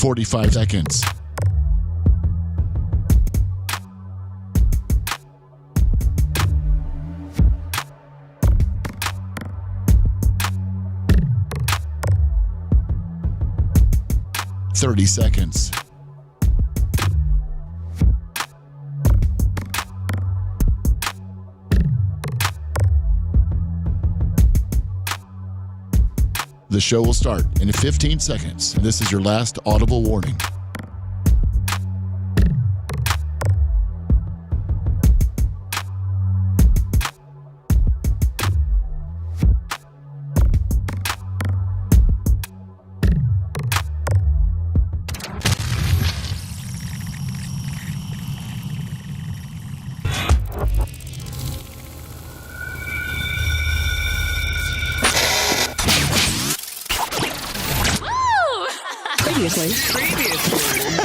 45 seconds. Seconds. The show will start in 15 seconds, and this is your last audible warning.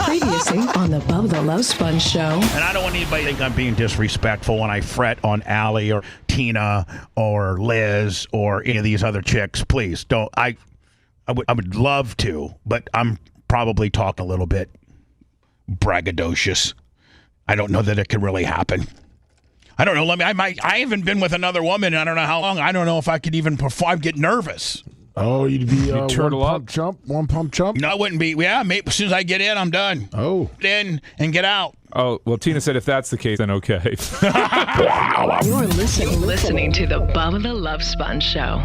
Previously on the Bubba the Love Sponge Show. And I don't want anybody to think I'm being disrespectful when I fret on Allie or Tina or Liz or any of these other chicks. Please don't. I would love to, but I'm probably talking a little bit braggadocious. I don't know that it could really happen. I don't know. I haven't been with another woman in I don't know how long. I don't know if I could even perform. I'd get nervous. Oh, you'd be one pump jump? No, it wouldn't be. Yeah, maybe as soon as I get in, I'm done. Oh. Get in and get out. Oh, well, Tina said if that's the case, then okay. You're listening to the Bubba the Love Sponge Show.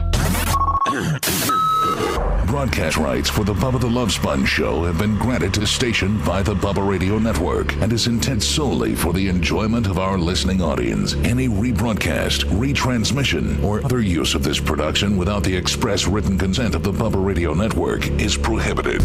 Broadcast rights for the Bubba the Love Sponge Show have been granted to the station by the Bubba Radio Network and is intended solely for the enjoyment of our listening audience. Any rebroadcast, retransmission, or other use of this production without the express written consent of the Bubba Radio Network is prohibited.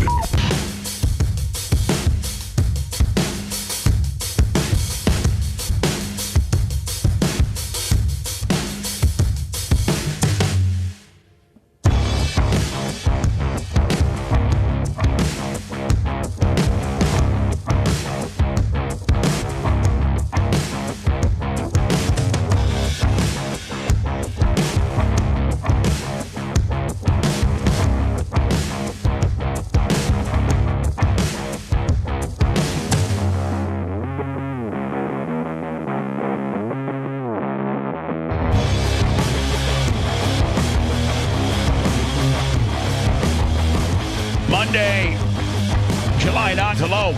Monday, July 9th, hello,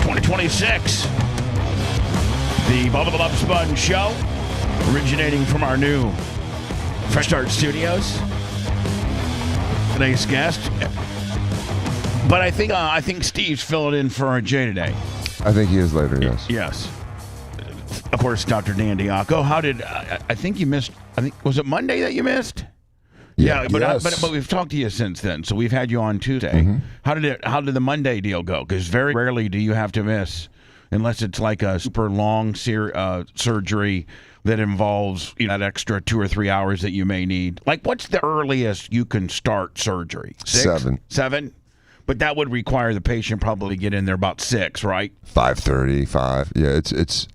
2026. The Bubba the Love Sponge Show, originating from our new Fresh Start Studios. Today's guest, but I think Steve's filling in for Jay today. I think he is later, yes. Yes. Of course, Dr. Dan Diaco. How did, I think you missed, was it Monday that you missed? Yeah, but, yes. but we've talked to you since then, so we've had you on Tuesday. Mm-hmm. How did the Monday deal go? Because very rarely do you have to miss, unless it's like a super long surgery that involves that extra 2 or 3 hours that you may need. Like, what's the earliest you can start surgery? 6? 7? But that would require the patient probably get in there about 6, right? 5:30, 5. Yeah,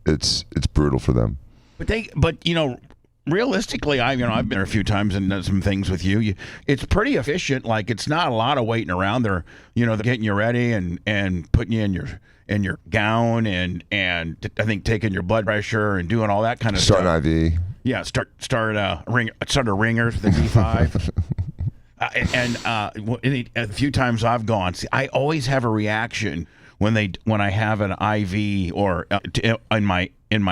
it's brutal for them. But realistically, I've been there a few times and done some things with you. It's pretty efficient. Like, it's not a lot of waiting around. They're getting you ready and putting you in your gown and I think taking your blood pressure and doing all that kind of stuff. Start an IV. Yeah, start a ringer, the D5. And a few times I've gone. See, I always have a reaction when I have an IV or in my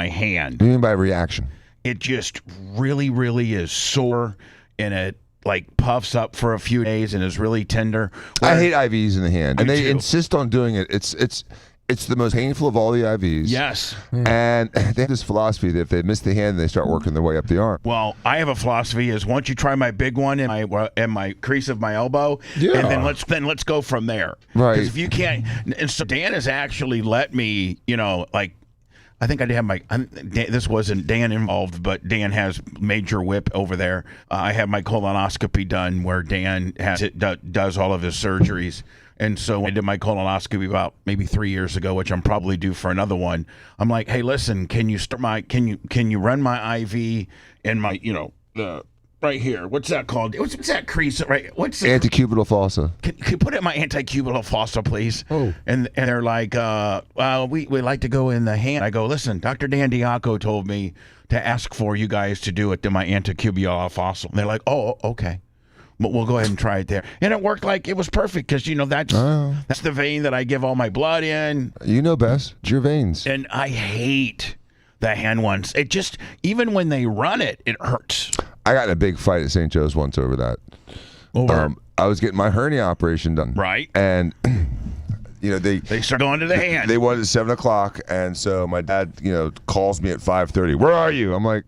hand. What do you mean by reaction? It just really, really is sore, and it like puffs up for a few days and is really tender. I hate IVs in the hand, and they insist on doing it. It's the most painful of all the IVs. Yes. And they have this philosophy that if they miss the hand, they start working their way up the arm. Well, I have a philosophy is once you try my big one in my crease of my elbow, and then let's go from there. Right. Because if you can't, and so Dan has actually let me, I think I did have this wasn't Dan involved, but Dan has major whip over there. I have my colonoscopy done where Dan does all of his surgeries. And so I did my colonoscopy about maybe 3 years ago, which I'm probably due for another one. I'm like, hey, listen, can you run my IV in my, right here. What's that called? What's that crease? Right. What's the Antecubital fossa. Can you put it in my antecubital fossa, please? Oh. And they're like, well, we like to go in the hand. I go, listen, Dr. Dan Diaco told me to ask for you guys to do it to my antecubital fossa. And they're like, oh, okay. But we'll go ahead and try it there. And it worked like it was perfect because, that's the vein that I give all my blood in. You know best. It's your veins. And I hate the hand ones. It just, even when they run it, it hurts. I got in a big fight at St. Joe's once over that. I was getting my hernia operation done. Right. And, they start going to the hand. They wanted at 7 o'clock, and so my dad, calls me at 5:30. Where are you? I'm like,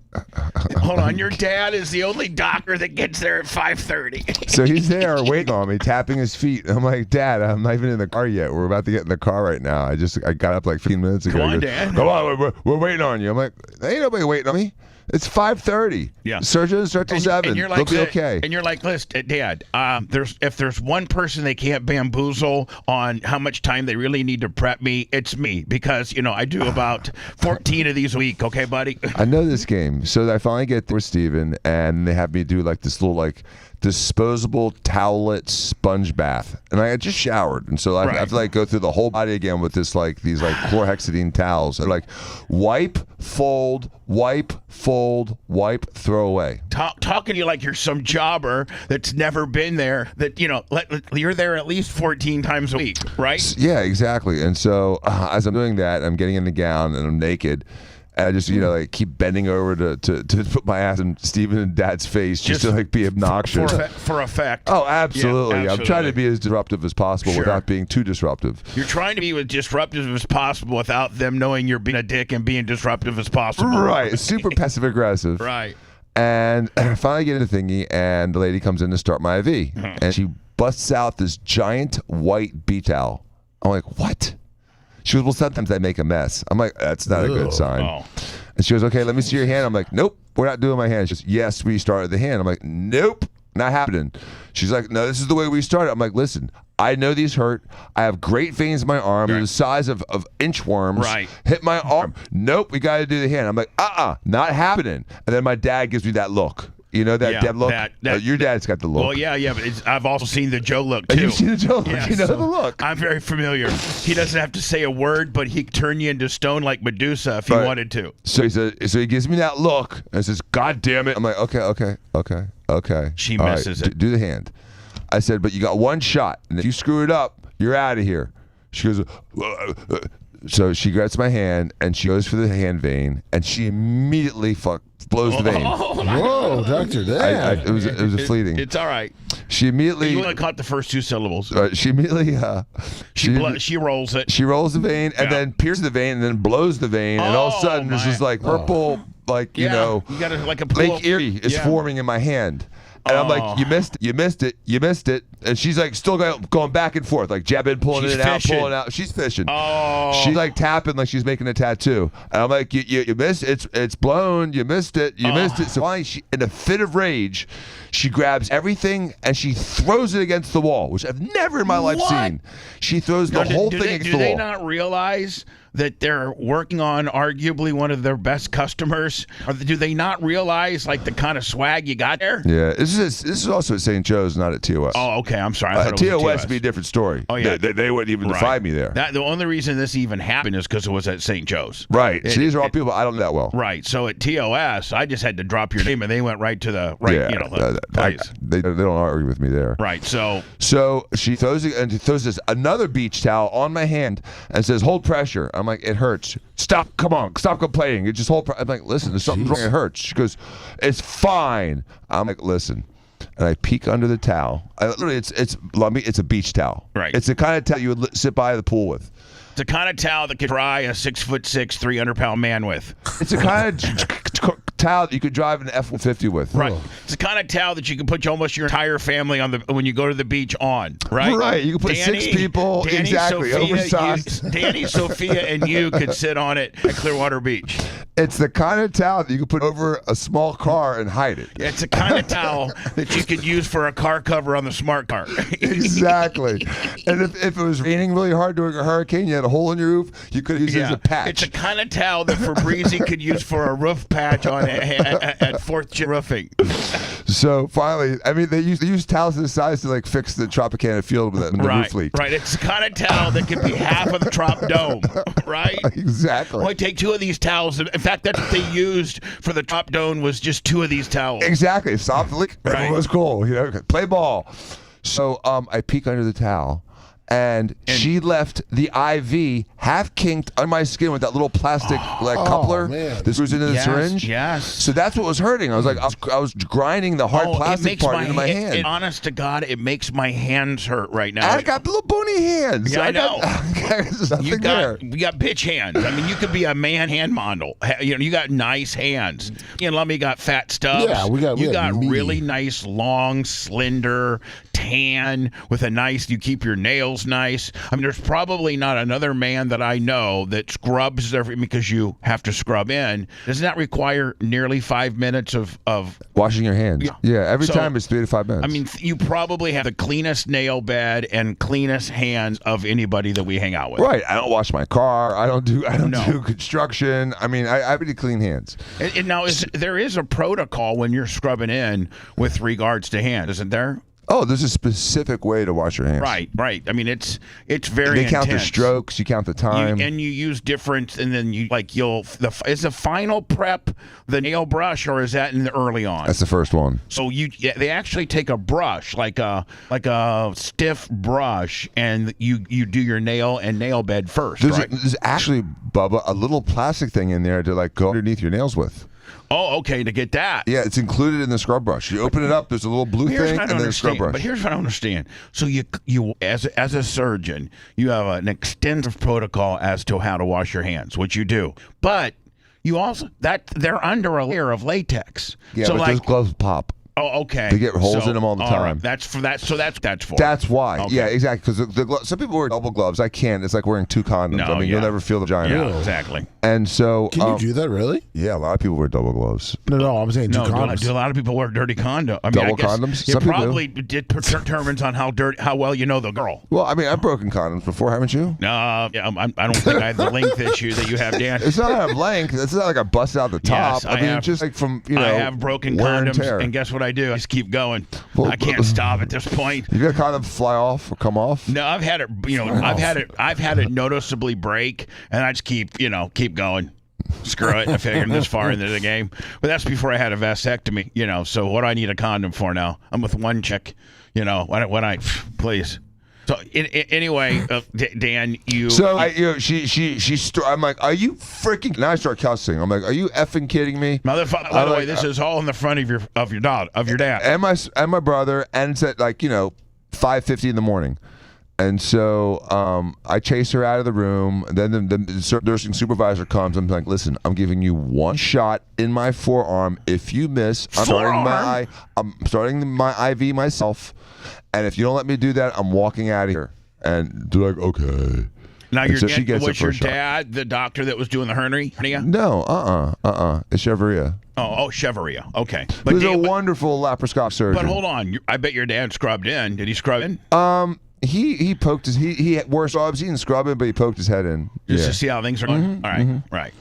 hold on. Your dad is the only doctor that gets there at 5:30. So he's there waiting on me, tapping his feet. I'm like, Dad, I'm not even in the car yet. We're about to get in the car right now. I got up like 15 minutes ago. Come on, Dad. Come on, we're waiting on you. I'm like, ain't nobody waiting on me. It's 5:30. Yeah. Surgeons start till 7. They'll be okay. And you're like, listen, Dad, if there's one person they can't bamboozle on how much time they really need to prep me, it's me. Because, I do about 14 of these a week. Okay, buddy? I know this game. So I finally get there with Steven, and they have me do like this little disposable towelette sponge bath. And I had just showered. And so I have to go through the whole body again with these chlorhexidine towels. And wipe, fold, throw away. Talking to you like you're some jobber that's never been there, that, you're there at least 14 times a week, right? Yeah, exactly. And so as I'm doing that, I'm getting in the gown and I'm naked. And I just, keep bending over to put my ass in Steven and Dad's face just to be obnoxious. For effect. Oh, absolutely. Yeah, absolutely. I'm trying to be as disruptive as possible without being too disruptive. You're trying to be as disruptive as possible without them knowing you're being a dick and being disruptive as possible. Right. Super passive aggressive. Right. And I finally get in the thingy, and the lady comes in to start my IV. And she busts out this giant white beach towel. I'm like, what? She goes, well, sometimes I make a mess. I'm like, that's not a good sign. Oh. And she goes, okay, let me see your hand. I'm like, nope, we're not doing my hand. She goes, yes, we started the hand. I'm like, nope, not happening. She's like, no, this is the way we started. I'm like, listen, I know these hurt. I have great veins in my arm. They're the size of inchworms. Right. Hit my arm. Nope, we got to do the hand. I'm like, not happening. And then my dad gives me that look. You know that dead look? Your dad's got the look. Well, yeah, but I've also seen the Joe look, too. You've seen the Joe look? Yeah, you know the look. I'm very familiar. He doesn't have to say a word, but he could turn you into stone like Medusa if he wanted to. So he gives me that look and says, God damn it. I'm like, okay. She misses it. Do the hand. I said, but you got one shot, and if you screw it up, you're out of here. She goes, so she grabs my hand, and she goes for the hand vein, and she immediately blows the vein. Whoa, Dr. Dan. It was a fleeting. It's all right. She immediately... You only caught the first 2 syllables. She immediately... she rolls it. She rolls the vein, and then pierces the vein, and then blows the vein, and all of a sudden, this is purple, you got a Lake Erie is forming in my hand. And I'm like, you missed it. And she's still going back and forth, jabbing, pulling it out, pulling out. She's fishing. Oh. She's tapping like she's making a tattoo. And I'm like, you missed it. It's blown. You missed it. You missed it. So finally, in a fit of rage, she grabs everything and she throws it against the wall, which I've never in my life seen. She throws the whole thing against the wall. Do they not realize that they're working on arguably one of their best customers? Or do they not realize the kind of swag you got there? Yeah, this is also at St. Joe's, not at TOS. Oh, okay. I'm sorry. I thought it was TOS would be a different story. Oh, yeah. They wouldn't even defy me there. The only reason this even happened is because it was at St. Joe's. Right. So these are all people I don't know that well. Right. So at TOS, I just had to drop your name, and they went right to the place. They don't argue with me there. Right. So she throws it, and she throws another beach towel on my hand and says, "Hold pressure." I'm like, "It hurts." Stop! Come on! Stop complaining. It just hold. I'm like, "Listen, there's something wrong. It hurts." She goes, "It's fine." I'm like, "Listen." And I peek under the towel. Literally, it's a beach towel. Right. It's the kind of towel you would sit by the pool with. It's the kind of towel that could dry a 6'6", 300-pound man with. It's a kind of towel that you could drive an F-150 with. Right. It's the kind of towel that you can put almost your entire family on when you go to the beach on. Right. Right. You can put Danny, 6 people. Danny, exactly. Sophia, oversized. Danny, Sophia, and you could sit on it at Clearwater Beach. It's the kind of towel that you can put over a small car and hide it. It's a kind of towel that you could use for a car cover on the smart car. Exactly. And if it was raining really hard during a hurricane, you had a hole in your roof, you could use it as a patch. It's a kind of towel that Fabrizi could use for a roof patch on at Fourth Gen Roofing. So finally, I mean, they use towels this size to like fix the Tropicana field with the roof leak. Right. It's the kind of towel that could be half of the Trop Dome. Right. Exactly. Only take 2 of these towels. In fact, that's what they used for the Trop Dome was just 2 of these towels. Exactly. Stop the leak. Right. It was cool. You know, play ball. So I peek under the towel. And she left the IV half kinked on my skin with that little plastic coupler. This was into the syringe. Yes. So that's what was hurting. I was like, I was grinding the hard plastic part into my hand. Honest to God, it makes my hands hurt right now. I got little bony hands. Yeah, I know. There's nothing You there. got bitch hands. I mean, you could be a man hand model. You know, you got nice hands. You know, Lummy got fat stubs. Yeah, we got really nice, long, slender, tan with a nice. You keep your nails nice. I mean, there's probably not another man that I know that scrubs every because you have to scrub in. Doesn't that require nearly 5 minutes of washing your hands? Yeah, every time it's 3 to 5 minutes. I mean, you probably have the cleanest nail bed and cleanest hands of anybody that we hang out with. Right. I don't wash my car. I don't do construction. I mean, I have pretty clean hands. And now, there is a protocol when you're scrubbing in with regards to hands, isn't there? Oh, there's a specific way to wash your hands. Right. I mean, it's very They count the intense. strokes. You count the time. And you use different, and then is the final prep the nail brush, or is that in the early on? That's the first one. So they actually take a brush, like a stiff brush, and you do your nail and nail bed first. There's actually, Bubba, a little plastic thing in there to like go underneath your nails with. Oh, okay, to get that. Yeah, it's included in the scrub brush. You open it up, there's a little blue thing, and then a scrub brush. But here's what I don't understand. So you as a surgeon, you have an extensive protocol as to how to wash your hands, which you do. But you also they're under a layer of latex. Yeah, so but those gloves pop. Oh, okay. They get holes in them all the time. Right. That's for that. So that's for. That's why. Okay. Yeah, exactly. Because some people wear double gloves. I can't. It's like wearing 2 condoms. No, I mean, you'll never feel the vagina. Yeah, exactly. And so, Can you do that really? Yeah, a lot of people wear double gloves. No, I'm saying two No, condoms. do a lot of people wear dirty condom? I mean, Double I guess condoms? It Some people probably determines on how well you know the girl. Well, I mean, I've broken condoms before, haven't you? No, I don't think I have the length issue that you have, Dan. It's not out of length. It's not like I bust out the top. Yes, I mean, have, just like from I have broken wear and condoms, tear. and guess what I do? I just keep going. Well, I can't stop at this point. You got a condom fly off or come off? No, I've had it. I've had it noticeably break, and I just keep going. Screw it. I figured this far into the game, but that's before I had a vasectomy. So what do I need a condom for now? I'm with one chick. When I please. So anyway, Dan, you. So I'm like, are you freaking? Now I start cussing. I'm like, are you effing kidding me? By the way, this is all in the front of your dad and my brother, and it's at 5:50 in the morning. And so I chase her out of the room. And then the nursing supervisor comes. I'm like, listen, I'm giving you 1 shot in my forearm. If you miss, I'm starting my IV myself. And if you don't let me do that, I'm walking out of here. And they're like, okay. Now, was your dad the doctor that was doing the hernia? No, It's Cheveria. Oh, Cheveria. Okay. He was a wonderful laparoscopic surgeon. But hold on. I bet your dad scrubbed in. Did he scrub in? He poked his he wore scrubs. He didn't scrub it, but he poked his head in just to see how things are going. Mm-hmm, All right, right.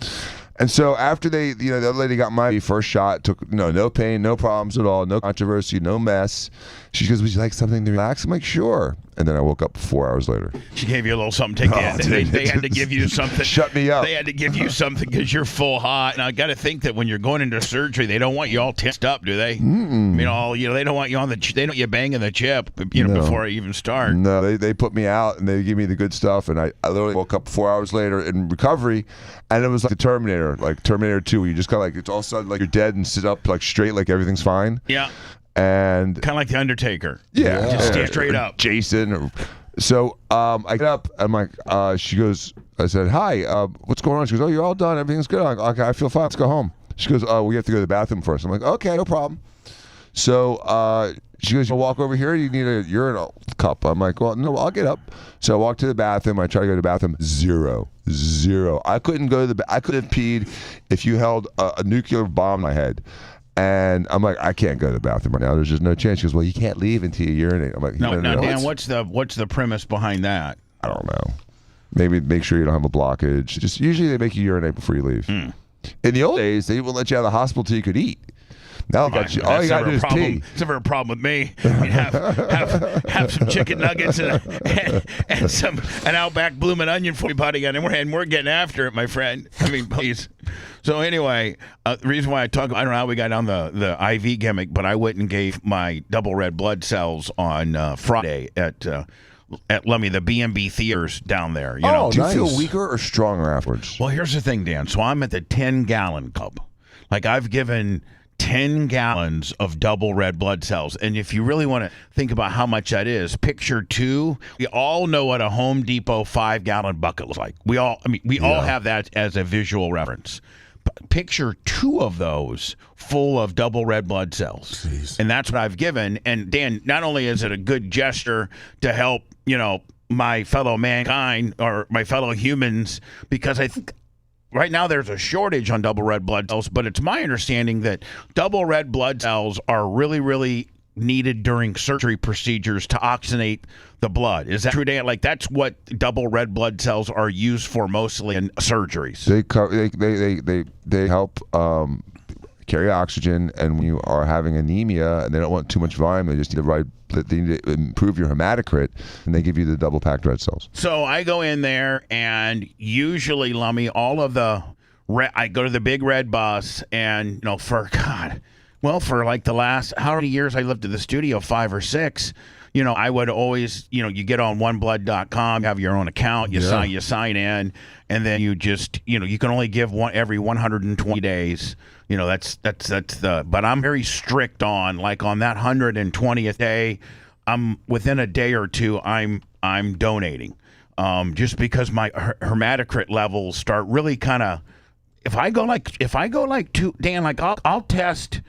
And so after the other lady got my first shot, took no pain, no problems at all, no controversy, no mess. She goes, "Would you like something to relax?" I'm like, "Sure." And then I woke up 4 hours later. She gave you a little something to get. They had to give you something. Shut me up. They had to give you something because you're full hot. And I got to think that when you're going into surgery, they don't want you all tensed up, do they? Mm-mm. I mean, they don't want you on they don't want you banging the chip, before I even start. No, they put me out and they give me the good stuff. And I literally woke up 4 hours later in recovery, and it was like the Terminator, like Terminator 2, where you just kind of it's all of a sudden like you're dead and sit up straight, like everything's fine. Yeah. And kind of like the Undertaker. Yeah. Just stay straight up. Jason. So I get up. I'm like, she goes. I said, "Hi. What's going on?" She goes, "Oh, you're all done. Everything's good." I'm like, "Okay, I feel fine. Let's go home." She goes, "We have to go to the bathroom first." I'm like, "Okay, no problem." So She goes, "You walk over here. You need a urinal cup." I'm like, "Well, no, I'll get up." So I walk to the bathroom. I try to go to the bathroom. Zero. I couldn't go to I could have peed if you held a nuclear bomb in my head. And I'm like, I can't go to the bathroom right now. There's just no chance. She goes, "Well, you can't leave until you urinate." I'm like, no, Dan, what's the premise behind that? I don't know. Maybe make sure you don't have a blockage. Just usually they make you urinate before you leave. In the old days, they wouldn't let you out of the hospital till you could eat. Now all you gotta do is pee. It's never a problem with me. I mean, have some chicken nuggets and an Outback bloomin' onion for you, buddy, and we're getting after it, my friend. I mean, please. So anyway, the reason why I don't know how we got on the IV gimmick, but I went and gave my double red blood cells on Friday at Lummy, the B&B theaters down there. You know? Do you feel weaker or stronger afterwards? Well, here's the thing, Dan. So I'm at the 10-gallon club. Like, I've given 10 gallons of double red blood cells. And if you really want to think about how much that is, picture two. We all know what a Home Depot 5-gallon bucket looks like. We all have that as a visual reference. Picture two of those full of double red blood cells. Jeez. And that's what I've given. And Dan, not only is it a good gesture to help, my fellow mankind or my fellow humans, because I think right now there's a shortage on double red blood cells, but it's my understanding that double red blood cells are really, really needed during surgery procedures to oxygenate the blood. Is that true, Dan? Like, that's what double red blood cells are used for mostly in surgeries. They help carry oxygen, and when you are having anemia and they don't want too much volume, they just need they need to improve your hematocrit, and they give you the double packed red cells. So I go in there, and usually, Lummy, I go to the big red bus, and for like the last how many years I lived at the studio, 5 or 6. I would always, you get on oneblood.com, you have your own account, you sign in, and then you just, you can only give one every 120 days. But I'm very strict on that 120th day. I'm within a day or two, I'm donating, just because my hematocrit levels start really kind of. If I go like two, Dan, like I'll test.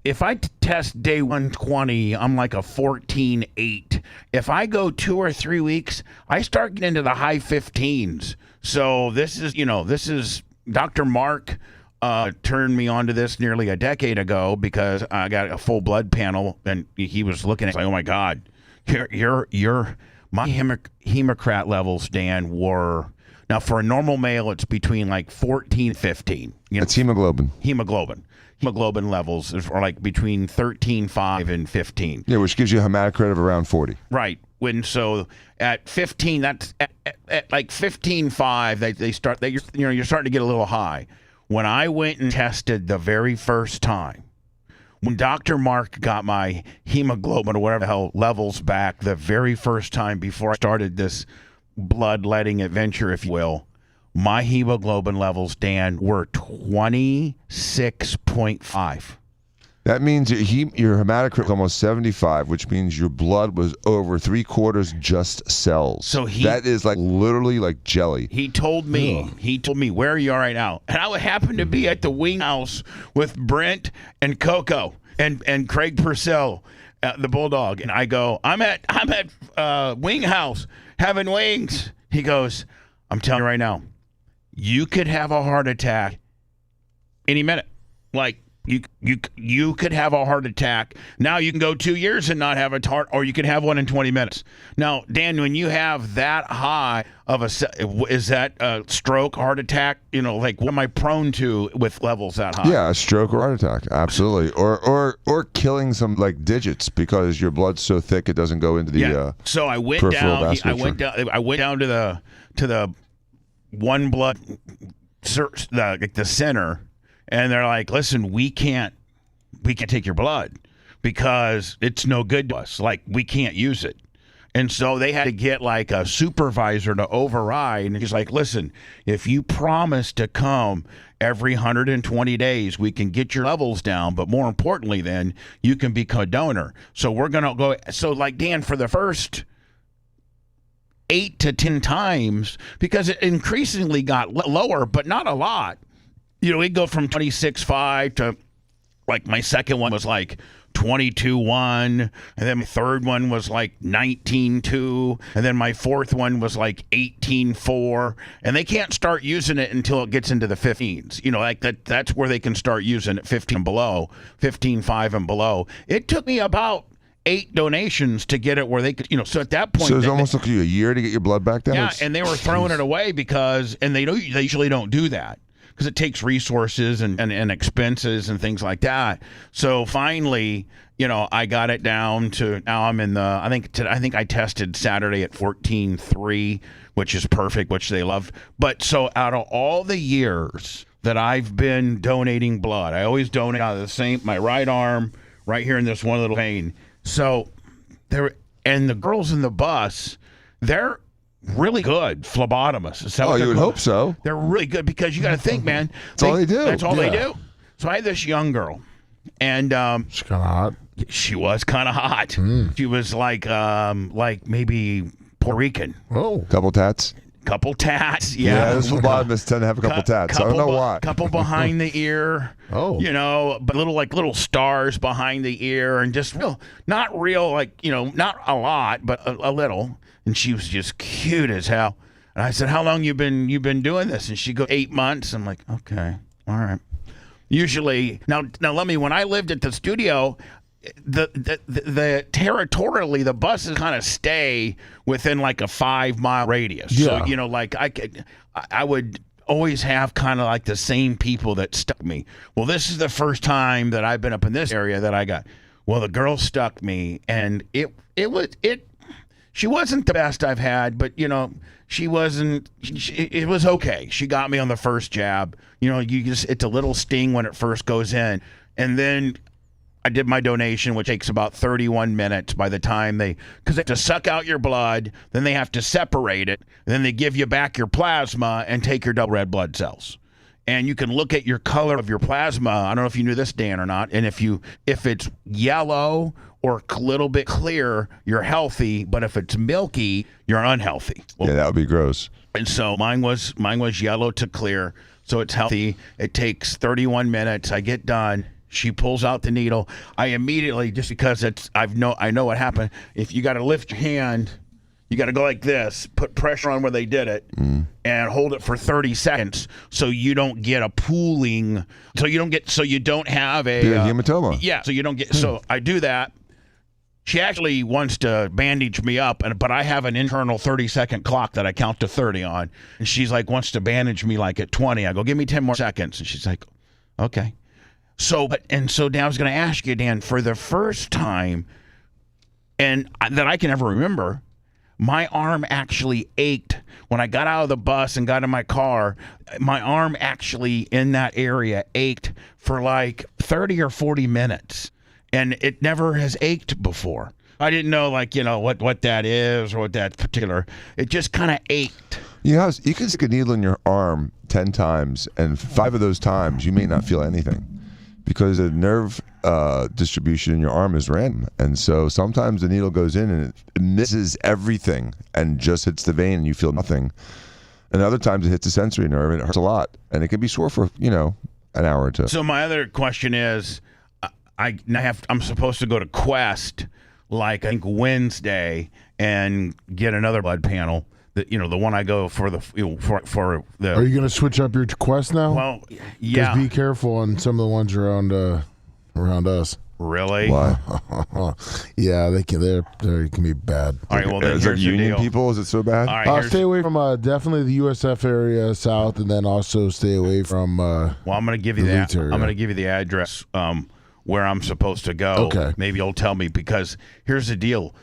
If I test day 120, I'm like a 14.8. If I go 2 or 3 weeks, I start getting into the high 15s. So this is Dr. Mark turned me on to this nearly a decade ago because I got a full blood panel, and he was looking at it like, oh my God, my hematocrit levels, Dan, were. Now, for a normal male, it's between like 14 and 15. It's hemoglobin. Hemoglobin levels are like between 13.5 and 15. Yeah, which gives you a hematocrit of around 40. Right. So at 15, that's at like 15.5, you're starting to get a little high. When I went and tested the very first time, when Dr. Mark got my hemoglobin or whatever the hell levels back the very first time before I started this bloodletting adventure, if you will, my hemoglobin levels, Dan, were 26.5. That means your hematocrit was almost 75, which means your blood was over 3/4 just cells. So that is like literally like jelly. He told me, where are you right now? And I would happen to be at the wing house with Brent and Coco and Craig Purcell, the bulldog. And I go, I'm at wing house having wings. He goes, I'm telling you right now, you could have a heart attack any minute. Like, you could have a heart attack. Now you can go 2 years and not have a heart, or you can have one in 20 minutes. Now, Dan, when you have that high of is that a stroke, heart attack? Like, what am I prone to with levels that high? Yeah, a stroke or heart attack, absolutely, or killing some like digits because your blood's so thick it doesn't go into the. So I went down. I went down to the one blood, the center. And they're like, listen, we can't take your blood because it's no good to us. Like, we can't use it. And so they had to get like a supervisor to override. And he's like, listen, if you promise to come every 120 days, we can get your levels down. But more importantly, then you can become a donor. So we're going to go. So like, Dan, for the first 8 to 10 times, because it increasingly got lower, but not a lot. We'd go from 26.5 to, like, my second one was like 22-1, and then my third one was like 19-2, and then my fourth one was like 18-4, and they can't start using it until it gets into the 15s. You know, like that's where they can start using it, 15 and below, 15-5 and below. It took me about 8 donations to get it where they could, you know, so at that point. So it almost took you a year to get your blood back down? Yeah, and they were throwing it away because, and they usually don't do that, because it takes resources and expenses and things like that. So finally, you know, I got it down to, now I'm in the, I think I tested Saturday at 14.3, which is perfect, which they loved. But so out of all the years that I've been donating blood, I always donate out of my right arm, right here in this one little vein. So and the girls in the bus, they're really good phlebotomists. Is that what you would hope so. They're really good, because you got to think, man. That's all they do. That's all they do. So I had this young girl, and She's kind of hot. she was kind of hot. She was like maybe Puerto Rican. Oh. Couple tats? Couple tats. Yeah, Yeah. those phlebotomists tend to have a couple tats. I don't know why. Couple behind the ear. Oh. You know, but little stars behind the ear, and just not real, like, you know, not a lot, but a little. And she was just cute as hell. And I said, "How long you been doing this?" And she goes, 8 months. I'm like, okay, all right. Usually, now when I lived at the studio, the territorially, the buses kind of stay within like a 5-mile radius. Yeah. So, you know, like I would always have kind of like the same people that stuck me. Well, this is the first time that I've been up in this area that I got. Well, the girl stuck me, and she wasn't the best I've had, but, you know, it was okay. She got me on the first jab. You know, it's a little sting when it first goes in. And then I did my donation, which takes about 31 minutes by the time because they have to suck out your blood, then they have to separate it, and then they give you back your plasma and take your double red blood cells. And you can look at your color of your plasma. I don't know if you knew this, Dan, or not. And if it's yellow or a little bit clear, you're healthy. But if it's milky, you're unhealthy. Yeah, that would be gross. And so mine was yellow to clear, so it's healthy. It takes 31 minutes. I get done. She pulls out the needle. I immediately, just because I know what happened. If you got to lift your hand, you got to go like this, put pressure on where they did it, and hold it for 30 seconds, so you don't get a pooling. So you don't have a hematoma. Yeah. So you don't get. So I do that. She actually wants to bandage me up, but I have an internal 30-second clock that I count to 30 on, and she's like wants to bandage me like at 20. I go, give me 10 more seconds, and she's like, okay. So now I was going to ask you, Dan, for the first time, and that I can ever remember, my arm actually ached when I got out of the bus and got in my car. My arm actually in that area ached for like 30 or 40 minutes, and it never has ached before. I didn't know, like, you know, what that is or what that particular. It just kind of ached. You can stick a needle in your arm 10 times, and 5 of those times you may not feel anything, because the nerve distribution in your arm is random. And so sometimes the needle goes in and it misses everything and just hits the vein and you feel nothing. And other times it hits the sensory nerve and it hurts a lot. And it can be sore for, you know, an hour or two. So my other question is, I'm supposed to go to Quest, like, I think Wednesday, and get another blood panel. The one I go for the for the. Are you going to switch up your Quest now? Well, yeah. Be careful on some of the ones around us. Really? Why? Yeah, they can be bad. All right. Well, then is here's it the union deal. people? Is it so bad? All right. Stay away from definitely the USF area south, and then also stay away from. Well, I'm going to give you that. I'm going to give you the address where I'm supposed to go. Okay. Maybe you'll tell me, because here's the deal.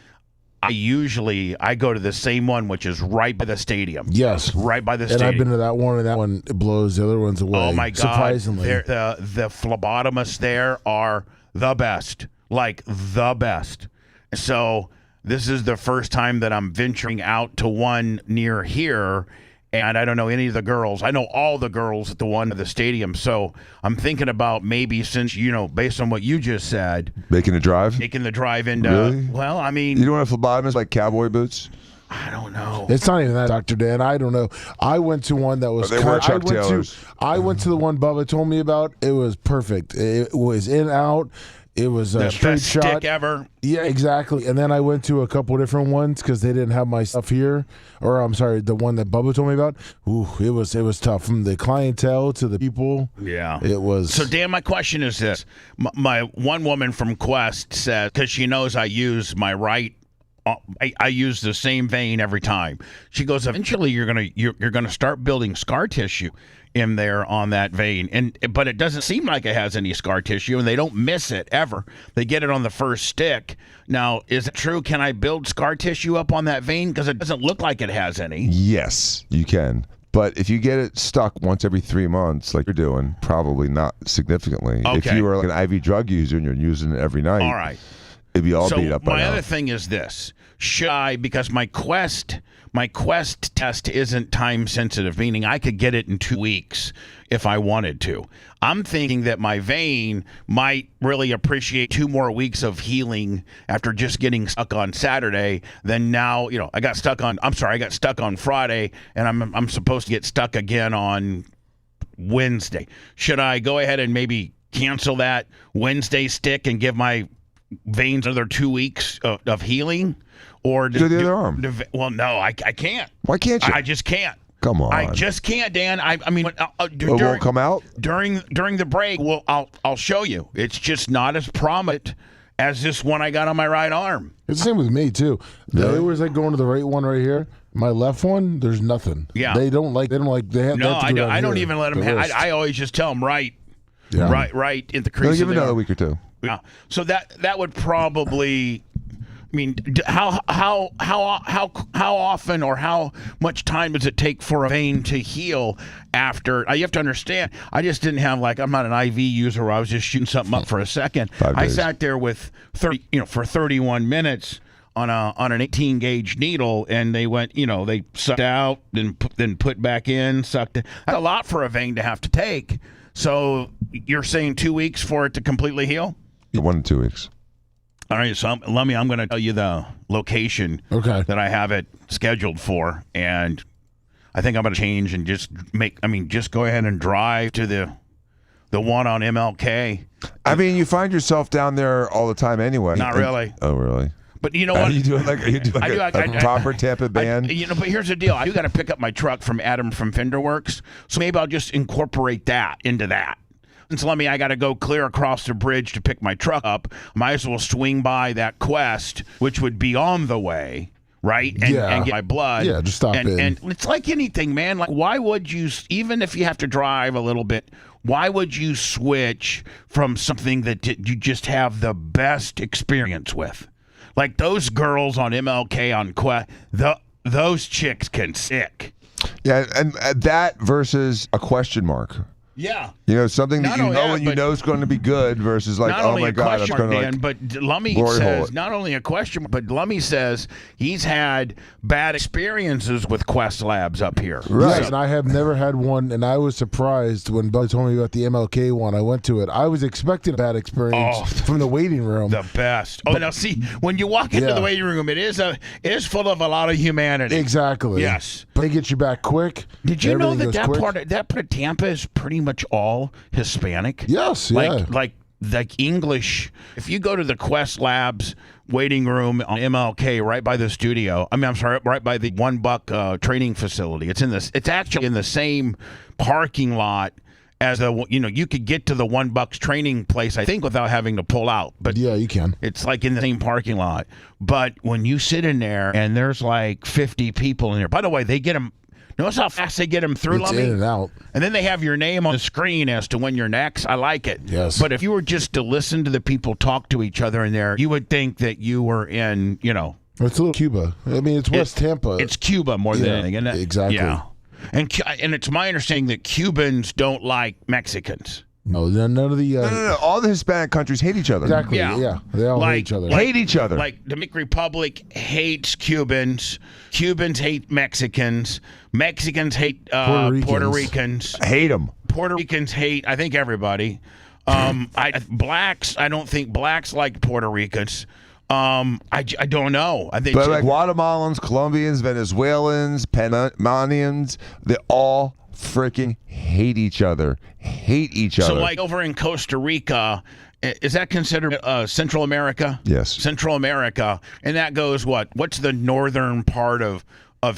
I go to the same one, which is right by the stadium. Yes. Right by the And stadium. I've been to that one, and that one blows the other ones away. Oh, my God. Surprisingly. The phlebotomists there are the best. Like, the best. So this is the first time that I'm venturing out to one near here, and I don't know any of the girls. I know all the girls at the one at the stadium. So I'm thinking about maybe, since, you know, based on what you just said, Making a drive? taking the drive into, Really? well, I mean, You don't have phlebotomists like cowboy boots? I don't know. It's not even that, Dr. Dan. I don't know. I went to one that was. They wear Chuck Taylors. I went to the one Bubba told me about. It was perfect. It was in out. It was the a straight best shot. stick ever. Yeah, exactly. And then I went to a couple different ones because they didn't have my stuff here. Or I'm sorry, the one that Bubba told me about. Ooh, it was tough. From the clientele to the people. Yeah. It was. So, Dan, my question is this. My one woman from Quest says, because she knows I use my right, I use the same vein every time. She goes, eventually you're gonna start building scar tissue in there on that vein, but it doesn't seem like it has any scar tissue, and they don't miss it ever. They get it on the first stick. Now, is it true? Can I build scar tissue up on that vein? Because it doesn't look like it has any. Yes, you can. But if you get it stuck once every 3 months, like you're doing, probably not significantly. Okay. If you are like an IV drug user and you're using it every night, All right. it'd be all So beat up by my now. other thing is this: should I, because my Quest test isn't time sensitive, meaning I could get it in 2 weeks if I wanted to. I'm thinking that my vein might really appreciate 2 more weeks of healing after just getting stuck on Saturday. Then now, I got stuck on Friday, and I'm supposed to get stuck again on Wednesday. Should I go ahead and maybe cancel that Wednesday stick and give my veins another 2 weeks of healing? Or Do the other arm. Well, no, I can't. Why can't you? I just can't. Come on. I just can't, Dan. I mean, It won't come out? during the break. Well, I'll show you. It's just not as prominent as this one I got on my right arm. It's the same with me too. They always like going to the right one right here. My left one, there's nothing. Yeah. They don't like. They have No, to go I don't here, even let them the have. wrist. I always just tell them right in the No, crease. give of it their- another week or two. Yeah. So that would probably. I mean, how often or how much time does it take for a vein to heal after? You have to understand, I just didn't have I'm not an IV user where I was just shooting something up for a second. 5 I days. sat there with 31 minutes on an 18 gauge needle, and they went, they sucked out, then put back in, sucked it. That's a lot for a vein to have to take. So you're saying 2 weeks for it to completely heal? 1 to 2 weeks. All right, so I'm going to tell you the location that I have it scheduled for, and I think I'm going to change and just go ahead and drive to the one on MLK. I mean, you find yourself down there all the time anyway. Not really. Oh, really? But you know what? Are you doing a proper Tampa band? But here's the deal. I do got to pick up my truck from Adam from Fenderworks, so maybe I'll just incorporate that into that. Since I got to go clear across the bridge to pick my truck up, might as well swing by that Quest, which would be on the way, right? And get my blood. Yeah, just stop in. And it's like anything, man. Like, why would you, even if you have to drive a little bit, why would you switch from something that you just have the best experience with? Like those girls on MLK on Quest, those chicks can stick. Yeah, and that versus a question mark. Yeah. Something that you know is going to be good versus like, oh my God, it's going to Dan, but Lummy says, not only a question mark, but Lummy says he's had bad experiences with Quest Labs up here. Right, and I have never had one, and I was surprised when Bud told me about the MLK one. I went to it. I was expecting a bad experience from the waiting room. The best. Oh, now see, when you walk into the waiting room, it is full of a lot of humanity. Exactly. Yes. But they get you back quick. Did you know Everything that goes part quick. of Tampa is pretty much all Hispanic? Yes, yeah. Like English. If you go to the Quest Labs waiting room on MLK, right by the studio. Right by the $1 training facility. It's actually in the same parking lot as you could get to the $1 training place, I think, without having to pull out. But yeah, you can. It's like in the same parking lot. But when you sit in there and there's like 50 people in there. By the way, they get them. Notice how fast they get them through, It's Lummy? in and out. And then they have your name on the screen as to when you're next. I like it. Yes. But if you were just to listen to the people talk to each other in there, you would think that you were in, It's a little Cuba. I mean, it's West Tampa. It's Cuba more than anything, isn't it? Exactly. Yeah. And it's my understanding that Cubans don't like Mexicans. No, none of the. No. All the Hispanic countries hate each other. Exactly. Yeah. They all hate each other. Hate each other. Like the Dominican Republic hates Cubans. Cubans hate Mexicans. Mexicans hate Puerto Ricans. Hate them. Puerto Ricans hate, I think, everybody. Blacks, I don't think blacks like Puerto Ricans. I don't know. I think But like Guatemalans, Colombians, Venezuelans, Panamanians, they all freaking hate each other. So like over in Costa Rica, Is that considered Central America? Yes. Central America, and that goes what? What's the northern part of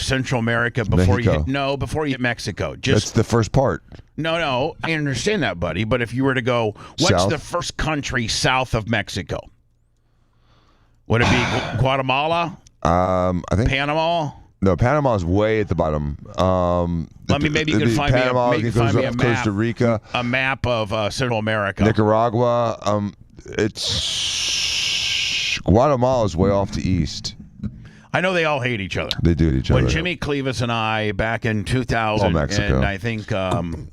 Central America before Mexico. before you hit Mexico? That's the first part. No, I understand that, buddy. But if you were to go, what's South? the first country south of Mexico? Would it be Guatemala? I think Panama? no. Panama's way at the bottom. Maybe you can find Panama, me a map. Costa Rica, A map of Central America. Nicaragua. It's Guatemala's way off to east. I know they all hate each other. They do hate each other. When Jimmy Clevis and I, back in 2000, Mexico. and I think 11,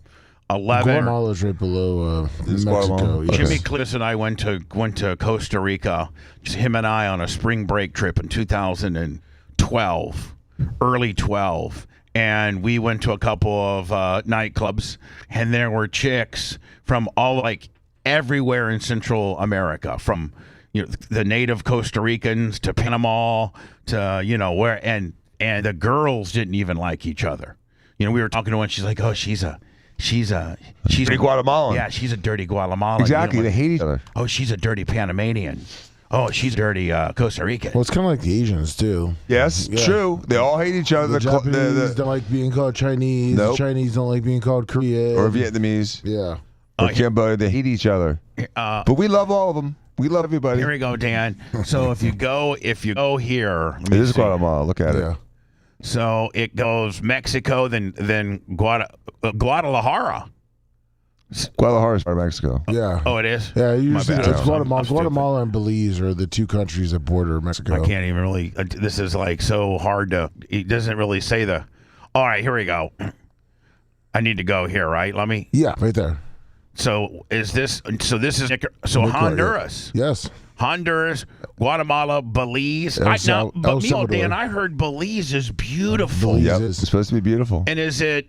Guatemala's right below Is Mexico. Guatemala? Yes. Jimmy Clevis and I went to Costa Rica, just him and I on a spring break trip in 2012, early 12. And we went to a couple of nightclubs, and there were chicks from everywhere in Central America, from the native Costa Ricans to Panama to where, and the girls didn't even like each other. We were talking to one. She's like, "Oh, she's Dirty Guatemalan. Yeah, she's a dirty Guatemalan. Exactly. They hate each other. Oh, she's a dirty Panamanian. Oh, she's a dirty Costa Rican. Well, it's kind of like the Asians too. Yes, Yeah. true. They all hate each other. The Japanese don't like being called Chinese. Nope. The Chinese don't like being called Korean. or Vietnamese Yeah. or Cambodia. They hate each other. But we love all of them. We love everybody. Here we go, Dan. So if you go here, let It me is see. Guatemala. Look at Yeah. it. So it goes Mexico, then Guadalajara. Guadalajara is part of Mexico. Yeah. Oh, it is. Yeah, usually bad. it's I'm Guatemala. stupid. Guatemala and Belize are the two countries that border Mexico. I can't even really. This is so hard to. It doesn't really say the. All right, here we go. I need to go here, right? Let me. Yeah, right there. So is this? So this is Nicaragua, Honduras. Yes. Honduras, Guatemala, Belize. El Salvador. Dan, I heard Belize is beautiful. Belize Yep. is- It's supposed to be beautiful. And is it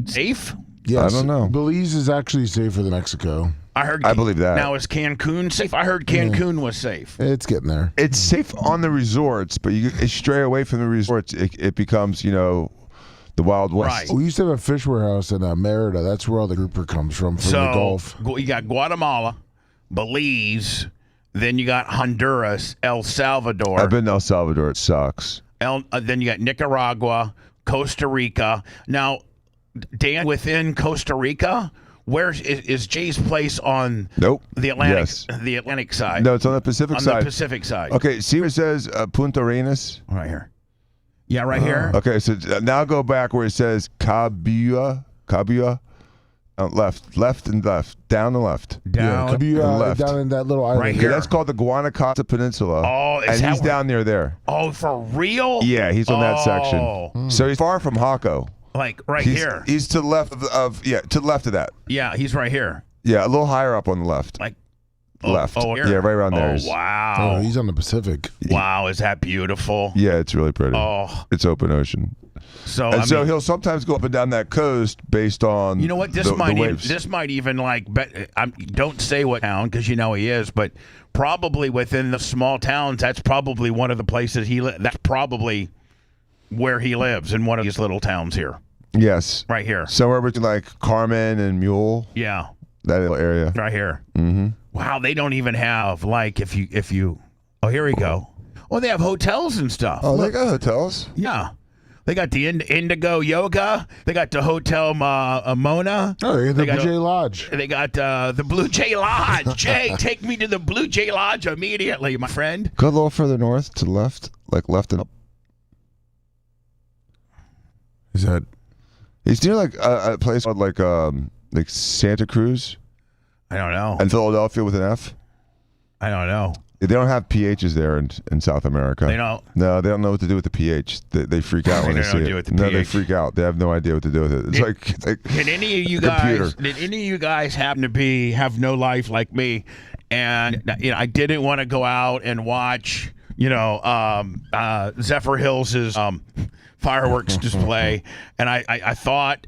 safe? Yes. I don't know. Belize is actually safer than Mexico. I believe that. Now is Cancun safe? I heard Cancun was safe. It's getting there. It's safe on the resorts, but you stray away from the resorts, it becomes, the Wild West. Right. We used to have a fish warehouse in Merida. That's where all the grouper comes from the So Gulf. you got Guatemala, Belize, then you got Honduras, El Salvador. I've been to El Salvador. It sucks. Then you got Nicaragua, Costa Rica. Now, Dan, within Costa Rica, where is Jay's place on Nope. the Atlantic? Yes. The Atlantic side. No, it's on the Pacific on side. the Pacific side. Okay, see where it says Punta Arenas? Right here. Yeah, right here. Okay, so now go back where it says Cabua. Left and left. Down and left. Down. Could be, left. down in that little island. Right Okay, here. that's called the Guanacaste Peninsula. Oh, is and that he's where- down near there. Oh, for real? Yeah, he's on that Oh. section. So he's far from Hako. Like right He's, here. He's to the left to the left of that. Yeah, he's right here. Yeah, a little higher up on the left. Like Left. Oh, here? Yeah, right around there. Oh, wow. Oh, he's on the Pacific. Wow, is that beautiful? Yeah, it's really pretty. Oh, It's open ocean. so And I so mean, he'll sometimes go up and down that coast based on you know what? This the might even, waves. this might even don't say what town because you know he is, but probably within the small towns, that's probably one of the places he lives. That's probably where he lives in one of these little towns here, Yes. right here. Somewhere between like Carmen and Mule, Yeah, that little area. right here. Mm-hmm. Wow, they don't even have if you. Oh, here we go. Oh, they have hotels and stuff. Oh, Look. they got hotels. Yeah. They got the Indigo Yoga. They got the Hotel Mona. Oh, they got the They got- Blue Jay Lodge. They got the Blue Jay Lodge. Jay, take me to the Blue Jay Lodge immediately, my friend. Go a little further north to the left, like left and up. Is that? It's near like a place called like Santa Cruz I don't know. and Philadelphia with an F. I don't know. They don't have PHs there in South America. They don't. No, they don't know what to do with the PH. They freak out when They they don't see do it. with the No, they PH. freak out. They have no idea what to do with it. It's like Did any of you computer. guys? Did any of you guys happen to have no life like me? And I didn't want to go out and watch. Zephyr Hills' fireworks display, and I thought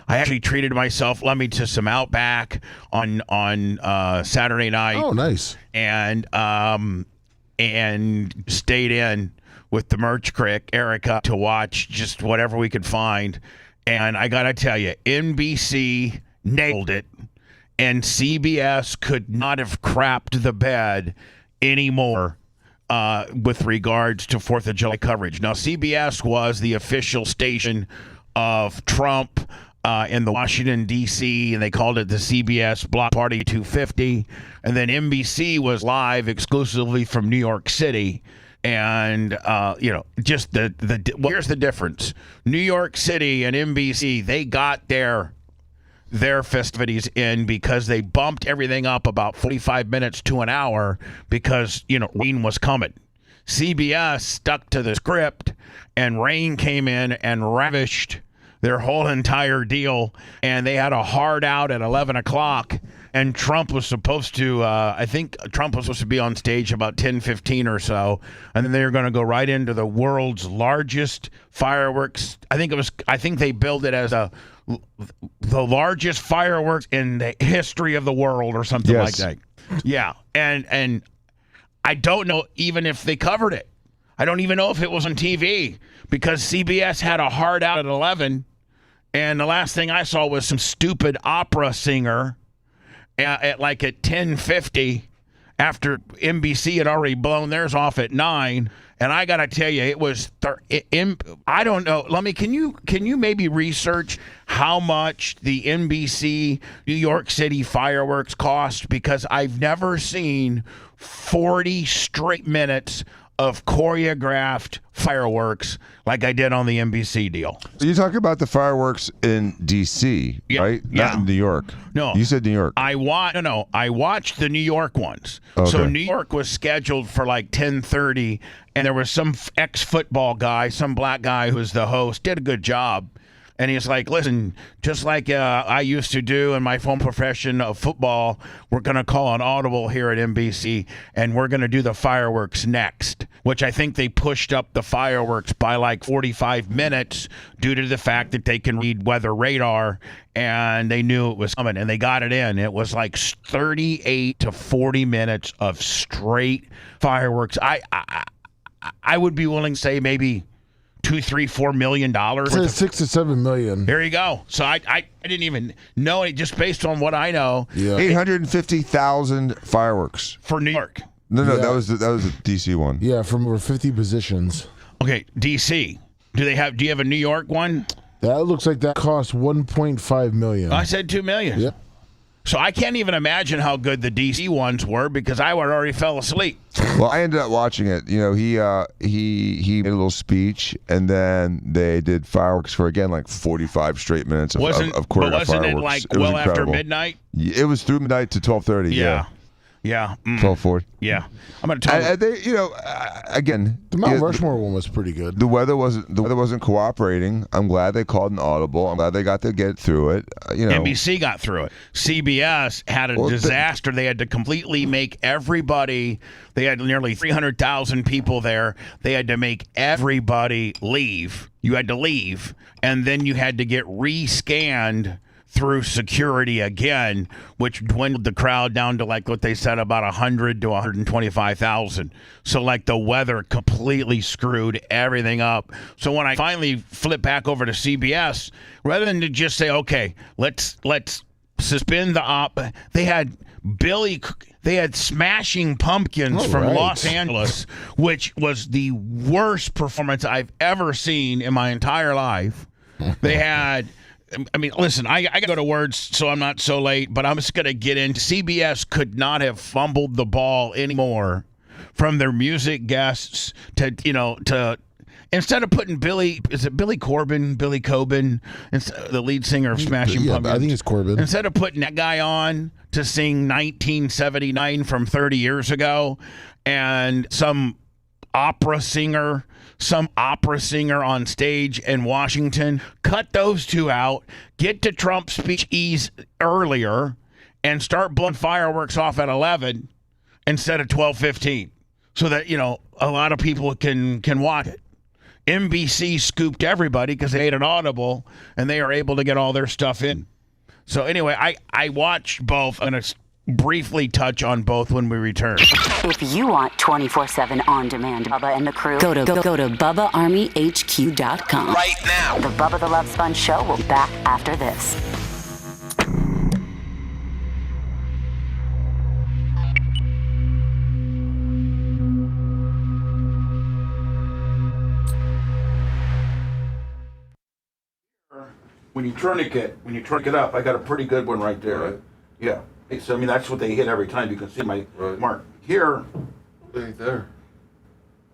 I actually treated myself. Let me to some Outback on Saturday night. Oh, nice. And stayed in with the Merch Crick, Erica, to watch just whatever we could find. And I gotta tell you, NBC nailed it. and CBS could not have crapped the bed anymore with regards to 4th of July coverage. Now, CBS was the official station of Trump in the Washington, D.C., and they called it the CBS Block Party 250. And then NBC was live exclusively from New York City. And, just here's the difference. New York City and NBC, they got their festivities in because they bumped everything up about 45 minutes to an hour because, rain was coming. CBS stuck to the script, and rain came in and ravished their whole entire deal, and they had a hard out at 11 o'clock, and Trump was supposed to, I think Trump was supposed to be on stage about 10:15 or so, and then they were going to go right into the world's largest fireworks. I think they billed it as the largest fireworks in the history of the world or something like that. Yeah, and I don't know even if they covered it. I don't even know if it was on TV because CBS had a hard out at 11, and the last thing I saw was some stupid opera singer at 10:50 after NBC had already blown theirs off at 9. And I got to tell you, it was, I don't know. Can you maybe research how much the NBC New York City fireworks cost? Because I've never seen 40 straight minutes of choreographed fireworks like I did on the NBC deal. So you talk about the fireworks in D.C., right? Not in New York. No. You said New York. I watched the New York ones. Okay. So New York was scheduled for 10:30, and there was some ex-football guy, some black guy who was the host, did a good job. And he's like, listen, just like I used to do in my former profession of football, we're going to call an audible here at NBC, and we're going to do the fireworks next, which I think they pushed up the fireworks by 45 minutes due to the fact that they can read weather radar, and they knew it was coming, and they got it in. It was 38 to 40 minutes of straight fireworks. I would be willing to say maybe $2, $3, $4 million. It's 6 to 7 million. There you go. So I didn't even know it, just based on what I know. Yeah. 850,000 fireworks For New York. No, that was the DC one. Yeah, from over 50 positions. Okay, DC. Do you have a New York one? That looks like that cost 1.5 million. I said 2 million. Yep. So I can't even imagine how good the DC ones were because I already fell asleep. Well, I ended up watching it. He made a little speech, and then they did fireworks for 45 straight minutes of choreographed fireworks. Wasn't it was after incredible. midnight? It was through midnight to 12:30. Yeah. 12:40. Yeah. I'm going to tell you. And they, again, The Mount Rushmore one was pretty good. The weather wasn't cooperating. I'm glad they called an audible. I'm glad they got to get through it. NBC got through it. CBS had a disaster. They had to completely make everybody. They had nearly 300,000 people there. They had to make everybody leave. You had to leave, and then you had to get re-scanned through security again, which dwindled the crowd down to what they said, about 100 to 125,000. So the weather completely screwed everything up. So when I finally flipped back over to CBS, rather than to just say, okay, let's suspend the op, they had Smashing Pumpkins from Los Angeles, which was the worst performance I've ever seen in my entire life. They had, listen, I got to go to words, so I'm not so late, but I'm just going to get into CBS could not have fumbled the ball anymore from their music guests to instead of putting Billy Corbin, the lead singer of Smashing Pumpkins. I think it's Corbin. Instead of putting that guy on to sing 1979 from 30 years ago, and some opera singer on stage in Washington, cut those two out, get to Trump's speech earlier, and start blowing fireworks off at 11 instead of 12:15, so that a lot of people can watch it. NBC scooped everybody because they had an audible, and they are able to get all their stuff in. So anyway, I watched both. I'm going to briefly touch on both when we return. If you want 24/7 on-demand Bubba and the crew, go to BubbaArmyHQ.com. Right now. The Bubba the Love Sponge Show will be back after this. when you tourniquet up, I got a pretty good one right there. Right. Yeah. So I mean, that's what they hit every time. You can see my mark here. It ain't there.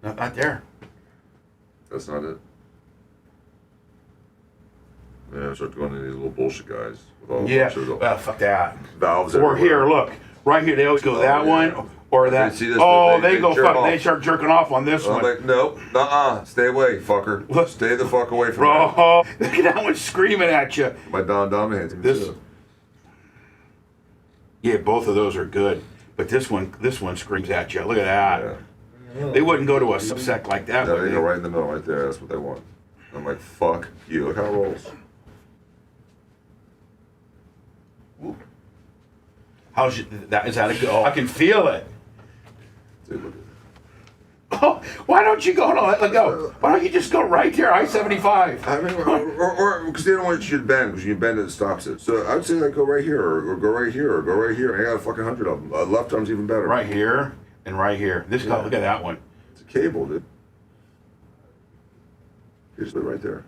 Not there. That's not it. Yeah, I start going to these little bullshit guys with all Yeah. Fuck that. valves Or everywhere. here, look. Right here, they always go that yeah. one or that. see this, Oh, they they go jerk fuck. off. They start jerking off on this I'm one. like, nope, stay away, fucker. Look. Stay the fuck away from me. Oh, look at that one screaming at you. My Don hands. This. Yeah, both of those are good, but this one screams at you. Look at that. Yeah. They wouldn't go to a subsect like that. Yeah, would they they? go right in the middle, right there. That's what they want. I'm like, fuck you. Look how it rolls. How's that? Is that a good? Oh, I can feel it. Dude, look at Oh, why don't you go? No, let go. Why don't you just go right there? I-75. I mean, or because they don't want you to bend, because you bend it stops it. So I would say like go right here, or go right here, or go right here. I got a fucking 100 of them. Left arm's even better. Right here and right here. This guy, look at that one. It's a cable, dude. You just put it right there.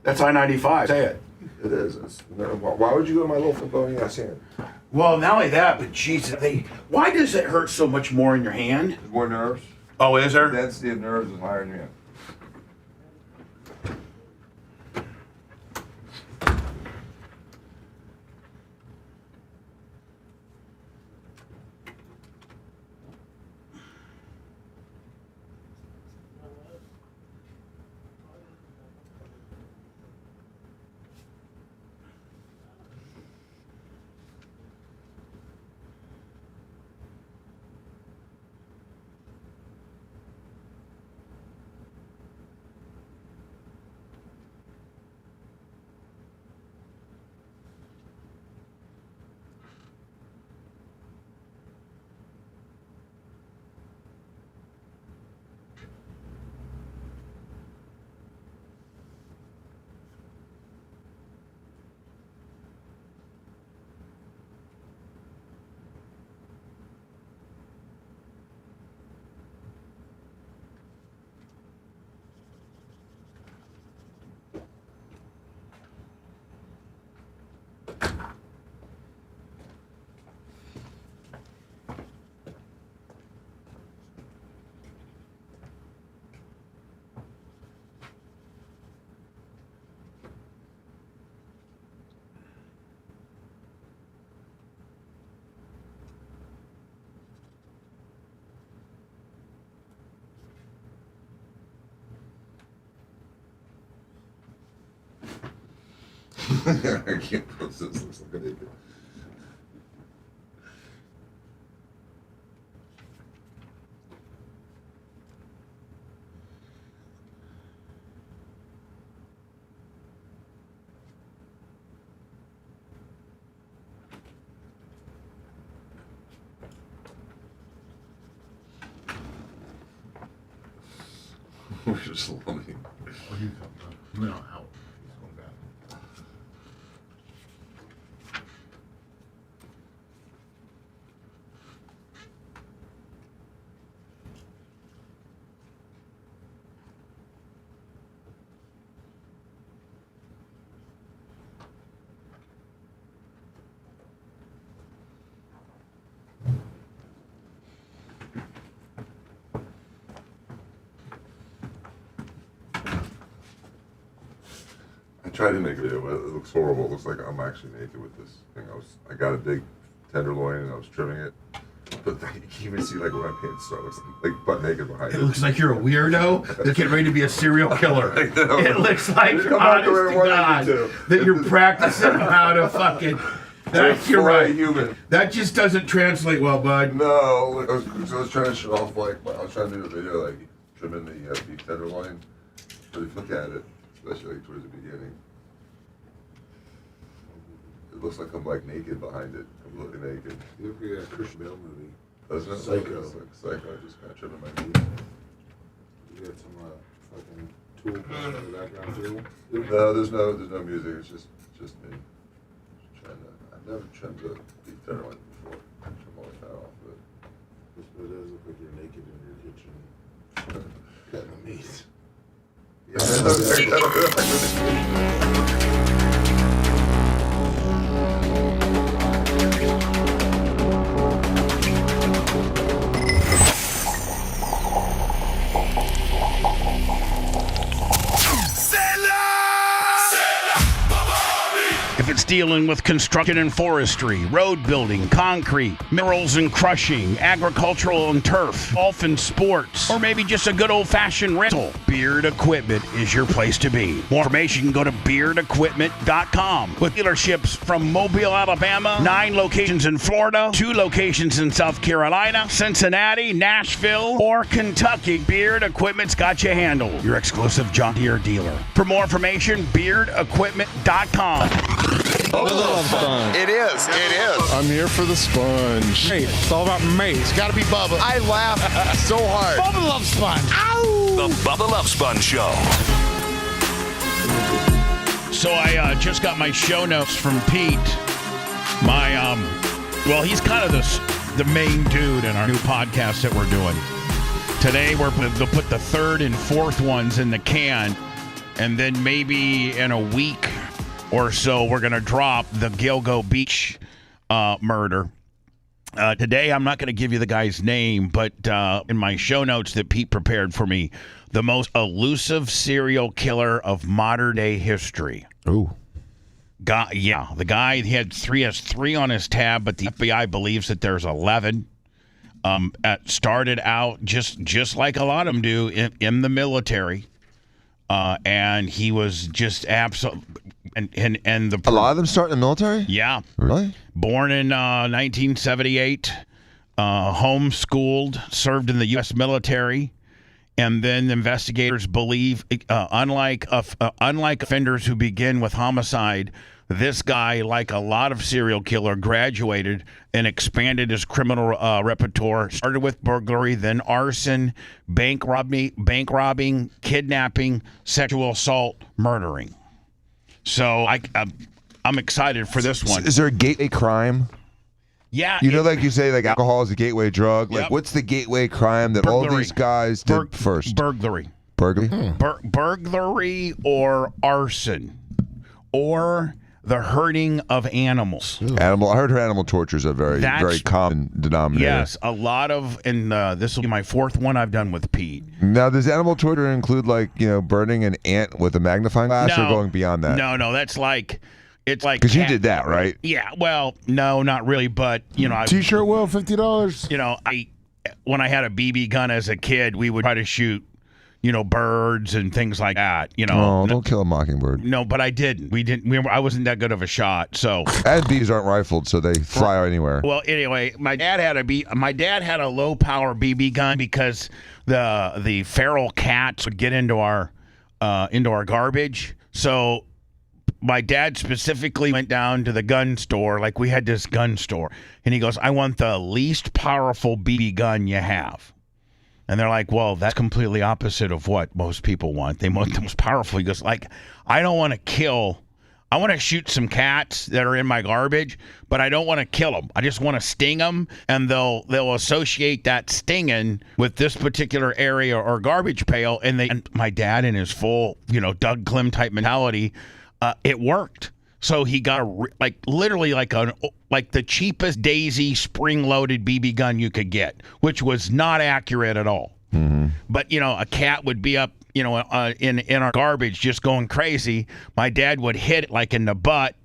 That's I-95. Say it. It is. Why would you go to my little football ass hand? Well, not only that, but Jesus, why does it hurt so much more in your hand? There's more nerves. Oh, is The there? density of nerves is higher in your hand. I can't post this. Looks like an idiot. We're just loving. No, out. He's going back. I tried to make a video, but it looks horrible. It looks like I'm actually naked with this thing. I got a big tenderloin and I was trimming it, but you can even see like where my pants start. It looks like butt naked behind it. It looks like you're a weirdo that's getting ready to be a serial killer. I know. It looks like, Come out the honest right to way, God, you two. that you're practicing how to fucking... That's, you're Fry right. human. That just doesn't translate well, bud. No, I was trying to show off like I was trying to do a video like trimming the beef tenderloin. But if you look at it, especially like towards the beginning, it looks like I'm like naked behind it. I'm looking naked. You look like a Christian Bale movie. Doesn't it? Psycho. It's like Psycho. I just kind of trimming my beef. You got some fucking tool in the background too. No, there's no music. It's just me. Trying to. I've never trimmed a beef tenderloin before. I trim all the fat off of it. This it does look like you're naked in your kitchen cutting the meat. Yeah, it's dealing with construction and forestry, road building, concrete, minerals and crushing, agricultural and turf, golf and sports, or maybe just a good old-fashioned rental, Beard Equipment is your place to be. More information, go to beardequipment.com. With dealerships from Mobile, Alabama, 9 locations in Florida, 2 locations in South Carolina, Cincinnati, Nashville, or Kentucky, Beard Equipment's got you handled. Your exclusive John Deere dealer. For more information, beardequipment.com. It is. I'm here for the sponge. Hey, it's all about me. It's got to be Bubba. I laugh so hard. Bubba the Love Sponge. Ow! The Bubba Love Sponge Show. So I just got my show notes from Pete. Well, he's kind of the main dude in our new podcast that we're doing. Today we'll put the 3rd and 4th ones in the can, and then maybe in a week or so we're going to drop the Gilgo Beach murder. Today I'm not going to give you the guy's name, but in my show notes that Pete prepared for me, the most elusive serial killer of modern day history. Ooh. The guy has 3 on his tab, but the FBI believes that there's 11. Started out just like a lot of them do in the military, and he was just absolute. And a lot of them start in the military. Yeah, really. Born in 1978, homeschooled, served in the U.S. military. And then investigators believe, unlike offenders who begin with homicide, this guy, like a lot of serial killer, graduated and expanded his criminal repertoire. Started with burglary, then arson, bank robbing, kidnapping, sexual assault, murdering. So I'm excited for this one. Is there a gateway crime? Yeah. You know, like you say, like alcohol is a gateway drug. Like, what's the gateway crime that all these guys did first? Burglary. Burglary? Burglary or arson or the hurting of animals. I heard animal torture is a very common denominator. Yes, a lot of, and this will be my 4th one I've done with Pete. Now, does animal torture include, like, burning an ant with a magnifying glass or going beyond that? No, that's like... It's like because you did that, right? Yeah. Well, no, not really, but T-shirt will $50. When I had a BB gun as a kid, we would try to shoot, birds and things like that. Oh, don't kill a mockingbird. No, but I didn't. We didn't. I wasn't that good of a shot. So. And bees aren't rifled, so they fly anywhere. Well, anyway, my dad had a low power BB gun because the feral cats would get into our garbage. So. My dad specifically went down to the gun store, like we had this gun store, and he goes, I want the least powerful BB gun you have. And they're like, well, that's completely opposite of what most people want. They want the most powerful. He goes, like, I don't want to kill. I want to shoot some cats that are in my garbage, but I don't want to kill them. I just want to sting them, and they'll associate that stinging with this particular area or garbage pail. And my dad, in his full, Doug Clem type mentality, it worked. So he got literally like the cheapest Daisy spring-loaded BB gun you could get, which was not accurate at all. Mm-hmm. But a cat would be up, in our garbage just going crazy. My dad would hit it like in the butt,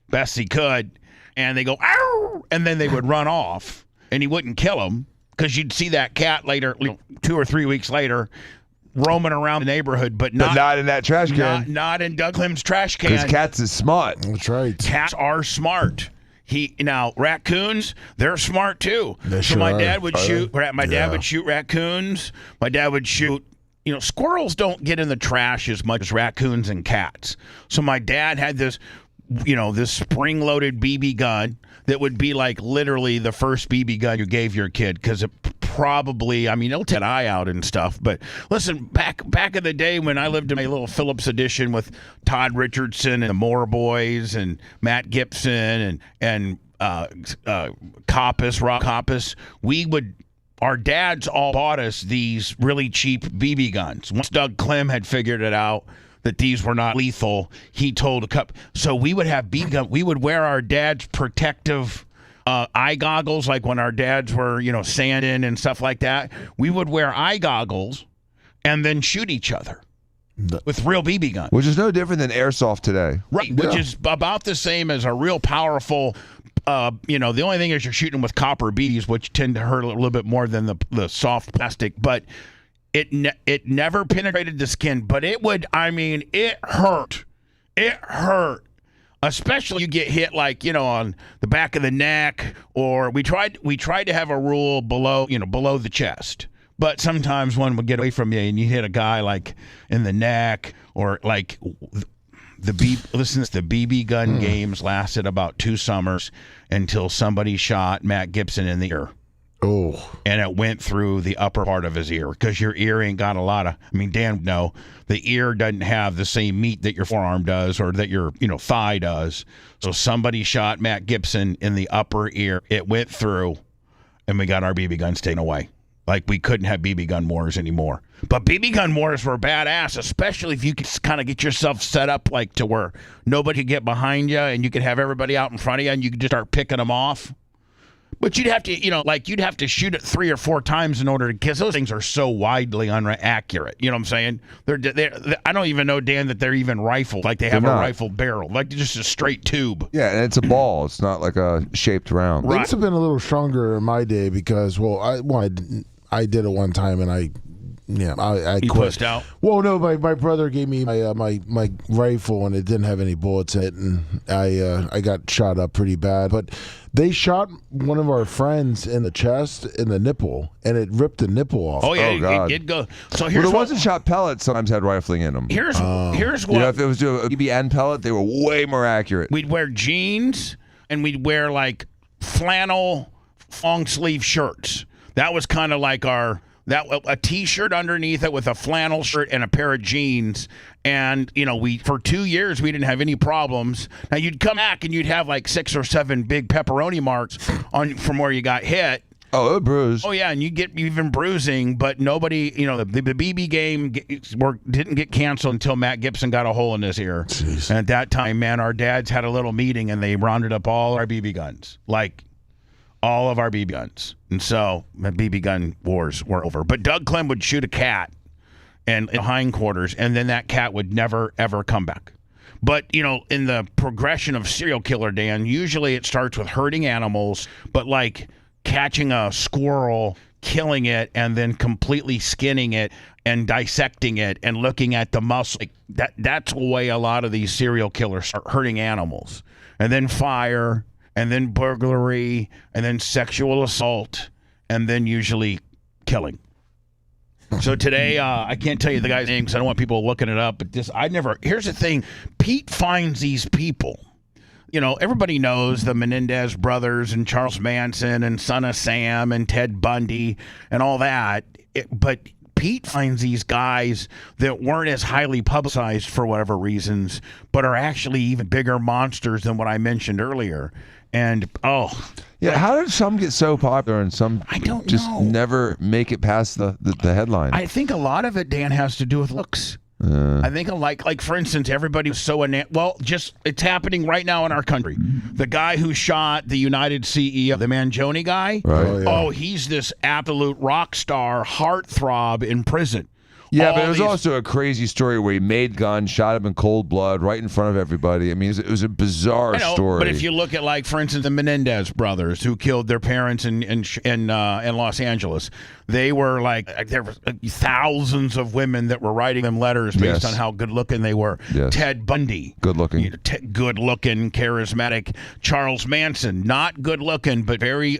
best he could, and they go ow, and then they would run off, and he wouldn't kill them because you'd see that cat later, 2 or 3 weeks later, roaming around the neighborhood, but not in that trash can. Not in Doug Clem's trash can. Because cats is smart. That's right. Cats are smart. Raccoons, they're smart too. They so sure my are. dad would shoot. My dad would shoot raccoons. My dad would shoot. Squirrels don't get in the trash as much as raccoons and cats. So my dad had this, this spring-loaded BB gun that would be like literally the first BB gun you gave your kid because it probably, it'll take an eye out and stuff. But listen, back in the day when I lived in my little Phillips edition with Todd Richardson and the Moore Boys and Matt Gibson and Rob Coppice, our dads all bought us these really cheap BB guns. Once Doug Clem had figured it out that these were not lethal, he told a couple. So we would have BB gun. We would wear our dad's protective eye goggles, like when our dads were, sanding and stuff like that. We would wear eye goggles and then shoot each other. with real BB guns. Which is no different than airsoft today. Right, which is about the same as a real powerful, the only thing is you're shooting with copper BBs, which tend to hurt a little bit more than the soft plastic, but it never penetrated the skin, but it hurt. It hurt. Especially you get hit on the back of the neck, or we tried to have a rule below the chest. But sometimes one would get away from you and you hit a guy like in the neck, or like the BB gun games lasted about 2 summers until somebody shot Matt Gibson in the ear. Oh. And it went through the upper part of his ear, because your ear ain't got a lot of, Dan, no, the ear doesn't have the same meat that your forearm does or that your, thigh does. So somebody shot Matt Gibson in the upper ear. It went through, and we got our BB guns taken away. Like, we couldn't have BB gun wars anymore. But BB gun wars were badass, especially if you could kind of get yourself set up like to where nobody could get behind you and you could have everybody out in front of you and you could just start picking them off. But you'd have to, you'd have to shoot it 3 or 4 times in order to, because those things are so widely accurate. You know what I'm saying? They're I don't even know, Dan, that they're even rifled. Like they have a rifle barrel, like just a straight tube. Yeah, and it's a ball. It's not like a shaped round. Things have been a little stronger in my day because, I did it one time and I You quit. pushed out? Well, no, my brother gave me my rifle and it didn't have any bullets in it, and I got shot up pretty bad. But they shot one of our friends in the chest, in the nipple, and it ripped the nipple off. Oh yeah, God. it'd go. So here's the what ones that shot pellets sometimes had rifling in them. Here's what. If it was a BB and pellet, they were way more accurate. We'd wear jeans and we'd wear like flannel long sleeve shirts. That was kind of like a T-shirt underneath it with a flannel shirt and a pair of jeans. And, we for 2 years, we didn't have any problems. Now, you'd come back and you'd have like 6 or 7 big pepperoni marks from where you got hit. Oh, it bruised. Oh, yeah, and you get even bruising, but nobody, the BB game didn't get canceled until Matt Gibson got a hole in his ear. Jeez. And at that time, man, our dads had a little meeting and they rounded up all our BB guns. Like, all of our BB guns. And so the BB gun wars were over. But Doug Clem would shoot a cat in hindquarters, and then that cat would never, ever come back. But, in the progression of serial killer, Dan, usually it starts with hurting animals, but like catching a squirrel, killing it, and then completely skinning it and dissecting it and looking at the muscle. That's the way a lot of these serial killers start hurting animals. And then fire, and then burglary, and then sexual assault, and then usually killing. So today, I can't tell you the guy's name because I don't want people looking it up, but here's the thing. Pete finds these people. Everybody knows the Menendez brothers and Charles Manson and Son of Sam and Ted Bundy and all that, but Pete finds these guys that weren't as highly publicized for whatever reasons, but are actually even bigger monsters than what I mentioned earlier. And how did some get so popular and some just never make it past the headline? I think a lot of it, Dan, has to do with looks. I think like for instance, everybody was so it's happening right now in our country. The guy who shot the United CEO, the Mangione guy. Right. He's this absolute rock star, heartthrob in prison. Yeah, but it was also a crazy story where he made guns, shot him in cold blood right in front of everybody. I mean, it was a bizarre story. But if you look at, like, for instance, the Menendez brothers who killed their parents in Los Angeles, they were like there were thousands of women that were writing them letters based on how good looking they were. Yes. Ted Bundy, good looking, good looking, charismatic. Charles Manson, not good looking, but very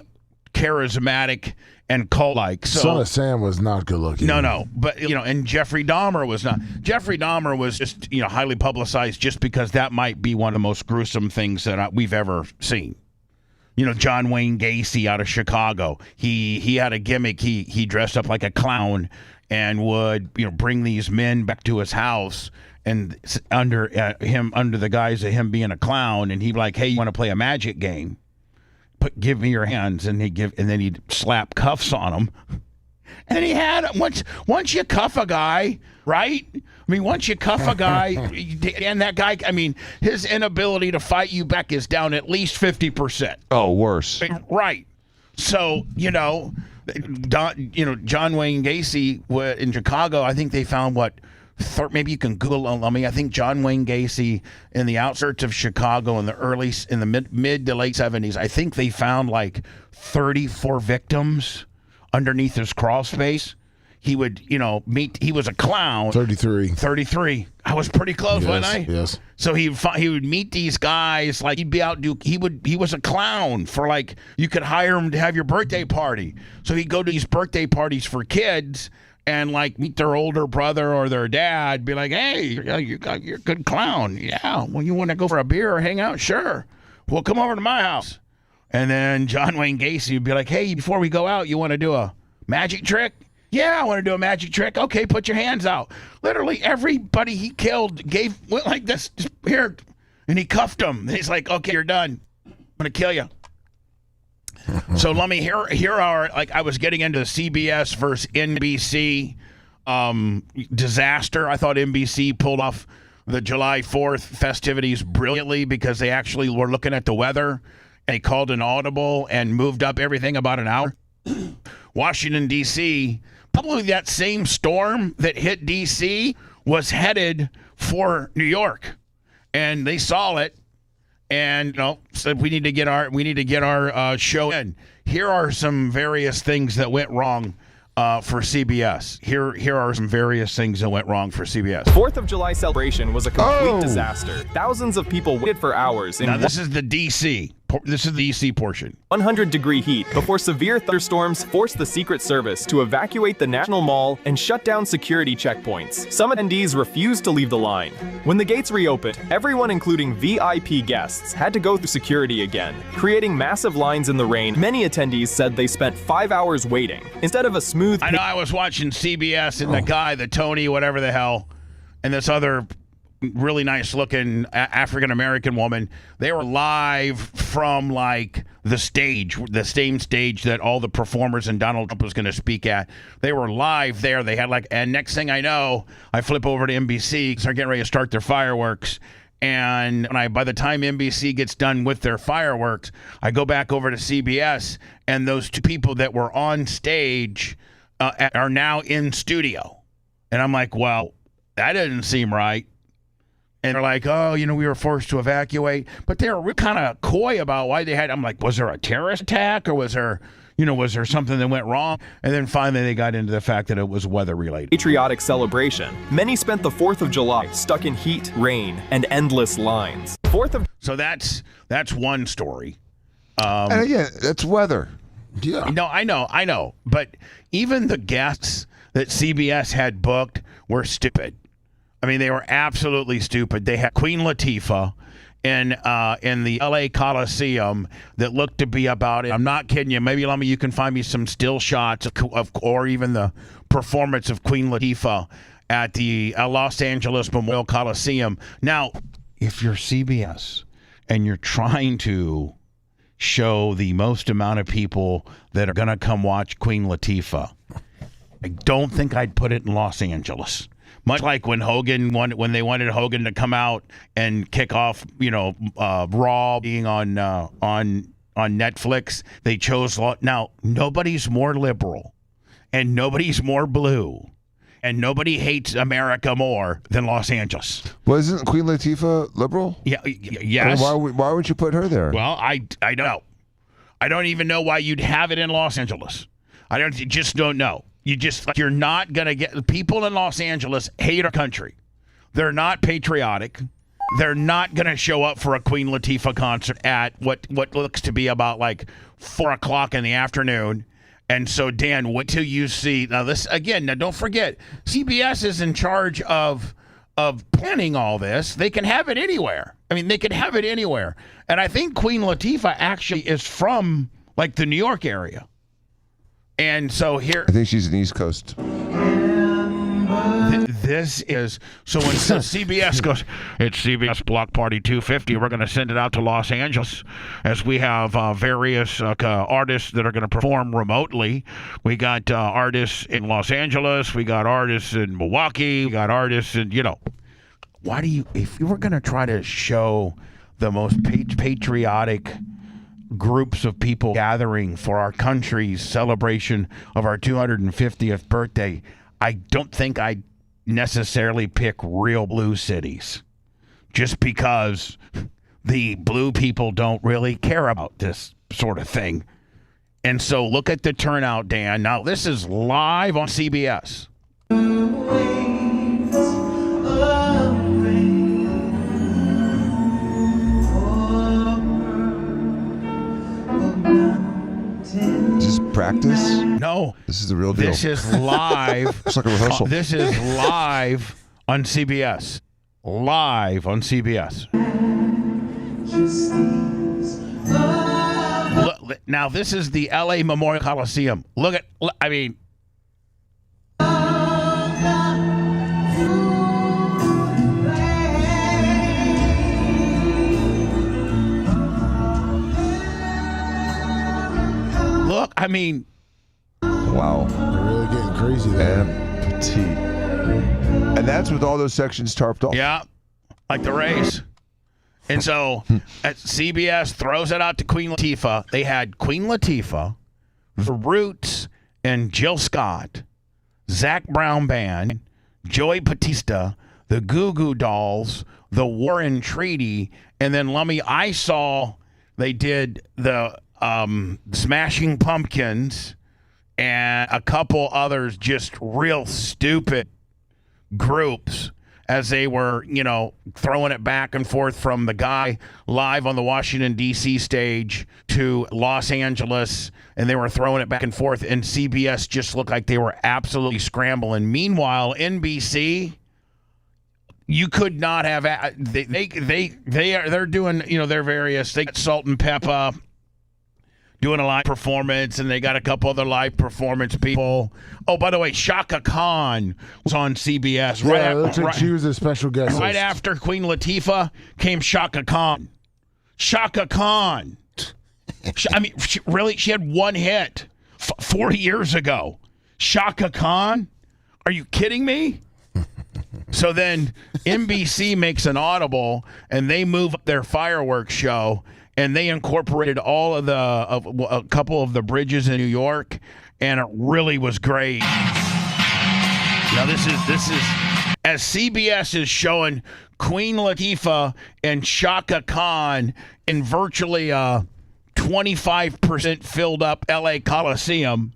charismatic and cult-like. So, Son of Sam was not good looking. No. But, and Jeffrey Dahmer was not. Jeffrey Dahmer was just, highly publicized just because that might be one of the most gruesome things that we've ever seen. John Wayne Gacy out of Chicago. He had a gimmick. He dressed up like a clown and would, bring these men back to his house and under the guise of him being a clown, and he'd be like, "Hey, you want to play a magic game? Give me your hands," and then he'd slap cuffs on them. And he had once you cuff a guy, right? I mean, once you cuff a guy, and that guy, I mean, his inability to fight you back is down at least 50%. Oh, worse. Right. So John Wayne Gacy in Chicago, I think they found maybe you can Google it. I think John Wayne Gacy in the outskirts of Chicago in the mid to late 70s, I think they found like 34 victims underneath his crawl space. He would, he was a clown. 33. I was pretty close, wasn't I? Yes. So he would meet these guys, like he'd be out, he was a clown for like, you could hire him to have your birthday party. So he'd go to these birthday parties for kids and like meet their older brother or their dad, be like, hey, you're a good clown. Yeah, well, you want to go for a beer or hang out? Sure. Well, come over to my house. And then John Wayne Gacy would be like, hey, before we go out, you want to do a magic trick? Yeah, I want to do a magic trick. Okay, put your hands out. Literally everybody he killed went like this, just here, and he cuffed them. He's like, okay, you're done. I'm going to kill you. So let me here are, like, I was getting into the CBS versus NBC disaster. I thought NBC pulled off the July 4th festivities brilliantly because they actually were looking at the weather. They called an audible and moved up everything about an hour. Washington, D.C., probably that same storm that hit D.C. was headed for New York. And they saw it. And said we need to get our show in. Here are some various things that went wrong for CBS. Here are some various things that went wrong for CBS. 4th of July celebration was a complete disaster. Thousands of people waited for hours. Now this is the DC. This is the DC portion. 100-degree heat before severe thunderstorms forced the Secret Service to evacuate the National Mall and shut down security checkpoints. Some attendees refused to leave the line. When the gates reopened, everyone, including VIP guests, had to go through security again, creating massive lines in the rain. Many attendees said they spent 5 hours waiting instead of a smooth. I know. I was watching CBS and the Tony, whatever the hell, and this other really nice looking African American woman, they were live from like the same stage that all the performers and Donald Trump was going to speak at. They were live there. They had and next thing I know, I flip over to NBC because they're getting ready to start their fireworks. And by the time NBC gets done with their fireworks, I go back over to CBS, and those two people that were on stage are now in studio. And I'm like, well, that doesn't seem right. And they're like, oh, we were forced to evacuate. But they were kind of coy about why they had. I'm like, was there a terrorist attack or was there something that went wrong? And then finally they got into the fact that it was weather related. Patriotic celebration. Many spent the 4th of July stuck in heat, rain, and endless lines. So that's one story. And again, that's weather. Yeah. No, I know. But even the guests that CBS had booked were stupid. I mean, they were absolutely stupid. They had Queen Latifah in the LA Coliseum that looked to be about it. I'm not kidding you. Maybe you can find me some still shots of or even the performance of Queen Latifah at the Los Angeles Memorial Coliseum. Now, if you're CBS and you're trying to show the most amount of people that are going to come watch Queen Latifah, I don't think I'd put it in Los Angeles. Much like when they wanted Hogan to come out and kick off, Raw being on Netflix, they chose. Now, nobody's more liberal, and nobody's more blue, and nobody hates America more than Los Angeles. Well, isn't Queen Latifah liberal? Yeah. Yes. I mean, why would you put her there? Well, I don't know. I don't even know why you'd have it in Los Angeles. Just don't know. You're not going to get people in Los Angeles hate our country. They're not patriotic. They're not going to show up for a Queen Latifah concert at what looks to be about like 4 o'clock in the afternoon. And so, Dan, wait till you see this again. Now, don't forget, CBS is in charge of planning all this. They can have it anywhere. I mean, they can have it anywhere. And I think Queen Latifah actually is from like the New York area. And so here, I think she's in the East Coast. This is so when CBS goes, it's CBS Block Party 250. We're going to send it out to Los Angeles as we have various artists that are going to perform remotely. We got artists in Los Angeles. We got artists in Milwaukee. We got artists in, if you were going to try to show the most patriotic groups of people gathering for our country's celebration of our 250th birthday, I don't think I'd necessarily pick real blue cities just because the blue people don't really care about this sort of thing. And so look at the turnout, Dan. Now, this is live on CBS. Is this practice? No. This is the real deal. This is live. It's like a rehearsal. This is live on CBS. Live on CBS. Look, now, this is the LA Memorial Coliseum. Look, I mean. Look, I mean. Wow. They're really getting crazy there. And petite. And that's with all those sections tarped off. Yeah, like the race. And so CBS throws it out to Queen Latifah. They had Queen Latifah, The Roots, and Jill Scott, Zac Brown Band, Joey Batista, the Goo Goo Dolls, the Warren Treaty, and then I saw they did the Smashing Pumpkins and a couple others, just real stupid groups as they were, throwing it back and forth from the guy live on the Washington, D.C. stage to Los Angeles, and they were throwing it back and forth, and CBS just looked like they were absolutely scrambling. Meanwhile, NBC, you could not have they're doing, their various, they got Salt and Pepper doing a live performance, and they got a couple other live performance people. Oh, by the way, Shaka Khan was on CBS. Yeah, it looks like she was a special guest. Right after Queen Latifah came Shaka Khan. Shaka Khan. She had one hit 40 years ago. Shaka Khan? Are you kidding me? So then NBC makes an audible, and they move up their fireworks show, and they incorporated all of a couple of the bridges in New York, and it really was great. Now this is as CBS is showing Queen Latifah and Shaka Khan in virtually a 25% filled up LA Coliseum,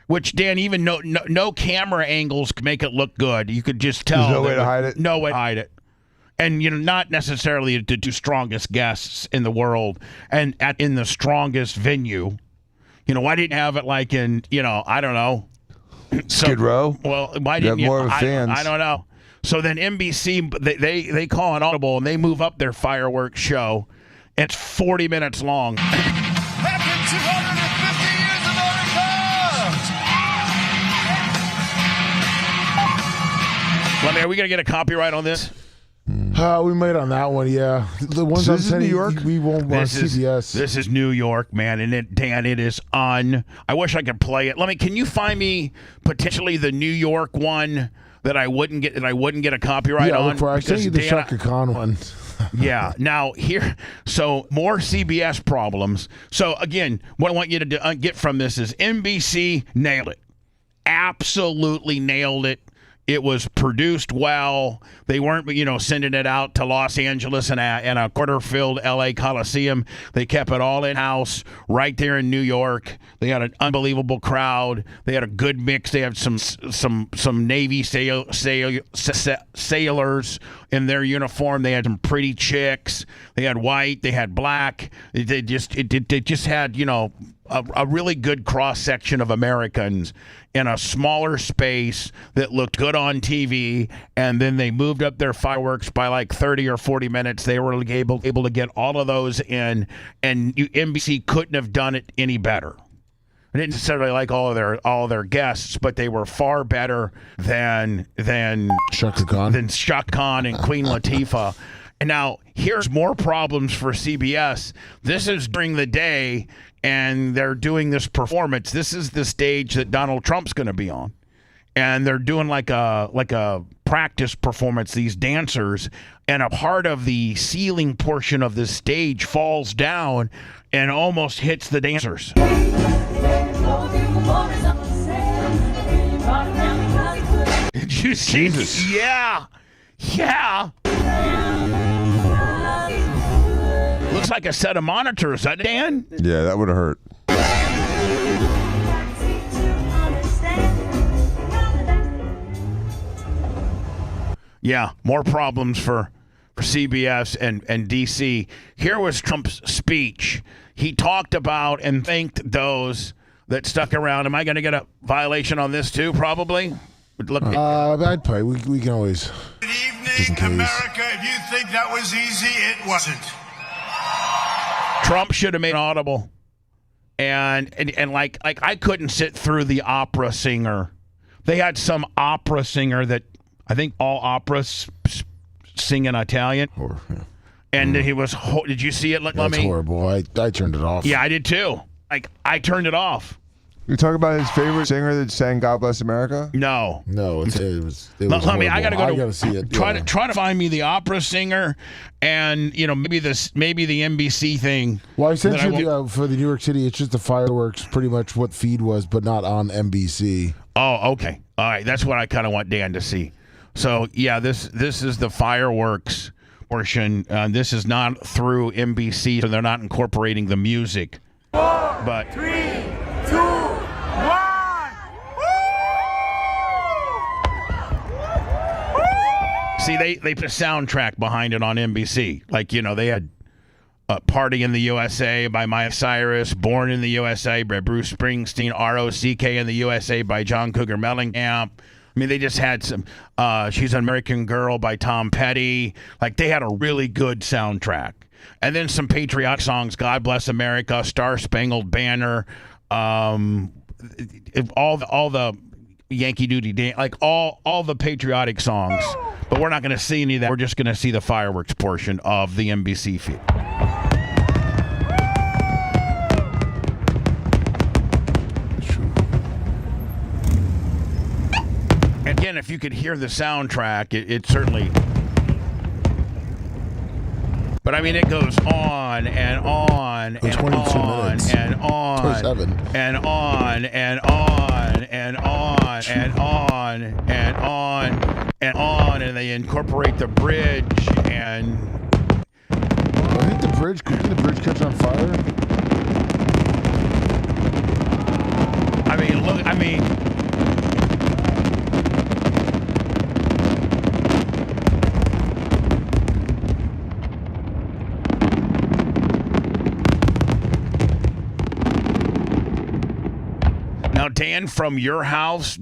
which, Dan, even no camera angles could make it look good. You could just tell. There's no way to hide it. No way to hide it. And, not necessarily the two strongest guests in the world and in the strongest venue. Why didn't you have it like in, I don't know. Skid Row? Well, why didn't you? More of fans. I don't know. So then NBC, they call an audible, and they move up their fireworks show. It's 40 minutes long. Back in 250 years of America! Are we going to get a copyright on this? We might on that one, yeah. The ones So I'm this is sending, New York? we won't on CBS. This is New York, man, and Dan, it is I wish I could play it. Can you find me potentially the New York one that I wouldn't get a copyright on? Look for, I sent you the Shaka Khan one. Yeah. Now so more CBS problems. So again, what I want you to get from this is NBC nailed it, absolutely nailed it. It was produced well. They weren't, sending it out to Los Angeles and a quarter-filled L.A. Coliseum. They kept it all in-house right there in New York. They had an unbelievable crowd. They had a good mix. They had some Navy sailors in their uniform. They had some pretty chicks. They had white. They had black. They just had, a really good cross-section of Americans in a smaller space that looked good on TV, and then they moved up their fireworks by like 30 or 40 minutes. They were able to get all of those in, and NBC couldn't have done it any better. I didn't necessarily like all of their guests, but they were far better than Shaka Khan and Queen Latifah. And now here's more problems for CBS. This is during the day, and they're doing this performance. This is the stage that Donald Trump's going to be on, and they're doing like a practice performance. These dancers, and a part of the ceiling portion of the stage falls down and almost hits the dancers. Did you see? Jesus. Yeah. Looks like a set of monitors, huh, Dan? Yeah, that would have hurt. Yeah, more problems for CBS and DC. Here was Trump's speech. He talked about and thanked those that stuck around. Am I going to get a violation on this too? Probably. Look, I'd probably. We can always. Good evening, America. If you think that was easy, it wasn't. Trump should have made an audible, and like I couldn't sit through the opera singer. They had some opera singer that I think all operas sing in Italian, and he was. Did you see it? That's horrible. I turned it off. Yeah, I did too. Like I turned it off. You talk about his favorite singer that sang "God Bless America"? No, it was. Let me. I gotta see it. Try to find me the opera singer, and maybe the NBC thing. Well, I sent you for the New York City. It's just the fireworks, pretty much what feed was, but not on NBC. Oh, okay. All right, that's what I kind of want Dan to see. So yeah, this is the fireworks portion. This is not through NBC, so they're not incorporating the music. 4, but 3, 2, 1. See, they put a soundtrack behind it on NBC. Like, they had Party in the USA by Miley Cyrus, Born in the USA by Bruce Springsteen, R.O.C.K. in the USA by John Cougar Mellencamp. I mean, they just had some She's an American Girl by Tom Petty. Like, they had a really good soundtrack. And then some patriotic songs, God Bless America, Star Spangled Banner, all the Yankee Doodle Dance, like all the patriotic songs. But we're not going to see any of that. We're just going to see the fireworks portion of the NBC feed. And again, if you could hear the soundtrack, it certainly... But I mean, it goes on and on and on and on 27. and on and on and on and on and on and on, and they incorporate the bridge and. I think the bridge. Could the bridge catch on fire? I mean, look. I mean. Now, Dan, from your house,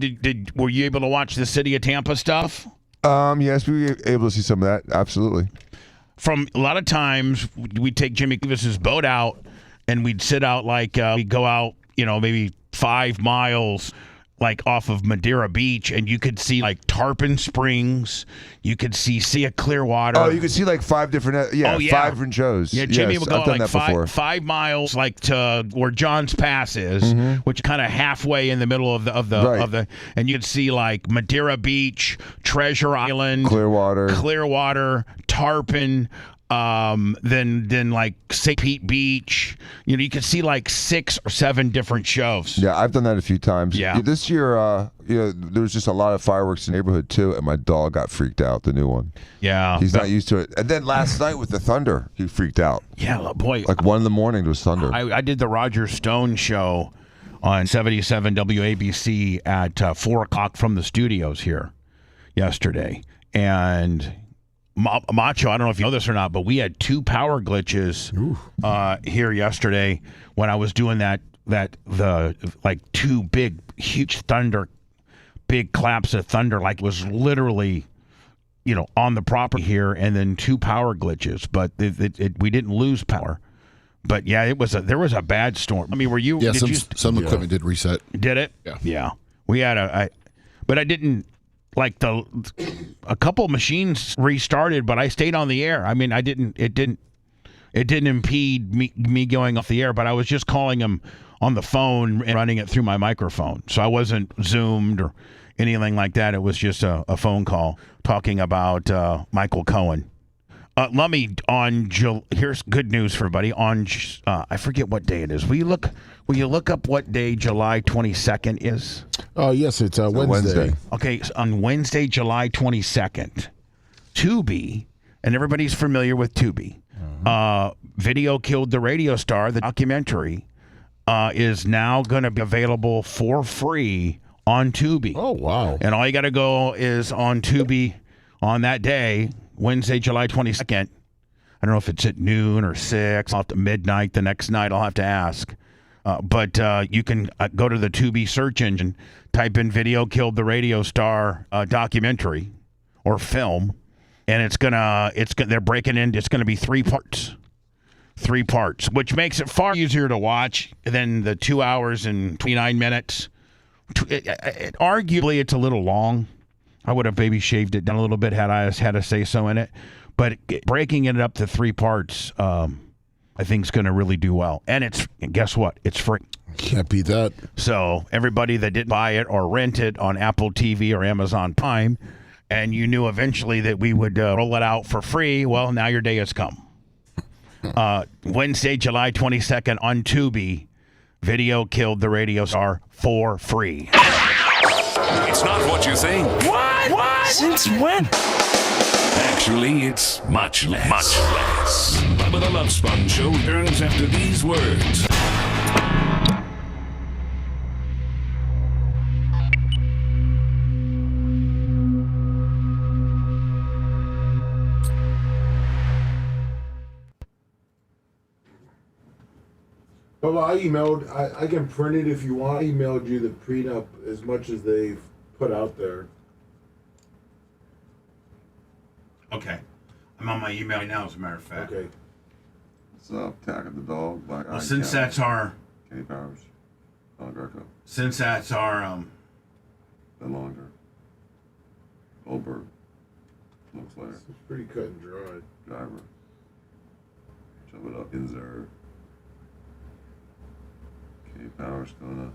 were you able to watch the City of Tampa stuff? Yes, we were able to see some of that. Absolutely. From a lot of times, we'd take Jimmy Davis's boat out, and we'd sit out we'd go out, maybe 5 miles, like off of Madeira Beach, and you could see like Tarpon Springs, you could see Sea of Clearwater. Oh, you could see like 5 different, 5 different shows. Yeah, Jimmy yes, would go I've done like that before. 5 miles, like to where John's Pass is, which kind of halfway in the middle of the, and you'd see like Madeira Beach, Treasure Island, Clearwater, Tarpon. Then like St. Pete Beach, you could see like 6 or 7 different shows. Yeah, I've done that a few times. Yeah. This year, there was just a lot of fireworks in the neighborhood too, and my dog got freaked out. The new one. Yeah, he's not used to it. And then last night with the thunder, he freaked out. Yeah, boy. Like 1 a.m, there was thunder. I did the Roger Stone show on 77 WABC at 4 o'clock from the studios here yesterday, and. Macho, I don't know if you know this or not, but we had 2 power glitches here yesterday when I was doing the 2 big, huge thunder, big claps of thunder, like it was literally, on the property here, and then 2 power glitches, but we didn't lose power. But yeah, there was a bad storm. I mean, were you? Yeah, some equipment did reset. Did it? Yeah. We had but I didn't. Like a couple machines restarted, but I stayed on the air. I mean, it didn't impede me going off the air, but I was just calling them on the phone and running it through my microphone. So I wasn't Zoomed or anything like that. It was just a phone call talking about Michael Cohen. Lummy, here's good news for everybody. On I forget what day it is. Will you look up what day July 22nd is? Oh, yes, it's Wednesday. Okay, so on Wednesday, July 22nd, Tubi, and everybody's familiar with Tubi. Video Killed the Radio Star, the documentary, is now going to be available for free on Tubi. Oh, wow. And all you got to go is on Tubi on that day, Wednesday, July 22nd. I don't know if it's at noon or 6, off to midnight the next night. I'll have to ask. But you can go to the Tubi search engine, type in Video Killed the Radio Star documentary or film, and they're breaking in. It's going to be 3 parts. 3 parts, which makes it far easier to watch than the 2 hours and 29 minutes. Arguably, it's a little long. I would have maybe shaved it down a little bit had I had a say so in it. But breaking it up to 3 parts, I think is going to really do well. And guess what? It's free. Can't beat that. So everybody that didn't buy it or rent it on Apple TV or Amazon Prime, and you knew eventually that we would roll it out for free, well, now your day has come. Wednesday, July 22nd on Tubi, Video Killed the Radio Star for free. It's not what you think. What? Since when? Actually, it's much less. Much less. Bubba the Love Sponge Show returns after these words. Well, I emailed. I can print it if you want. I emailed you the prenup as much as they've put out there. Okay. I'm on my email now, as a matter of fact. Okay. What's up? Attack of the Dog. Black Well, Eye since Cat, that's our... Kenny Powers. Don Greco. Since that's our... Ben Longer. Goldberg. Looks like. It's pretty cut and dry. Driver. Jump it up. Inzer. Kenny Powers gonna.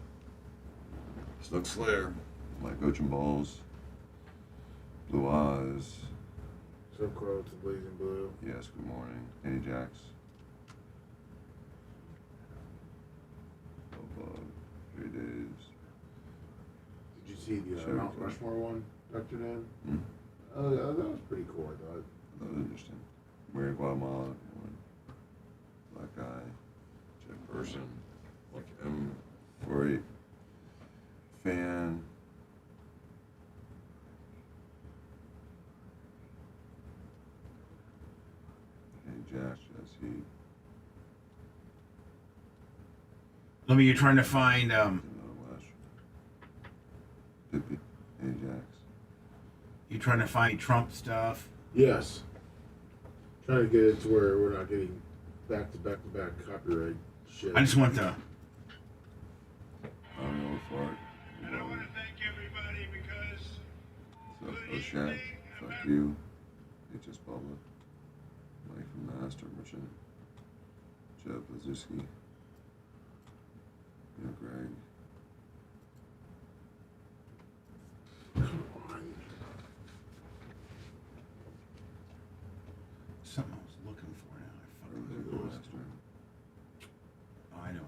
Snook Slayer. Mike Ocean Balls. Blue Eyes. Some Crow to Blazing Blue. Yes, good morning. Annie Jax. Bubba. 3 days. Did you see the Sure. Mount Rushmore one, Dr. Dan? Hmm? That was pretty cool, I thought. That was interesting. Mary Guatemala. Black Guy. Jeff Person. Like M48 fan. Jax, Jesse. Let me, you're trying to find... Dippy. Ajax. You trying to find Trump stuff? Yes. Trying to get it to where we're not getting back to back copyright shit. I just want the... I don't know for it. And I want to thank everybody because So, O'Shaq, fuck you. HS Bubba. Mike from Master Merchant. Jeff Lazuski. Greg. Something I was looking for now. I fucking lost it. Oh, I know.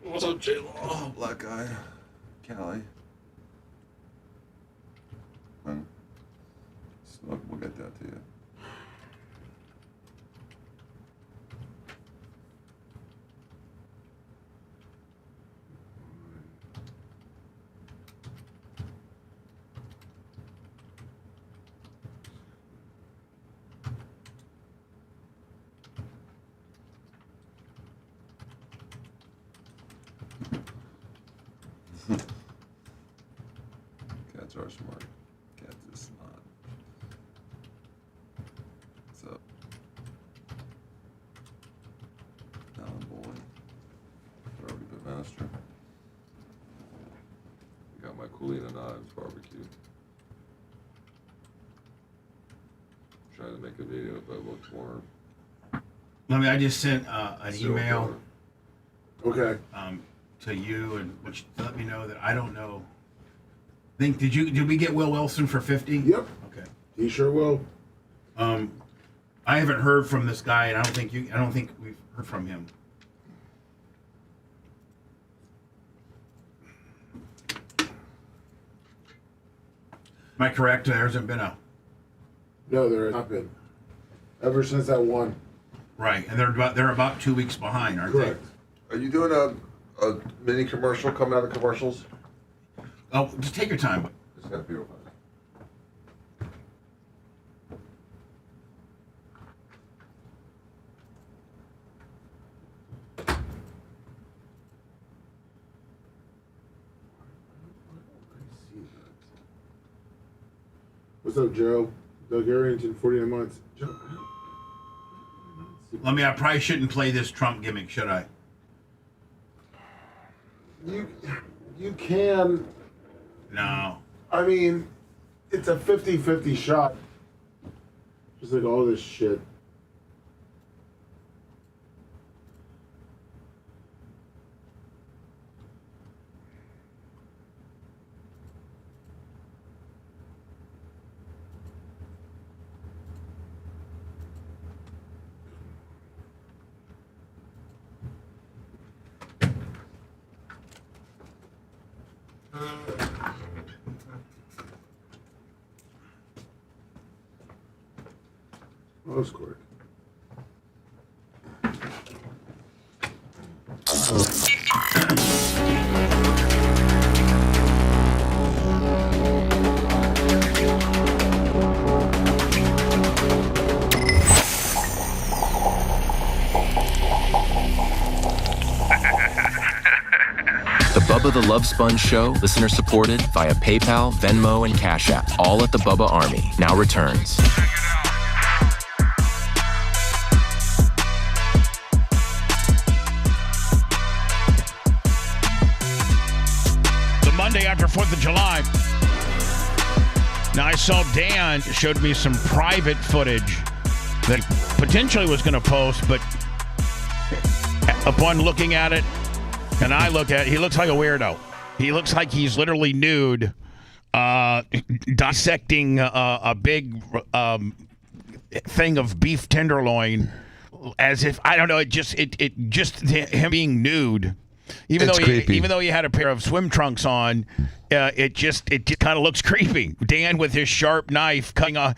What's up, J-Law? Black Guy. Callie. Snook, we'll get that to you. Cats are smart. Cats is not. What's up? Alan Boy. Barbie Master. Got my Coolina Knives barbecue. Trying to make a video that looks more. Let me, I just sent an serial email. killer. Okay. To you, and which let me know that I don't know. Did we get Will Wilson for 50? Yep. Okay. He sure will. I haven't heard from this guy, and I don't think we've heard from him. Am I correct? There hasn't been a. No, there has not been. Ever since that one. Right, and they're about 2 weeks behind, aren't Correct. Are you doing a mini commercial coming out of commercials? they? Oh, just take your time. It's gonna be over. What's up, Joe? Doug Arrington, 49 months. Joe, I probably shouldn't play this Trump gimmick, should I? you can. No. I mean, it's a 50-50 shot. Just like all this shit. That was quick. The Bubba the Love Sponge Show, listener supported via PayPal, Venmo, and Cash App, all at the Bubba Army, now returns. The Monday after 4th of July. Now, I saw Dan showed me some private footage that potentially was going to post, but upon looking at it, and I look at it, he looks like a weirdo. He looks like he's literally nude, dissecting a big thing of beef tenderloin, as if, I don't know, it just him being nude. Even though he had a pair of swim trunks on, it just kind of looks creepy. Dan with his sharp knife cutting,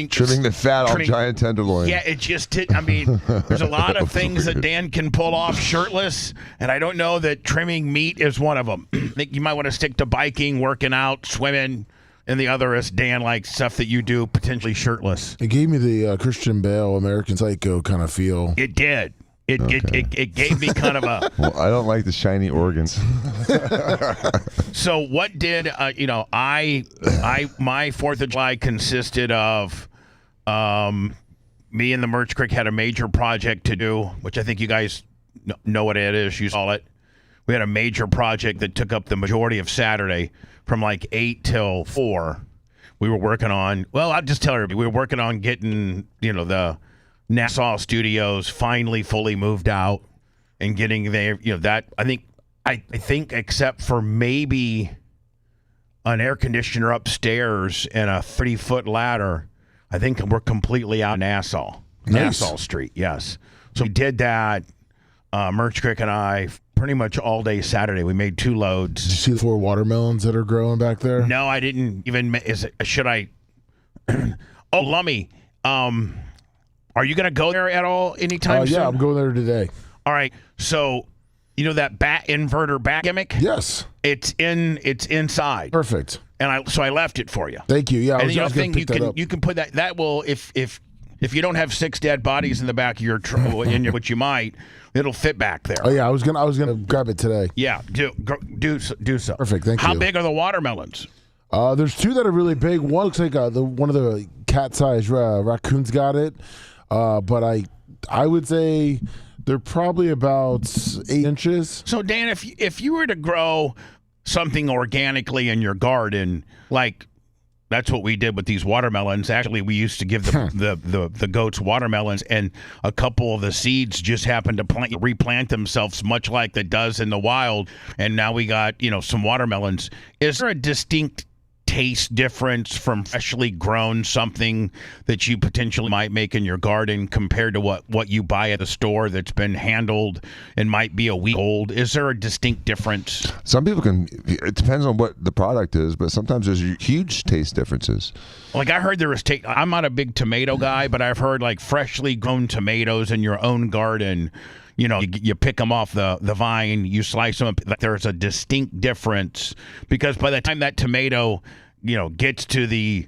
trimming the fat off giant tenderloin. Yeah, it just. I mean, there's a lot of things that Dan can pull off shirtless, and I don't know that trimming meat is one of them. I think you might want to stick to biking, working out, swimming, and the other is Dan like stuff that you do potentially shirtless. It gave me the Christian Bale, American Psycho kind of feel. It did. It gave me kind of a. Well, I don't like the shiny organs. So what did my 4th of July consisted of me and the Merch Creek had a major project to do, which I think you guys know what it is. You saw it. We had a major project that took up the majority of Saturday from like 8 till 4. We were working on. Well, I'll just tell everybody we were working on getting the Nassau studios finally fully moved out and getting there. That I think except for maybe an air conditioner upstairs and a 30-foot ladder, I think we're completely out of Nassau. Nice. Nassau Street, yes. So we did that. Merch Creek and I pretty much all day Saturday. We made 2 loads. Did you see the 4 watermelons that are growing back there? No, I didn't even. Should I? Oh, Lummy. Are you going to go there at all anytime soon? Yeah, I'm going there today. All right. So, that bat inverter bat gimmick? Yes. It's inside. Perfect. And I left it for you. Thank you. Yeah, and I was going to pick that up. You can put that will if you don't have 6 dead bodies in the back of your which you might, it'll fit back there. Oh yeah, I was gonna grab it today. Yeah, do so. Perfect. Thank you. How big are the watermelons? There's 2 that are really big. One looks like one of the cat-sized raccoons got it. But I would say they're probably about 8 inches. So Dan, if you were to grow something organically in your garden, like That's what we did with these watermelons. Actually, we used to give the goats watermelons, and a couple of the seeds just happened to replant themselves, much like it does in the wild. And now we got some watermelons. Is there a distinct taste difference from freshly grown something that you potentially might make in your garden compared to what you buy at the store that's been handled and might be a week old? Is there a distinct difference? Some people it depends on what the product is, but sometimes there's huge taste differences. Like I heard I'm not a big tomato guy, but I've heard like freshly grown tomatoes in your own garden, you pick them off the vine, you slice them up. There's a distinct difference because by the time that tomato, gets to the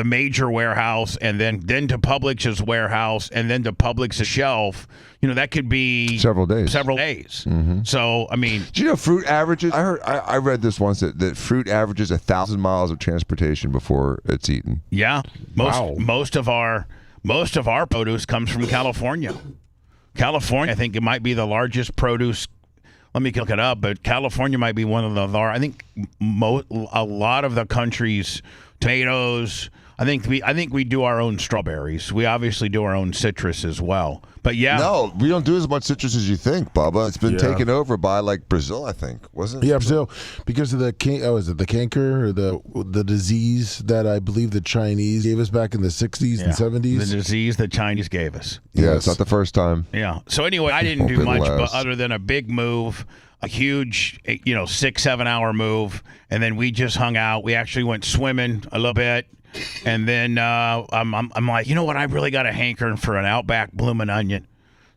major warehouse and then to Publix's warehouse and then to Publix's shelf, that could be several days. Mm-hmm. So, I mean, do you know fruit averages? I read this once that fruit averages 1,000 miles of transportation before it's eaten. Yeah, most of our produce comes from California. California, I think it might be the largest produce. Let me look it up, but California might be one of the large. I think a lot of the country's tomatoes. I think we do our own strawberries. We obviously do our own citrus as well. But yeah, no, we don't do as much citrus as you think, Bubba. It's been taken over by like Brazil, I think, wasn't it? Yeah, Brazil, because of the is it the canker or the disease that I believe the Chinese gave us back in the 60s and 70s? The disease the Chinese gave us. Yeah, it's not the first time. Yeah. So anyway, I didn't do much, but other than a big move, a huge 6-7 hour move, and then we just hung out. We actually went swimming a little bit. And then I'm like, you know what? I really got a hankering for an Outback bloomin' onion.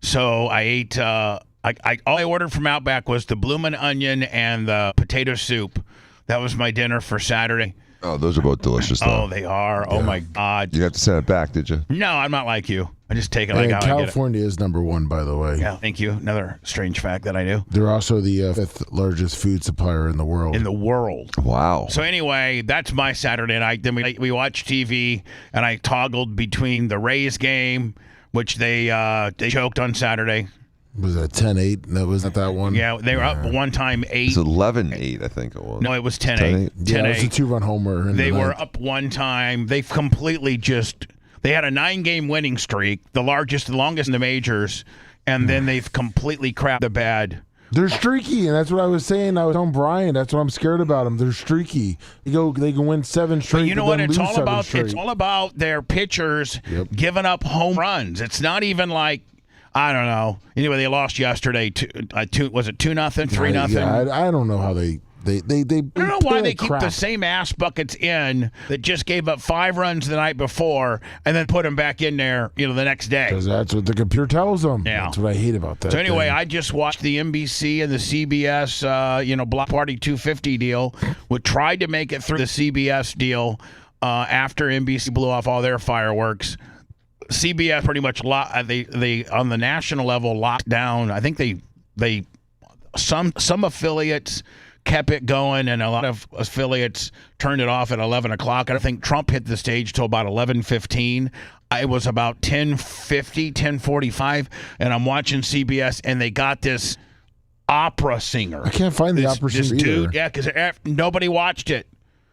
So I ate. All I ordered from Outback was the bloomin' onion and the potato soup. That was my dinner for Saturday. Oh, those are both delicious, though. Oh, they are. Yeah. Oh, my God. You have to send it back, did you? No, I'm not like you. I just take it like how I get it. California is number one, by the way. Yeah, thank you. Another strange fact that I knew. They're also the 5th largest food supplier in the world. In the world. Wow. So anyway, that's my Saturday night. Then we watched TV, and I toggled between the Rays game, which they choked on Saturday. Was that 10-8? No, wasn't that one? Yeah, they were up one time 8. It's 11-8, I think it was. No, it was 10-8. 10-8. Yeah, it was a 2-run homer. They were up one time. They've completely they had a 9-game winning streak, the longest in the majors, and then they've completely crapped the bed. They're streaky, and that's what I was saying. I was telling Brian, that's what I'm scared about them. They're streaky. They can win 7 straight. But you know what? It's all about their pitchers giving up home runs. It's not even like, I don't know. Anyway, they lost yesterday. Was it 2-0, 3-0? Yeah, I don't know how they I don't know why they keep the same ass buckets in that just gave up 5 runs the night before and then put them back in there, the next day. Because that's what the computer tells them. Yeah. That's what I hate about that. So anyway, I just watched the NBC and the CBS, Block Party 250 deal. We tried to make it through the CBS deal after NBC blew off all their fireworks. CBS pretty much they on the national level locked down. I think they some affiliates kept it going, and a lot of affiliates turned it off at 11 o'clock. I don't think Trump hit the stage till about 11:15. It was about 10:50, 10:45, and I'm watching CBS, and they got this opera singer. I can't find the opera singer either. Dude, yeah, because nobody watched it.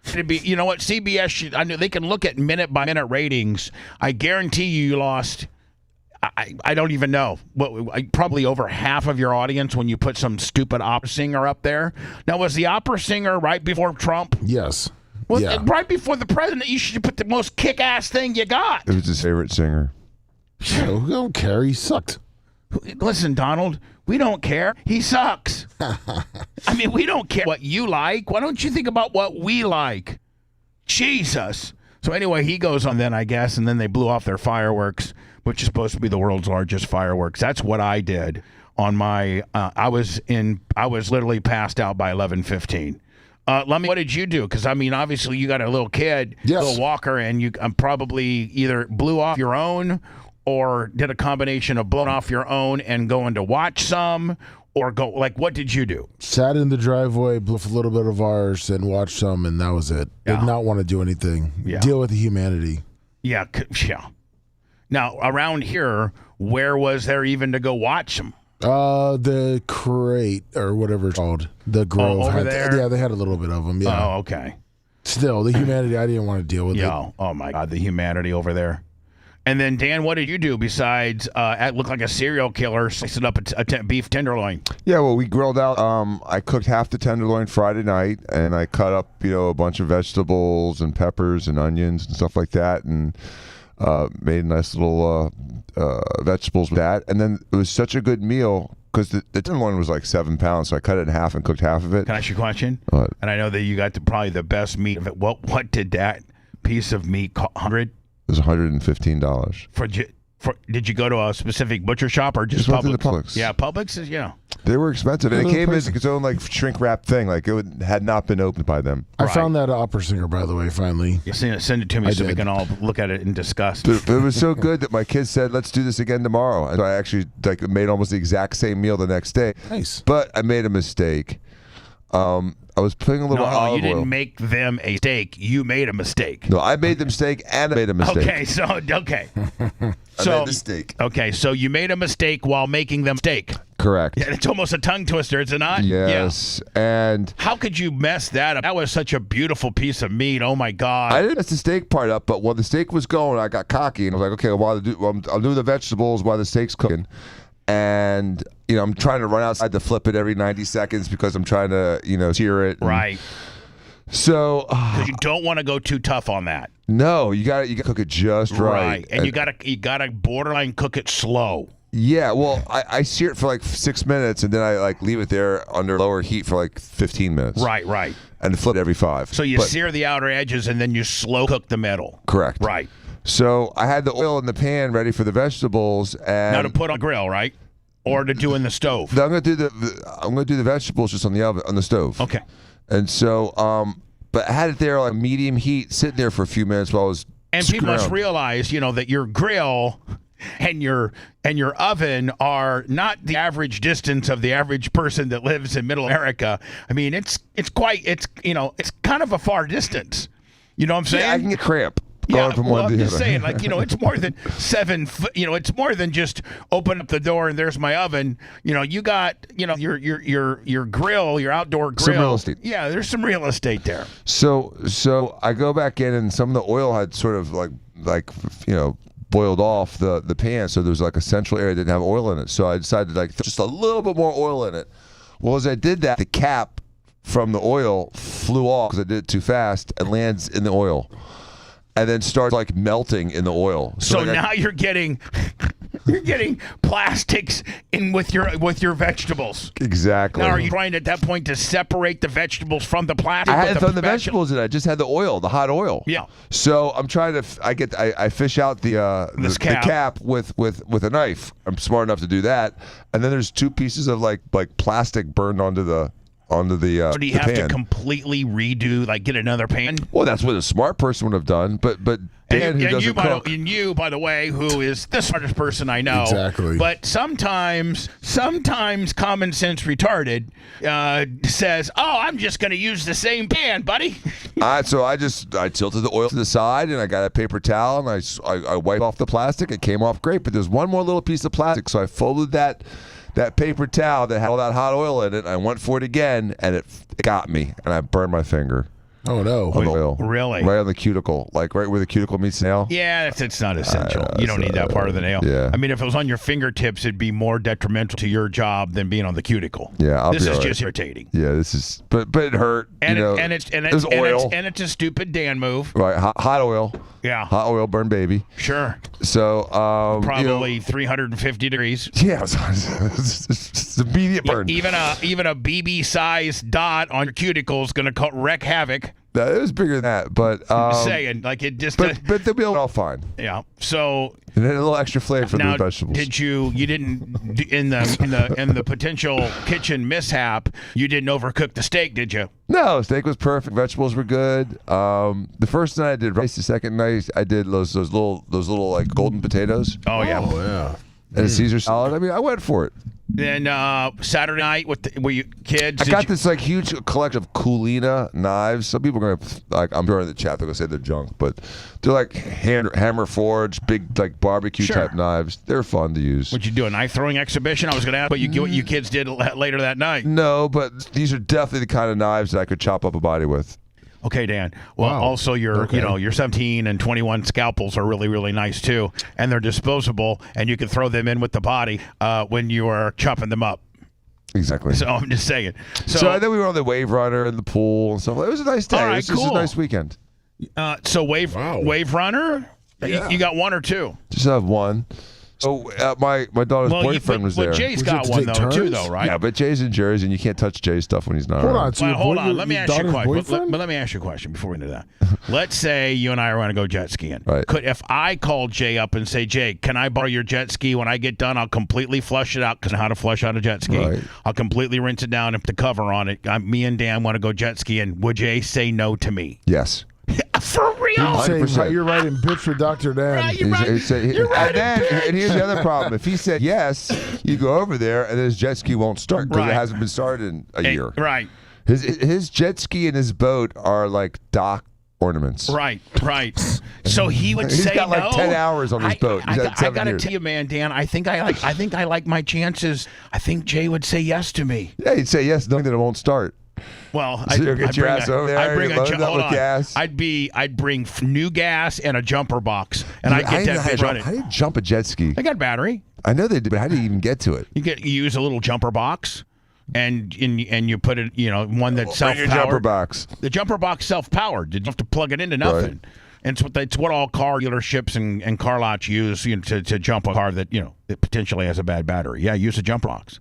It'd be, you know what, CBS should. I know they can look at minute-by-minute ratings. I guarantee you lost. I don't even know. Probably over half of your audience when you put some stupid opera singer up there. Now, was the opera singer right before Trump? Yes. Well, right before the president, you should put the most kick-ass thing you got. It was his favorite singer. We don't care. He sucked. Listen, Donald, we don't care. He sucks. I mean, we don't care what you like. Why don't you think about what we like? Jesus. So anyway, he goes on then, I guess, and then they blew off their fireworks, which is supposed to be the world's largest fireworks. That's what I did on my. I was literally passed out by 11:15. What did you do? Because I mean, obviously, you got a little kid, little walker, and you probably either blew off your own or did a combination of blowing off your own and going to watch some, or go what did you do? Sat in the driveway, blew a little bit of ours, and watched some, and that was it. Did not want to do anything. Deal with the humanity. Yeah. Now, around here, where was there even to go watch them? The Crate, or whatever it's called. The Grove. Over there? Yeah, they had a little bit of them, yeah. Oh, okay. Still, the humanity, I didn't want to deal with it. Oh my God, the humanity over there. And then, Dan, what did you do besides look like a serial killer, slicing up a beef tenderloin? Yeah, well, we grilled out. I cooked half the tenderloin Friday night, and I cut up, a bunch of vegetables and peppers and onions and stuff like that, and made a nice little vegetables with that. And then it was such a good meal because the tenderloin was like 7 pounds, so I cut it in half and cooked half of it. Can I ask you a question? What? And I know that you got probably the best meat of it. What did that piece of meat cost? 100? It was $115. Did you go to a specific butcher shop or just went to Publix? the Publix. Yeah, Publix is, They were expensive. And it came as its own shrink wrap thing. Had not been opened by them. I found that opera singer, by the way, finally. Yeah, send it to me we can all look at it and discuss. But it was so good that my kids said, let's do this again tomorrow. And so I actually made almost the exact same meal the next day. Nice. But I made a mistake. I was putting a little olive oil. You didn't make them a mistake. You made a mistake. No, I made the mistake and I made a mistake. Okay, so I made the steak. Okay, so you made a mistake while making them steak. Correct. Yeah, it's almost a tongue twister, is it not? Yes. Yeah. And how could you mess that up? That was such a beautiful piece of meat. Oh my God. I didn't mess the steak part up, but while the steak was going, I got cocky and I was like, okay, I'll do the vegetables while the steak's cooking. And I'm trying to run outside to flip it every 90 seconds because I'm trying to sear it. Right. So because you don't want to go too tough on that. No, you got to cook it just right. And you got to borderline cook it slow. Yeah, well, I sear it for 6 minutes and then I leave it there under lower heat for 15 minutes. Right. And flip it every 5. So you sear the outer edges and then you slow cook the middle. Correct. Right. So I had the oil in the pan ready for the vegetables, and now to put on the grill, right, or to do in the stove. I'm gonna do the vegetables just on the stove. Okay. And so, but I had it there medium heat, sitting there for a few minutes while I was. And people must realize, that your grill and your oven are not the average distance of the average person that lives in Middle America. I mean, it's kind of a far distance. You know what I'm saying? Yeah, I can get cramp. Yeah, well, I'm just saying, it's more than 7 foot. It's more than just open up the door and there's my oven. You got, your grill, your outdoor grill. Some real estate. Yeah, there's some real estate there. So I go back in and some of the oil had sort of boiled off the pan. So there was a central area that didn't have oil in it. So I decided to just a little bit more oil in it. Well, as I did that, the cap from the oil flew off because I did it too fast and lands in the oil. And then starts melting in the oil. So now you're getting plastics in with your vegetables. Exactly. Now are you trying at that point to separate the vegetables from the plastic? I hadn't thrown the vegetables in. I just had the oil, the hot oil. Yeah. So I'm trying to. I fish out the cap with a knife. I'm smart enough to do that. And then there's 2 pieces of plastic burned onto the. So do you have to completely redo, get another pan? Well, that's what a smart person would have done. But Dan, who doesn't cook. And you, by the way, who is the smartest person I know. Exactly. But sometimes common sense retarded says, "Oh, I'm just going to use the same pan, buddy." So I tilted the oil to the side and I got a paper towel and I wiped off the plastic. It came off great, but there's one more little piece of plastic, so I folded that paper towel that had all that hot oil in it. I went for it again, and it got me, and I burned my finger. Oh, no. On the oil. Really? Right on the cuticle, right where the cuticle meets the nail. Yeah, it's not essential. You don't need that part of the nail. Yeah. I mean, if it was on your fingertips, it'd be more detrimental to your job than being on the cuticle. Yeah, this is just irritating. Yeah, this is, but it hurt. It's oil. And it's a stupid Dan move. Right, hot oil. Yeah. Hot oil, burn baby. Sure. So probably 350 degrees. Yeah, it's immediate burn. Even a BB-sized dot on your cuticle is going to wreak havoc. No, it was bigger than that, but I'm saying it just. But they'll be all fine. Yeah. So. And then a little extra flavor for the vegetables. You didn't in the potential kitchen mishap, you didn't overcook the steak, did you? No, steak was perfect. Vegetables were good. The first night I did rice. The second night I did those little golden potatoes. Oh yeah. Oh yeah. And a Caesar salad. I mean, I went for it. Then Saturday night, were you kids? I got this huge collection of Kulina knives. Some people are gonna I'm sure in the chat they're gonna say they're junk, but they're hammer forged, big barbecue type knives. They're fun to use. Would you do a knife throwing exhibition? I was gonna ask what you kids did later that night. No, but these are definitely the kind of knives that I could chop up a body with. Okay, Dan. Well, Wow. also your Okay. your 17 and 21 scalpels are really, really nice too, and they're disposable, and you can throw them in with the body when you are chopping them up. Exactly. So I'm just saying. So then we were on the wave runner and the pool and stuff. It was a nice day. All right, It was just cool. a nice weekend. So wave runner, you got one or two? Just have one. So my daughter's boyfriend was there. Jay's got one though too, right? Yeah, but Jay's in Jersey, and you can't touch Jay's stuff when he's not Hold around. on. So Well, your hold boy- on. your- Let me your ask you a daughter's question. boyfriend? But let me ask you a question before we do that. Let's say you and I are going to go jet skiing. Right. If I call Jay up and say, Jay, can I borrow your jet ski? When I get done, I'll completely flush it out because I know how to flush out a jet ski. Right. I'll completely rinse it down and put the cover on it. Me and Dan want to go jet skiing. Would Jay say no to me? Yes. For real? He's saying, 100%. you're writing bitch for Dr. Dan. And here's the other problem. If he said yes, you go over there, and his jet ski won't start because Right. it hasn't been started in a year. Right. His jet ski and his boat are like dock ornaments. Right. So he would He's say got like no. 10 hours on his boat. He's had I 7 gotta years. tell you, man, Dan. I think I like my chances. I think Jay would say yes to me. Yeah, he'd say yes, knowing that it won't start. Well, So you'll get your bring ass over there, I'd bring you load it up hold with on. gas. I'd bring new gas and a jumper box, and Dude, I'd get that bitch running. How do you jump a jet ski? I got a battery. I know they do, but how do you even get to it? You use a little jumper box, and you put it, one that's Bring your self-powered. jumper box. The jumper box self-powered. You don't have to plug it into nothing. And it's what all car dealerships and car lots use to jump a car that that potentially has a bad battery. Yeah, use a jumper box.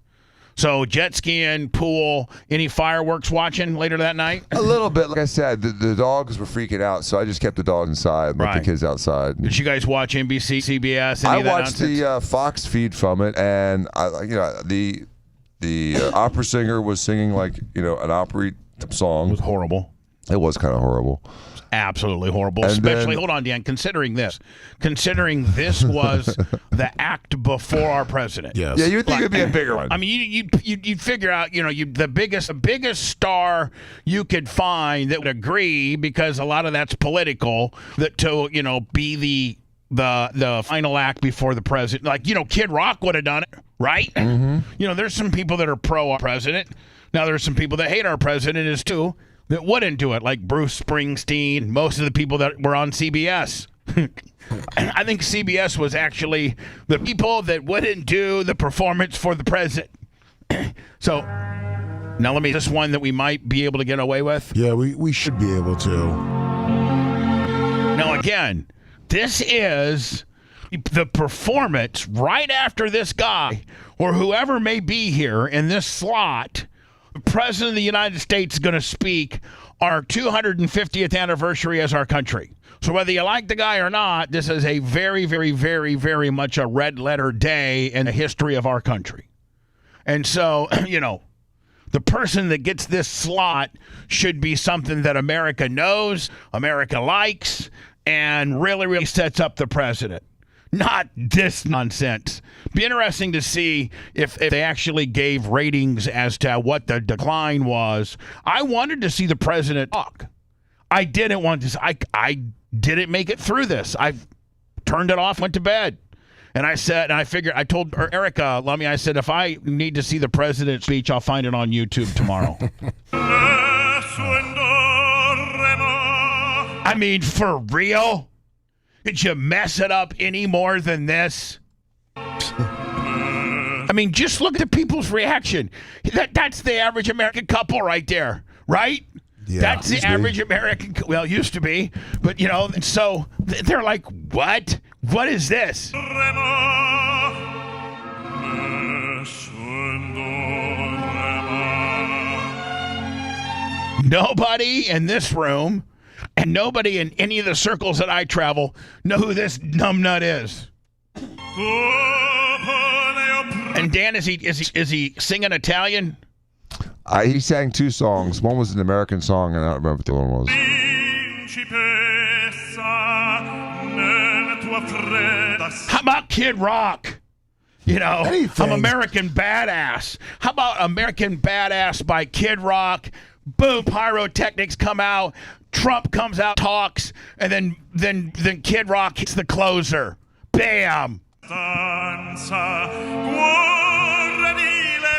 So jet skiing, pool, any fireworks watching later that night? A little bit. Like I said, the dogs were freaking out, so I just kept the dogs inside, let the kids outside. Did you guys watch NBC, CBS? Any I of that watched the Fox feed from it, and the opera singer was singing like an opera song. It was horrible. It was kind of horrible. Absolutely horrible. And Especially, then- hold on, Dan, considering this was the act before our president. Yes. Yeah, you'd think it'd be a bigger one. I mean, you'd figure out, the biggest star you could find that would agree, because a lot of that's political, that to be the final act before the president. Like, Kid Rock would have done it, right? Mm-hmm. There's some people that are pro our president. Now there's some people that hate our president is too, that wouldn't do it, like Bruce Springsteen, most of the people that were on CBS. I think CBS was actually the people that wouldn't do the performance for the president. So, now this one that we might be able to get away with. Yeah, we should be able to. Now, again, this is the performance right after this guy, or whoever may be here in this slot. The President of the United States is going to speak our 250th anniversary as our country. So whether you like the guy or not, this is a very, very, very, very much a red letter day in the history of our country. And so, the person that gets this slot should be something that America knows, America likes, and really, really sets up the president. Not this nonsense. Be interesting to see if they actually gave ratings as to what the decline was. I wanted to see the president talk. I didn't want to. I didn't make it through this. I turned it off, went to bed. And I told Erica Lummy, I said, if I need to see the president's speech, I'll find it on YouTube tomorrow. I mean, for real? Did you mess it up any more than this? I mean, just look at the people's reaction. That's the average American couple right there, right? Yeah, that's the average American. Well, it used to be, but so they're like, "What? What is this?" Nobody in this room, and nobody in any of the circles that I travel, know who this numbnut is. And Dan, is he singing Italian? He sang 2 songs. One was an American song, and I don't remember what the other one was. How about Kid Rock? Anything. I'm American Badass. How about American Badass by Kid Rock? Boom, pyrotechnics come out. Trump comes out, talks, and then Kid Rock hits the closer. Bam.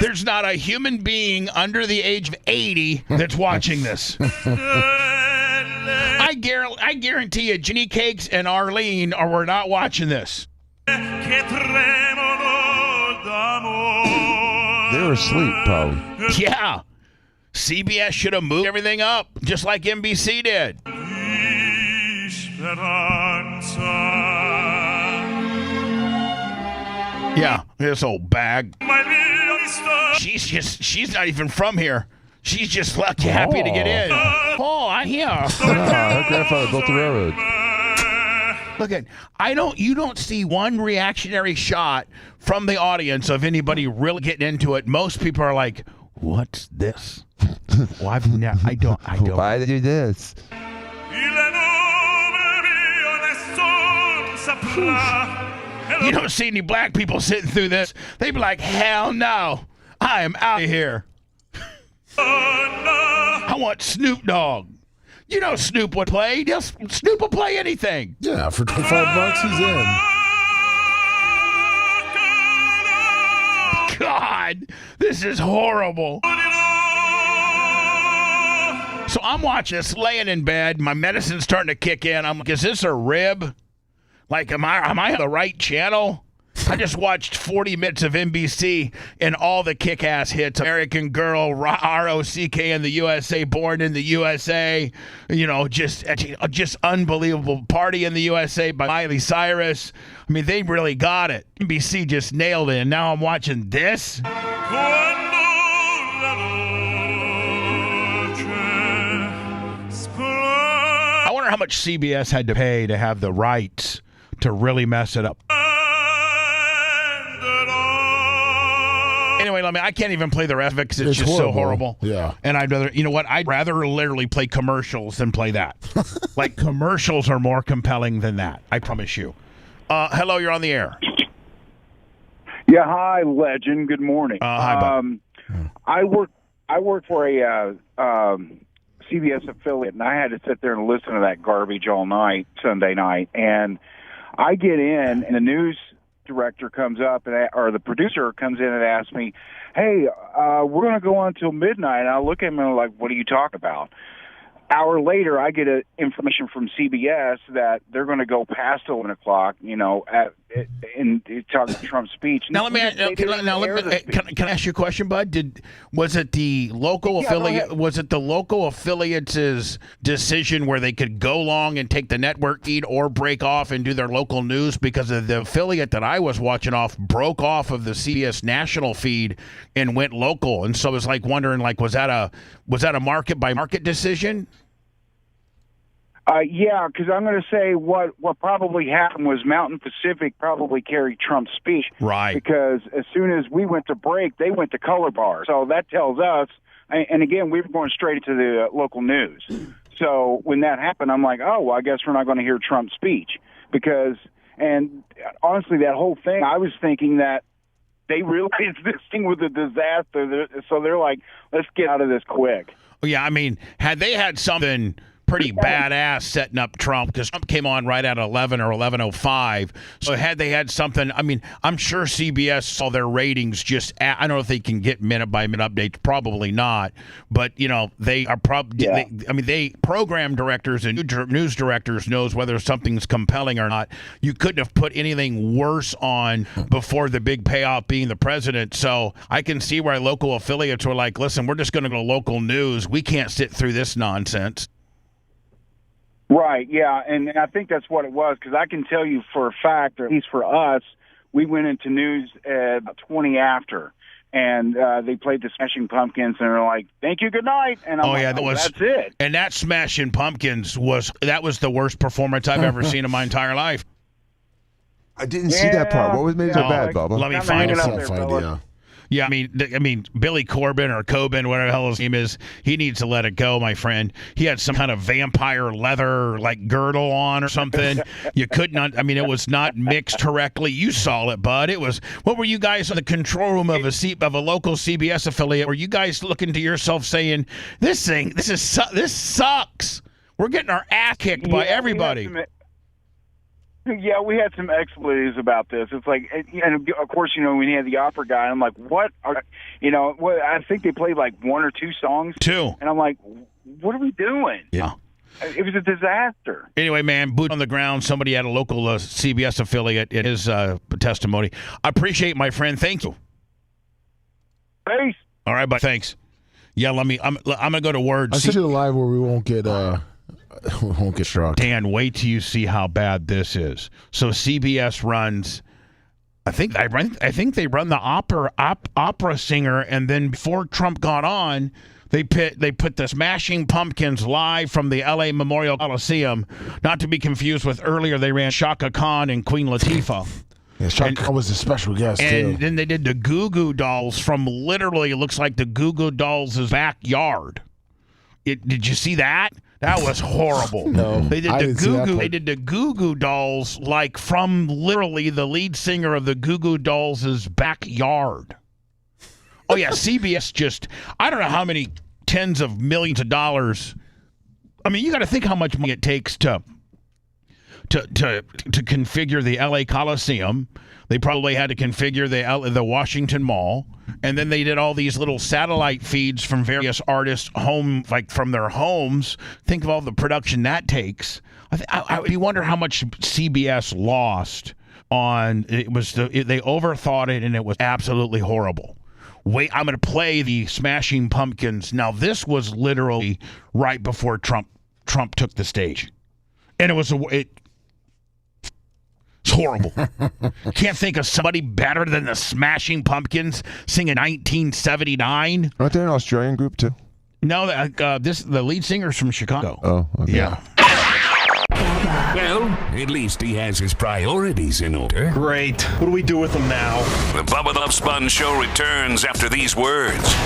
There's not a human being under the age of 80 that's watching this. I guarantee you, Ginny Cakes and Arlene were not watching this. They were asleep, probably. Yeah. CBS should have moved everything up, just like NBC did. Yeah, this old bag. She's not even from here. She's just happy to get in. Oh, I hear. Her grandfather built the railroad. Look at, you don't see one reactionary shot from the audience of anybody really getting into it. Most people are like, what's this? Well, I don't. Why did you do this? You don't see any black people sitting through this. They'd be like, hell no. I am out of here. I want Snoop Dogg. You know Snoop would play. Snoop will play anything. Yeah, for $25 he's in. God, this is horrible. So I'm watching this, laying in bed. My medicine's starting to kick in. I'm like, is this a rib? Like, am I on the right channel? I just watched 40 minutes of NBC and all the kick-ass hits. American Girl, R-O-C-K in the USA, Born in the USA. You know, just unbelievable. Party in the USA by Miley Cyrus. I mean, they really got it. NBC just nailed it. And now I'm watching this. I wonder how much CBS had to pay to have the rights to really mess it up. Anyway, I can't even play the rest of it because it's just horrible. So horrible. Yeah. And I'd rather literally play commercials than play that. Like, commercials are more compelling than that. I promise you. Hello, you're on the air. Yeah, hi, legend. Good morning. Hi, Bob. I work for a CBS affiliate, and I had to sit there and listen to that garbage all night, Sunday night. And I get in, and the news director comes up, or the producer comes in and asks me, hey, we're going to go on till midnight. And I look at him and I'm like, what are you talking about? Hour later, I get information from CBS that they're going to go past 11 o'clock, and talking Trump's speech. Now, can I ask you a question, Bud? Was it the local affiliate? Was it the local affiliates' decision where they could go long and take the network feed or break off and do their local news? Because of the affiliate that I was watching broke off of the CBS national feed and went local, and so I was wondering, was that a market by market decision? Yeah, because I'm going to say what probably happened was Mountain Pacific probably carried Trump's speech. Right. Because as soon as we went to break, they went to color bar. So that tells us, and again, we were going straight to the local news. So when that happened, I'm like, oh, well, I guess we're not going to hear Trump's speech. And honestly, that whole thing, I was thinking that they realized this thing was a disaster. So they're like, let's get out of this quick. Yeah, I mean, had they had something pretty badass setting up Trump, because Trump came on right at 11 or 11:05. So had they had something, I mean, I'm sure CBS saw their ratings I don't know if they can get minute by minute updates, probably not, but they are they program directors and news directors knows whether something's compelling or not. You couldn't have put anything worse on before the big payoff being the president. So I can see why local affiliates were like, listen, we're just going to go to local news. We can't sit through this nonsense. Right, yeah, and I think that's what it was, because I can tell you for a fact, or at least for us, we went into news about 20 after, and they played the Smashing Pumpkins, and they're like, thank you, good night, and I'm that's it. And that Smashing Pumpkins was the worst performance I've ever seen in my entire life. I didn't see that part. What was made so bad, Bubba? Let me find it. Yeah, I mean, Billy Corbin or Coben, whatever the hell his name is, he needs to let it go, my friend. He had some kind of vampire leather girdle on or something. You could not. I mean, it was not mixed correctly. You saw it, bud. It was. What were you guys in the control room of a local CBS affiliate? Were you guys looking to yourself saying, this sucks? We're getting our ass kicked by everybody. Yeah, we had some expletives about this. It's like, and of course, when you had the opera guy, I'm like, what? I think they played 1 or 2 songs. 2. And I'm like, what are we doing? Yeah. It was a disaster. Anyway, man, boot on the ground. Somebody at a local CBS affiliate in his testimony. I appreciate my friend. Thank you. Peace. All right, but thanks. Yeah, I'm gonna go to words. I sent you the live where we won't get struck. Dan, wait till you see how bad this is. So CBS runs. I think they run the opera singer, and then before Trump got on, they put the Smashing Pumpkins live from the L.A. Memorial Coliseum. Not to be confused with earlier, they ran Shaka Khan and Queen Latifah. Yeah, Shaka Khan was a special guest, and too. then they did the Goo Goo Dolls from literally, it looks like the Goo Goo Dolls' backyard. Did you see that? That was horrible. No, they did I the didn't see Goo that Goo. part. They did the Goo Goo Dolls like from literally the lead singer of the Goo Goo Dolls' backyard. Oh yeah, CBS just, I don't know how many tens of millions of dollars. I mean, you got to think how much money it takes to configure the LA Coliseum. They probably had to configure the Washington Mall, and then they did all these little satellite feeds from various artists home, like from their homes. Think of all the production that takes. You wonder how much CBS lost on it. They overthought it, and it was absolutely horrible. Wait, I'm going to play the Smashing Pumpkins. Now, this was literally right before Trump took the stage, and it's horrible. Can't think of somebody better than the Smashing Pumpkins singing 1979. Aren't they an Australian group too? No, the lead singer's from Chicago. Oh, okay. Yeah. Well, at least he has his priorities in order. Great. What do we do with him now? The Bubba the Love Sponge Show returns after these words.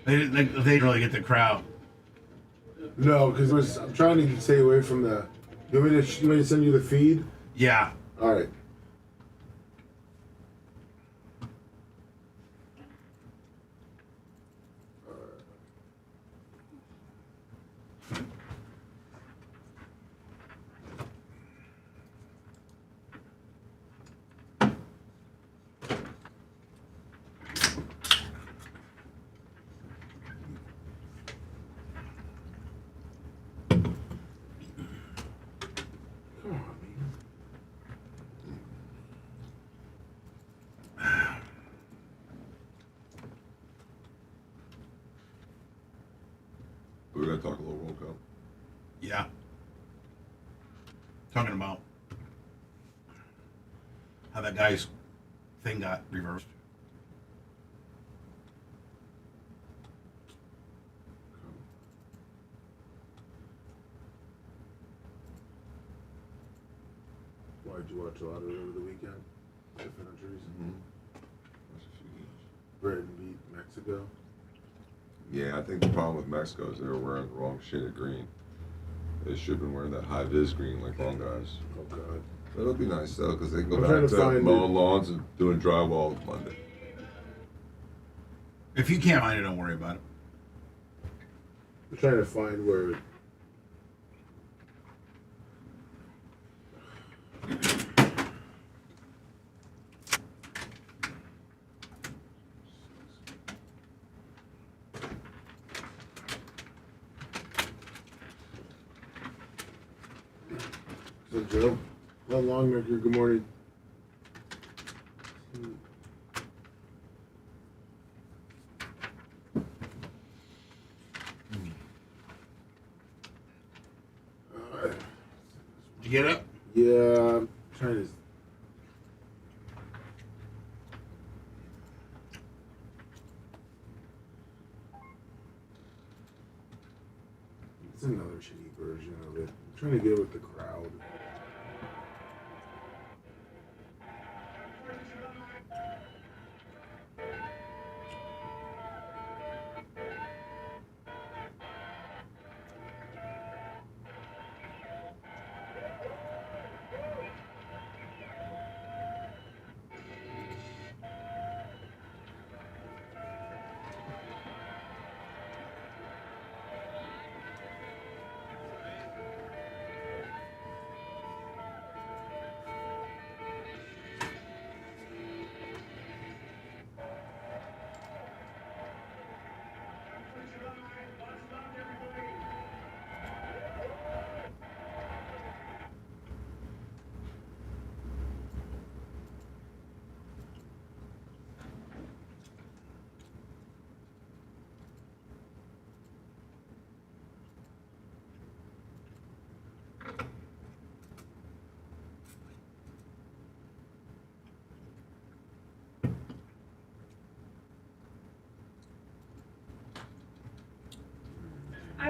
They didn't really get the crowd. No, because I'm trying to stay away from the. You want me to send you the feed? Yeah. All right. We're gonna talk a little World Cup. Yeah. Talking about how that guy's thing got reversed. Why did you watch a lot of it over the weekend? Different countries. That's a few games. Britain beat Mexico. Yeah, I think the problem with Mexico is they were wearing the wrong shade of green. They should have been wearing that high-vis green like long guys. Oh, God. But it'll be nice, though, because they can go I'm trying back to to find mowing lawns and doing drywall Monday. If you can't find it, don't worry about it. I'm trying to find where. So, Joe, Longmaker, good morning. Did you get it? Yeah, I'm trying to. It's another shitty version of it. I'm trying to get with the crowd.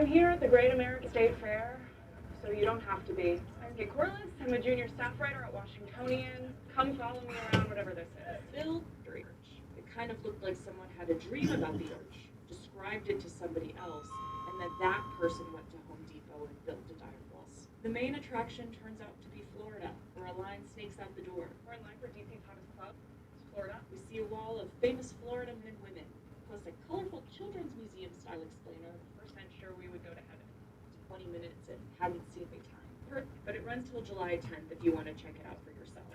I'm here at the Great American State Fair, so you don't have to be. I'm Kate Corliss. I'm a junior staff writer at Washingtonian. Come follow me around, whatever this is. Build church. It kind of looked like someone had a dream about the church, described it to somebody else, and then that person went to Home Depot and built a diagonals. The main attraction turns out to be Florida, where a line snakes out the door. We're in line for DC's hottest club, Florida. We see a wall of famous Florida men and women, plus a colorful children's museum style explainer. 100% sure we would go to heaven. 20 minutes and haven't seen the time. But it runs till July 10th if you want to check it out for yourself.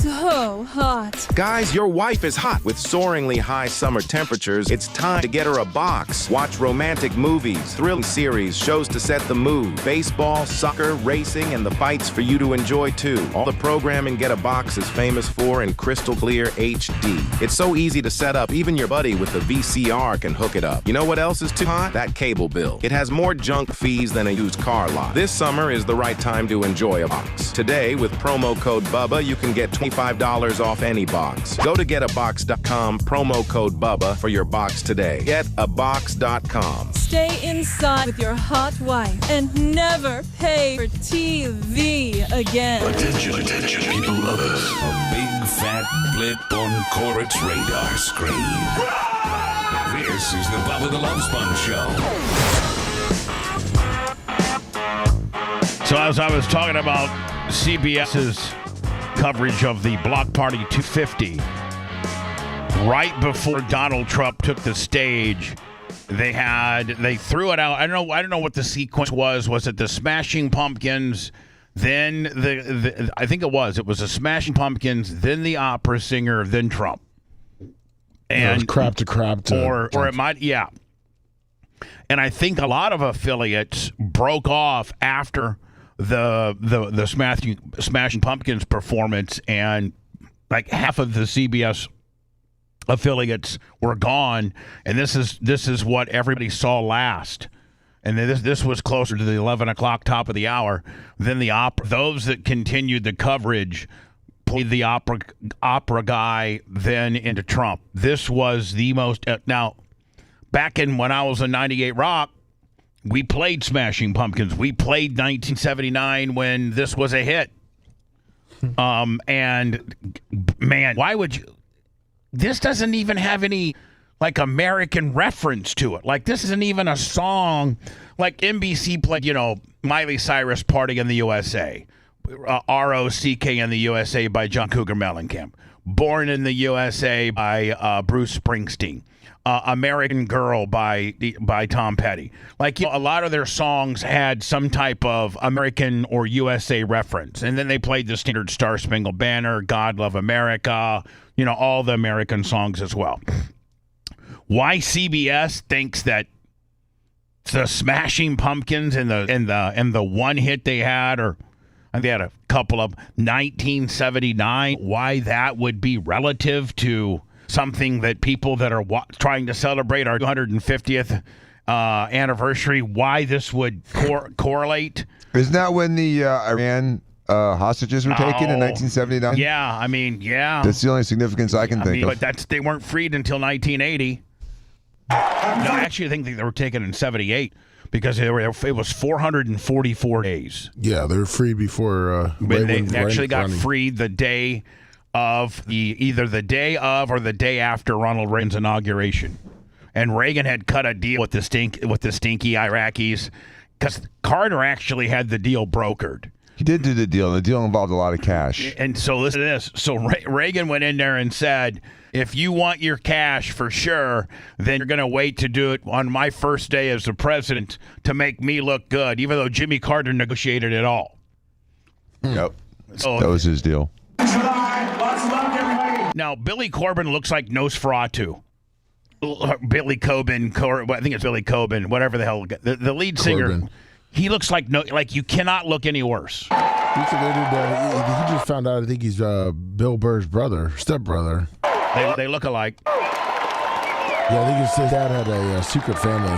So hot. Guys, your wife is hot. With soaringly high summer temperatures, it's time to get her a box. Watch romantic movies, thrilling series, shows to set the mood, baseball, soccer, racing, and the fights for you to enjoy too. All the programming Get a Box is famous for in crystal clear HD. It's so easy to set up, even your buddy with the VCR can hook it up. You know what else is too hot? That cable bill. It has more junk fees than a used car lot. This summer is the right time to enjoy a box. Today, with promo code BUBBA, you can get $25 off any box. Go to getabox.com, promo code BUBBA for your box today. Getabox.com. Stay inside with your hot wife and never pay for TV again. Attention, people lovers. A big fat blip on Corrick's radar screen. This is the Bubba the Love Sponge Show. So as I was talking about CBS's coverage of the Block Party 250, right before Donald Trump took the stage, they threw it out. I don't know what the sequence was. Was it the Smashing Pumpkins? Then I think it was the Smashing Pumpkins, then the opera singer, then Trump. And it was crap to crap or it might, yeah. And I think a lot of affiliates broke off after the Smashing Pumpkins performance, and like half of the CBS affiliates were gone, and this is what everybody saw last. And this was closer to the 11 o'clock top of the hour. Then the opera. Those that continued the coverage played the opera guy, then into Trump. This was the most now. Back in when I was in 98 Rock, we played Smashing Pumpkins. We played 1979 when this was a hit. And man, why would you? This doesn't even have any like American reference to it. Like this isn't even a song. Like NBC played, Miley Cyrus "Party in the USA," ROCK in the USA by John Cougar Mellencamp, "Born in the USA" by Bruce Springsteen. American Girl by Tom Petty. Like, a lot of their songs had some type of American or USA reference. And then they played the standard Star Spangled Banner, God Love America, all the American songs as well. Why CBS thinks that the Smashing Pumpkins and the one hit they had, or they had a couple of 1979, why that would be relative to something that people that are trying to celebrate our 250th anniversary, why this would correlate. Isn't that when the Iran hostages were taken in 1979? Yeah, yeah. That's the only significance I can think of. But they weren't freed until 1980. No, actually, I think they were taken in 78 because it was 444 days. Yeah, they were freed before. They actually got freed the day of either the day of or the day after Ronald Reagan's inauguration, and Reagan had cut a deal with the stinky Iraqis, because Carter actually had the deal brokered. He did do the deal. The deal involved a lot of cash. And so listen to this. So Reagan went in there and said, if you want your cash for sure, then you're going to wait to do it on my first day as the president to make me look good, even though Jimmy Carter negotiated it all. Yep. So, that was his deal. Now, Billy Corbin looks like Nosferatu. Billy Coben, I think it's Billy Coben, whatever the hell. The lead singer, Corbin. He looks like you cannot look any worse. He just found out. I think he's Bill Burr's stepbrother. They look alike. Yeah, I think his dad had a secret family.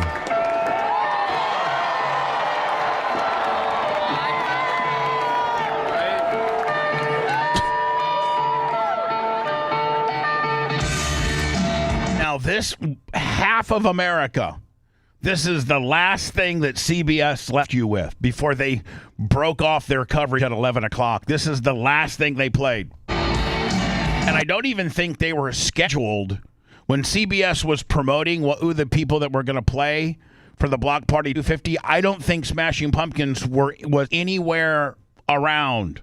Now, this half of America, this is the last thing that CBS left you with before they broke off their coverage at 11 o'clock. This is the last thing they played. And I don't even think they were scheduled when CBS was promoting who the people that were going to play for the Block Party 250. I don't think Smashing Pumpkins was anywhere around.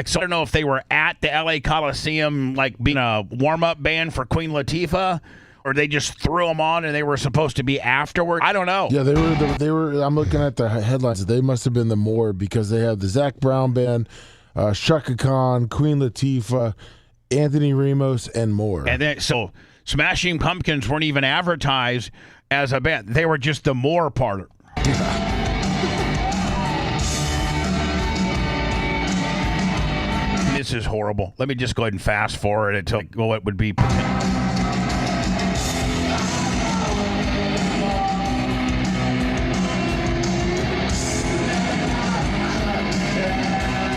So I don't know if they were at the LA Coliseum, being a warm-up band for Queen Latifah, or they just threw them on and they were supposed to be afterward. I don't know. Yeah, they were. I'm looking at the headlines. They must have been the more because they have the Zac Brown Band, Chaka Khan, Queen Latifah, Anthony Ramos, and more. And then, so Smashing Pumpkins weren't even advertised as a band. They were just the more part. This is horrible. Let me just go ahead and fast forward it to what would be.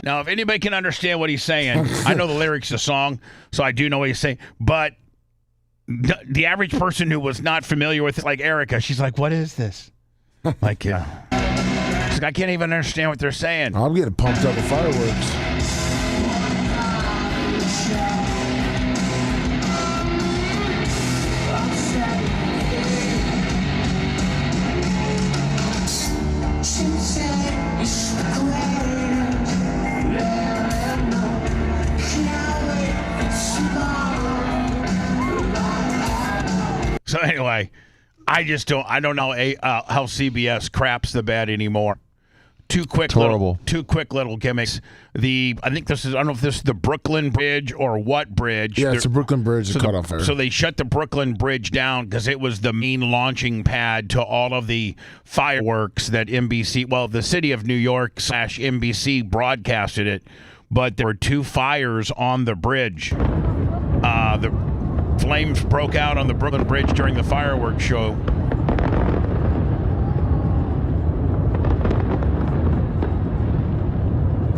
Now, if anybody can understand what he's saying, I know the lyrics of the song, so I do know what he's saying. But the average person who was not familiar with it, like Erica, she's like, what is this? She's like, I can't even understand what they're saying. I'm getting pumped up with fireworks. So anyway, I don't know how CBS craps the bed anymore. Two quick little gimmicks. I think I don't know if this is the Brooklyn Bridge or what bridge. Yeah, it's the Brooklyn Bridge that caught on fire. So they shut the Brooklyn Bridge down because it was the main launching pad to all of the fireworks that the city of New York / NBC broadcasted it. But there were two fires on the bridge. The flames broke out on the Brooklyn Bridge during the fireworks show.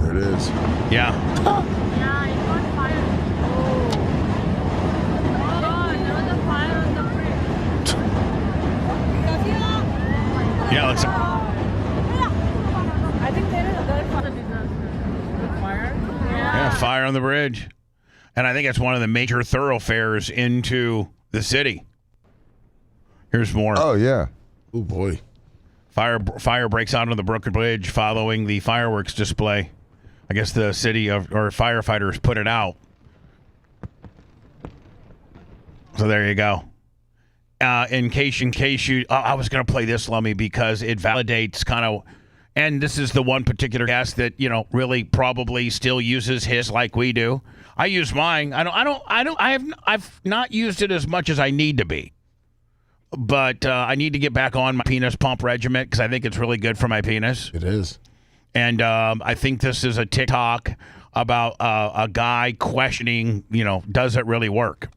There it is. Yeah. Yeah, it got fire. Oh, there was a fire on the bridge. Yeah, let's. I think there is a disaster. Fire? Yeah, fire on the bridge. And I think it's one of the major thoroughfares into the city. Here's more. Oh, yeah. Oh, boy. Fire breaks out on the Brooklyn Bridge following the fireworks display. I guess the city or firefighters put it out. So there you go. In case you, I was going to play this, Lummy, because it validates kind of, and this is the one particular guest that really probably still uses his like we do. I use mine. I've not used it as much as I need to be, but I need to get back on my penis pump regimen because I think it's really good for my penis. It is. And I think this is a TikTok about a guy questioning, does it really work?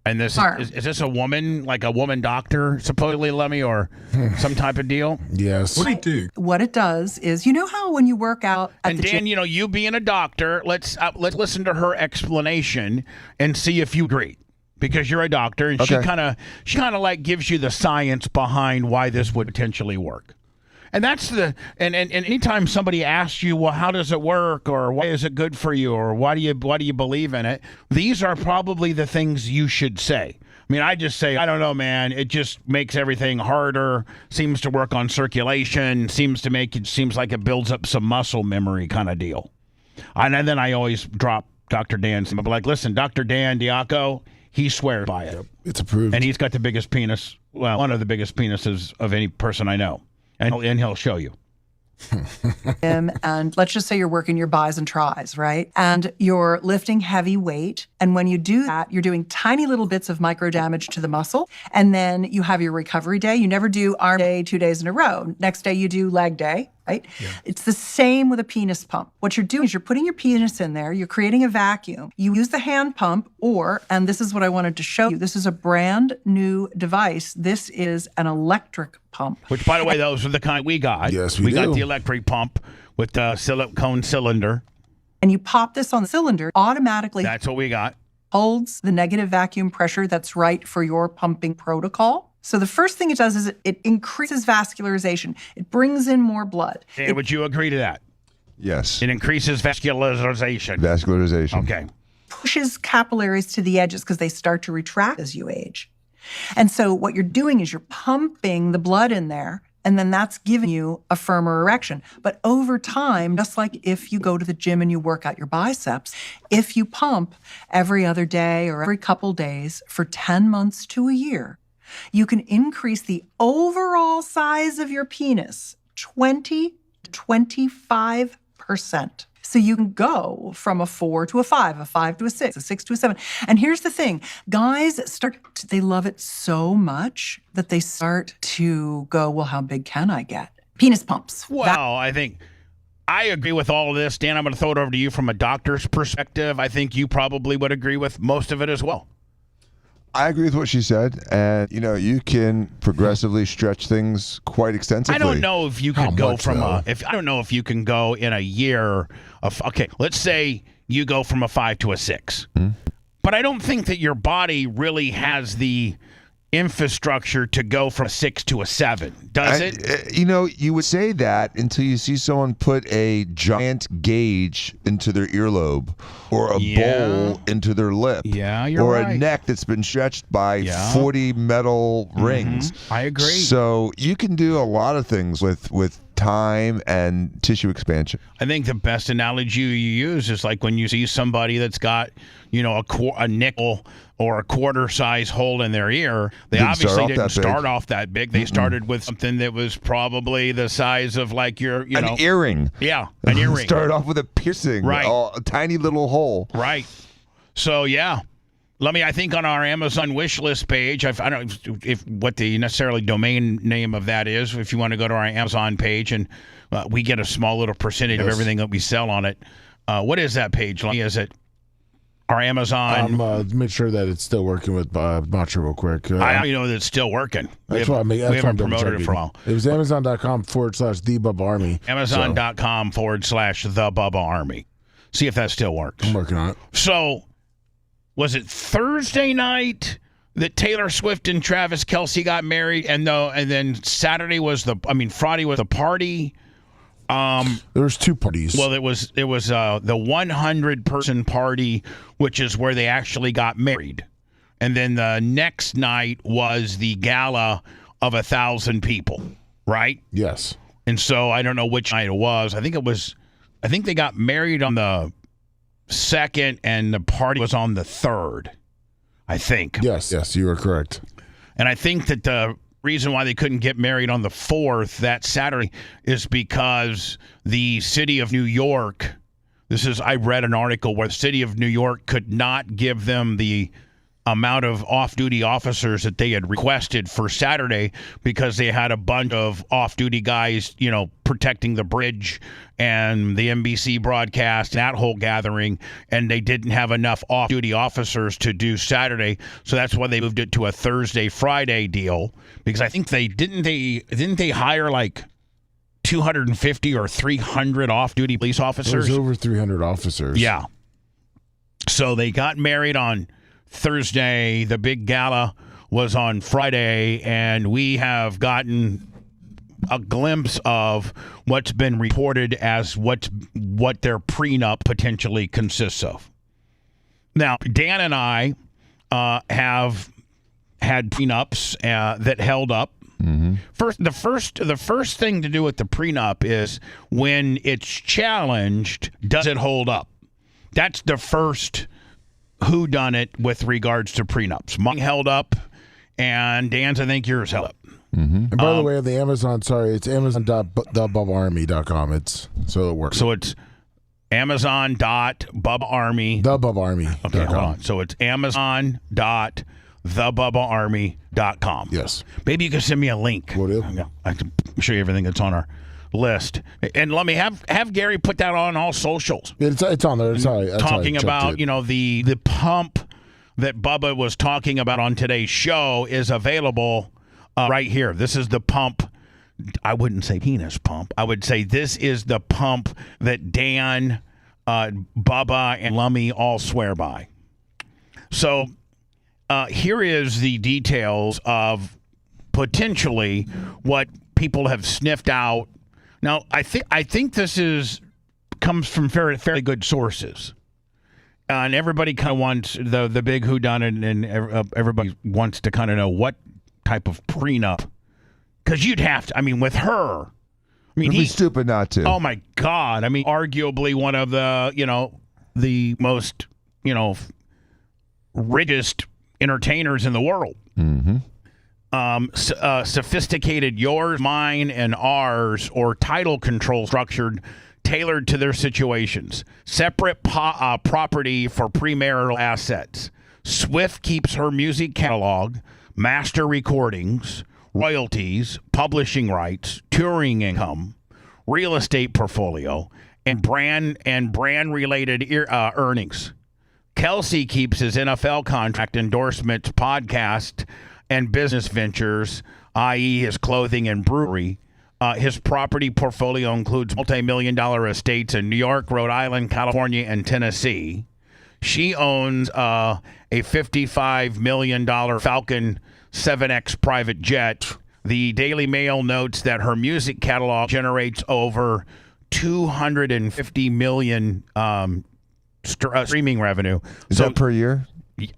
And this is this a woman, like a woman doctor, supposedly, Lemmy, or some type of deal? Yes. What do you do? What it does is, how when you work out at the Dan, gym, you being a doctor, let's listen to her explanation and see if you agree, because you're a doctor, and Okay. she kind of like gives you the science behind why this would potentially work. And that's and anytime somebody asks you, well, how does it work, or why is it good for you, or why do you believe in it? These are probably the things you should say. I mean, I just say, I don't know, man. It just makes everything harder. Seems to work on circulation. Seems like it builds up some muscle memory kind of deal. And then I always drop Dr. Dan's. I'm like, listen, Dr. Dan Diaco, he swears by it. Yep, it's approved. And he's got the biggest penis, well, one of the biggest penises of any person I know. And he'll show you. And let's just say you're working your bis and tris, right? And you're lifting heavy weight. And when you do that, you're doing tiny little bits of micro damage to the muscle. And then you have your recovery day. You never do arm day 2 days in a row. Next day, you do leg day, right? Yeah. It's the same with a penis pump. What you're doing is you're putting your penis in there. You're creating a vacuum. You use the hand pump and this is what I wanted to show you. This is a brand new device. This is an electric pump. Which, by the way, those are the kind we got. Yes, we got do. the electric pump with the silicone cylinder. And you pop this on the cylinder, automatically. That's what we got. Holds the negative vacuum pressure that's right for your pumping protocol. So the first thing it does is it increases vascularization. It brings in more blood. And would you agree to that? Yes. It increases vascularization. Vascularization. Okay. Pushes capillaries to the edges because they start to retract as you age. And so what you're doing is you're pumping the blood in there, and then that's giving you a firmer erection. But over time, just like if you go to the gym and you work out your biceps, if you pump every other day or every couple days for 10 months to a year, you can increase the overall size of your penis 20 to 25%. So you can go from a 4 to a 5 to a 6, a 6 to a 7. And here's the thing. Guys they love it so much that they start to go, well, how big can I get? Penis pumps. Well, I think I agree with all of this. Dan, I'm going to throw it over to you from a doctor's perspective. I think you probably would agree with most of it as well. I agree with what she said, and you can progressively stretch things quite extensively. I don't know if you could go from I don't know if you can go in a year of, okay, let's say you go from a 5 to a 6. But I don't think that your body really has the infrastructure to go from a 6 to a 7, does it? You would say that until you see someone put a giant gauge into their earlobe or a bowl into their lip. Yeah, you're or right. a neck that's been stretched by 40 metal rings. I agree. So you can do a lot of things with time and tissue expansion. I think the best analogy you use is like when you see somebody that's got, a nickel or a quarter size hole in their ear. They obviously didn't start off that big. They started with something that was probably the size of like an earring. Yeah, an earring. Started off with a piercing, right? A tiny little hole, right? So yeah. I think on our Amazon wish list page, I don't know if what the necessarily domain name of that is. If you want to go to our Amazon page, and we get a small little percentage of everything that we sell on it. What is that page? Is it our Amazon? Make sure that it's still working with Macho real quick. I know that it's still working. That's we why we haven't promoted it for a while. It was Amazon.com/The Bubba Army. Amazon.com/The Bubba Army. See if that still works. I'm working on it. So, was it Thursday night that Taylor Swift and Travis Kelce got married, and then Friday was the party? There was 2 parties. Well, it was the 100-person party, which is where they actually got married, and then the next night was the gala of 1,000 people, right? Yes. And so I don't know which night it was. I think they got married on the 2nd, and the party was on the 3rd, I think. Yes, you are correct. And I think that the reason why they couldn't get married on the 4th, that Saturday, is because the city of New York, I read an article where the city of New York could not give them the amount of off-duty officers that they had requested for Saturday because they had a bunch of off-duty guys, protecting the bridge and the NBC broadcast, that whole gathering, and they didn't have enough off-duty officers to do Saturday, so that's why they moved it to a Thursday-Friday deal, because I think didn't they hire like 250 or 300 off-duty police officers? There's over 300 officers. Yeah. So they got married on Thursday. The big gala was on Friday, and we have gotten a glimpse of what's been reported as what their prenup potentially consists of. Now, Dan and I have had prenups that held up The first thing to do with the prenup is when it's challenged, does it hold up? That's the first whodunit with regards to prenups. Mine held up, and Dan's, I think yours held up. And by the way, the Amazon, it's amazon.thebubbaarmy.com. So it works. So it's amazon.bubbaarmy. Thebubbaarmy.com. Okay, hold on. So it's amazon.thebubbaarmy.com. Yes. Maybe you can send me a link. Will do. I can show you everything that's on our list. And let me have Gary put that on all socials. It's on there. Talking about, the pump that Bubba was talking about on today's show is available right here. This is the pump. I wouldn't say penis pump. I would say this is the pump that Dan, Bubba, and Lummy all swear by. So here is the details of potentially what people have sniffed out. Now, I think this comes from fairly good sources. And everybody kind of wants the big whodunit, and everybody wants to kind of know what type of prenup. Because you'd have to, with her. It'd be stupid not to. Oh, my God. Arguably one of the most, richest entertainers in the world. Sophisticated yours, mine, and ours, or title control structured, tailored to their situations. Separate property for premarital assets. Swift keeps her music catalog, master recordings, royalties, publishing rights, touring income, real estate portfolio, and brand related earnings. Kelce keeps his NFL contract, endorsements, podcast, and business ventures, i.e. his clothing and brewery. His property portfolio includes multi-million-dollar estates in New York, Rhode Island, California, and Tennessee. She owns a $55 million Falcon 7X private jet. The Daily Mail notes that her music catalog generates over $250 million streaming revenue. Is that per year?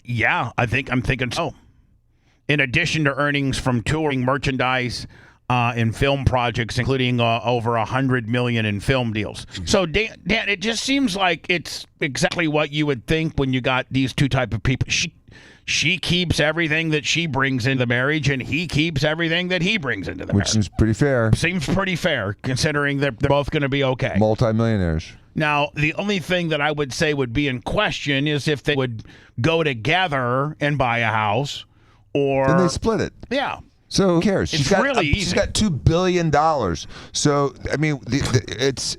Yeah, I'm thinking so. In addition to earnings from touring, merchandise, and film projects, including over $100 million in film deals. So, Dan, it just seems like it's exactly what you would think when you got these two type of people. She keeps everything that she brings into the marriage, and he keeps everything that he brings into the marriage. Which seems pretty fair. Seems pretty fair, considering they're both going to be okay. Multi-millionaires. Now, the only thing that I would say would be in question is if they would go together and buy a house, or then they split it. Yeah. So who cares? It's really easy. She's got $2 billion. So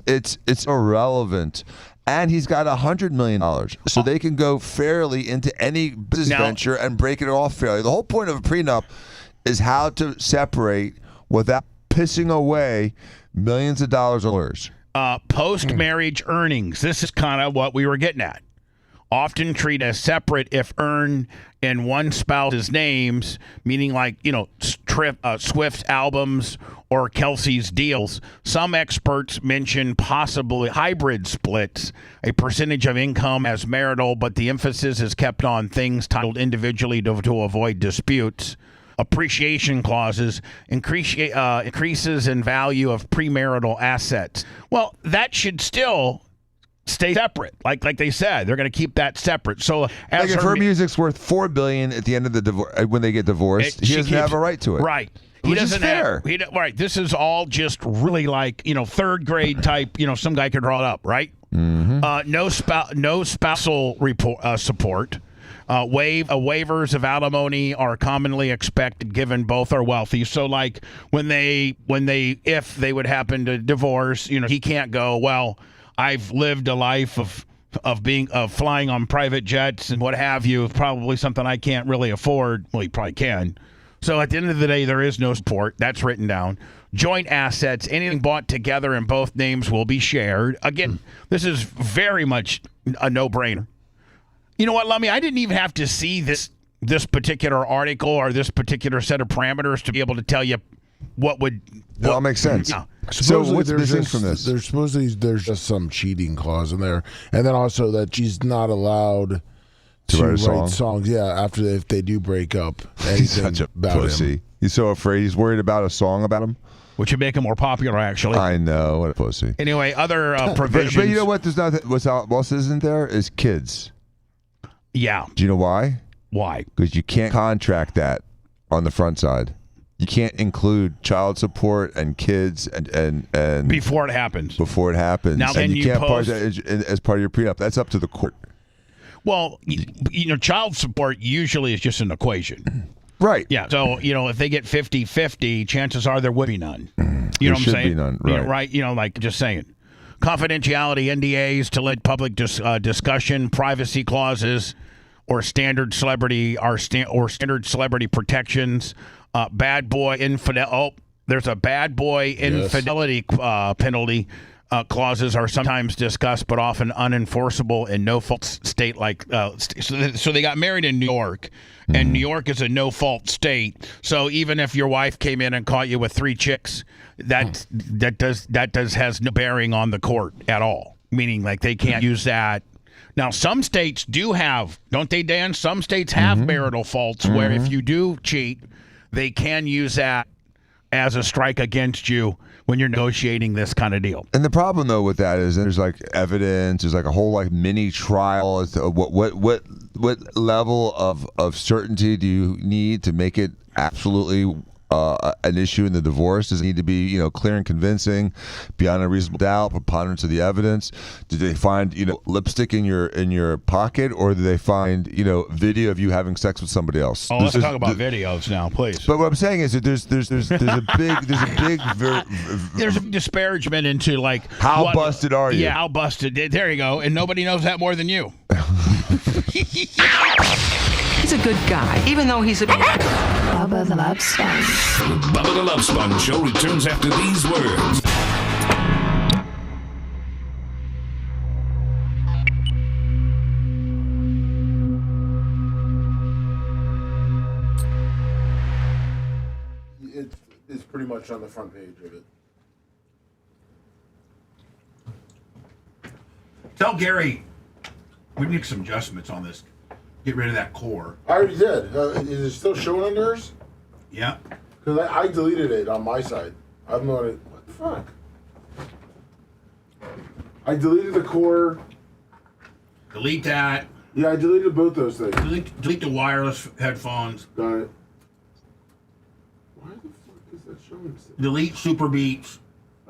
it's irrelevant. And he's got $100 million. So they can go fairly into any business venture and break it off fairly. The whole point of a prenup is how to separate without pissing away millions of dollars on lawyers. Post-marriage earnings. This is kind of what we were getting at. Often treated as separate if earned in one spouse's names, meaning like, Swift's albums or Kelce's deals. Some experts mention possibly hybrid splits, a percentage of income as marital, but the emphasis is kept on things titled individually to avoid disputes. Appreciation clauses, increases in value of premarital assets. Well, that should still stay separate, like they said. They're going to keep that separate. So, as if her music's worth $4 billion at the end of the divorce, when they get divorced, he doesn't have a right to it. Right. Which is fair. Right. This is all just really like third grade type. Some guy could draw it up. Right. Mm-hmm. No spousal support. Waivers of alimony are commonly expected given both are wealthy. So like if they would happen to divorce, he can't go, well, I've lived a life of flying on private jets and what have you, probably something I can't really afford. Well, he probably can. So at the end of the day, there is no support. That's written down. Joint assets, anything bought together in both names will be shared. Again, this is very much a no-brainer. You know what, Lummy? I didn't even have to see this particular article or this particular set of parameters to be able to tell you what would... It all makes sense. Yeah. So what's missing from this? There's just some cheating clause in there. And then also that she's not allowed To write a song? songs, after if they do break up. He's such a pussy. Him. He's so afraid. He's worried about a song about him. Which would make him more popular, actually. I know. What a pussy. Anyway, other provisions. But you know what? There's not. What else isn't there is kids. Yeah. Do you know why? Why? Because you can't contract that on the front side. You can't include child support and kids and before it happens. Before it happens. Now, and you can't part that as part of your prenup. That's up to the court. Well, child support usually is just an equation. Right. Yeah. So, if they get 50-50, chances are there would be none. You know what I'm saying? Be none. Right. Right. Like just saying. Confidentiality, NDAs to lead public discussion, privacy clauses, or standard celebrity protections. Bad boy infidel. Oh, there's a bad boy infidelity penalty. Clauses are sometimes discussed, but often unenforceable in no-fault state. So they got married in New York, and New York is a no-fault state. So even if your wife came in and caught you with 3 chicks, that has no bearing on the court at all. Meaning, like, they can't use that. Now, some states do have, don't they, Dan? Some states have marital faults where if you do cheat, they can use that as a strike against you when you're negotiating this kind of deal. And the problem though with that is there's like evidence, there's like a whole like mini trial as to what level of certainty do you need to make it absolutely an issue in the divorce? Does it need to be clear and convincing, beyond a reasonable doubt, preponderance of the evidence? Do they find lipstick in your pocket, or do they find video of you having sex with somebody else? Oh, let's talk about videos now, please. But what I'm saying is that there's a disparagement into like how busted are you? Yeah, how busted. There you go. And nobody knows that more than you. He's a good guy, even though he's a Bubba the Love Sponge. The Bubba the Love Sponge Show returns after these words. It's pretty much on the front page of it. Tell Gary we make some adjustments on this. Get rid of that core. I already did. Is it still showing on yours? Yeah. Because I deleted it on my side. I'm not. What the fuck? I deleted the core. Delete that. Yeah, I deleted both those things. Delete the wireless headphones. Got it. Why the fuck is that showing? Delete Super Beats.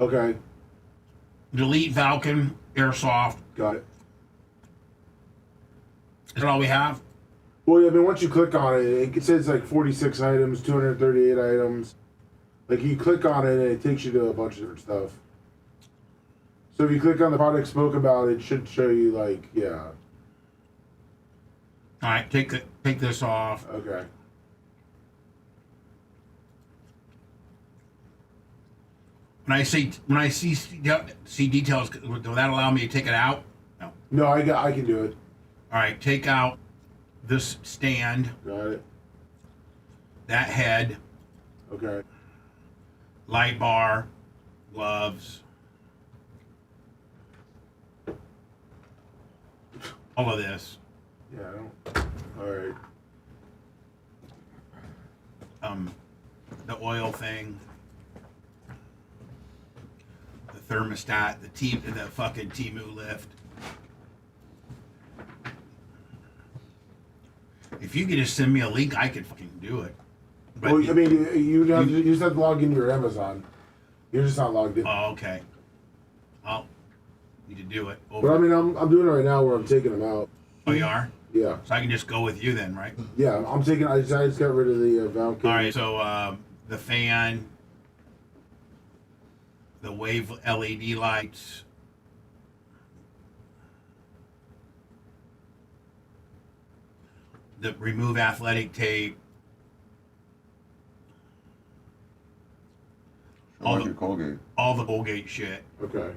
Okay. Delete Falcon Airsoft. Got it. Is that all we have? Well, yeah, I mean, once you click on it, it says like 46 items, 238 items. Like, you click on it, and it takes you to a bunch of different stuff. So if you click on the product spoke about, it should show you, like, yeah. All right, take this off. Okay. When I see details, will that allow me to take it out? No. No, I can do it. All right, take out this stand. Got it. That head. Okay. Light bar, gloves. All of this. Yeah, I don't. All right. The oil thing. The thermostat, the fucking Temu lift. If you could just send me a link, I could fucking do it. But well, I mean, you just have to log into your Amazon. You're just not logged in. Oh, okay. I'll need to do it. But I mean, I'm doing it right now where I'm taking them out. Oh, you are? Yeah. So I can just go with you then, right? Yeah, I'm taking. I just got rid of the valve cable. All right. So the fan, the wave LED lights. The remove athletic tape. All the Colgate. All the Colgate shit. Okay.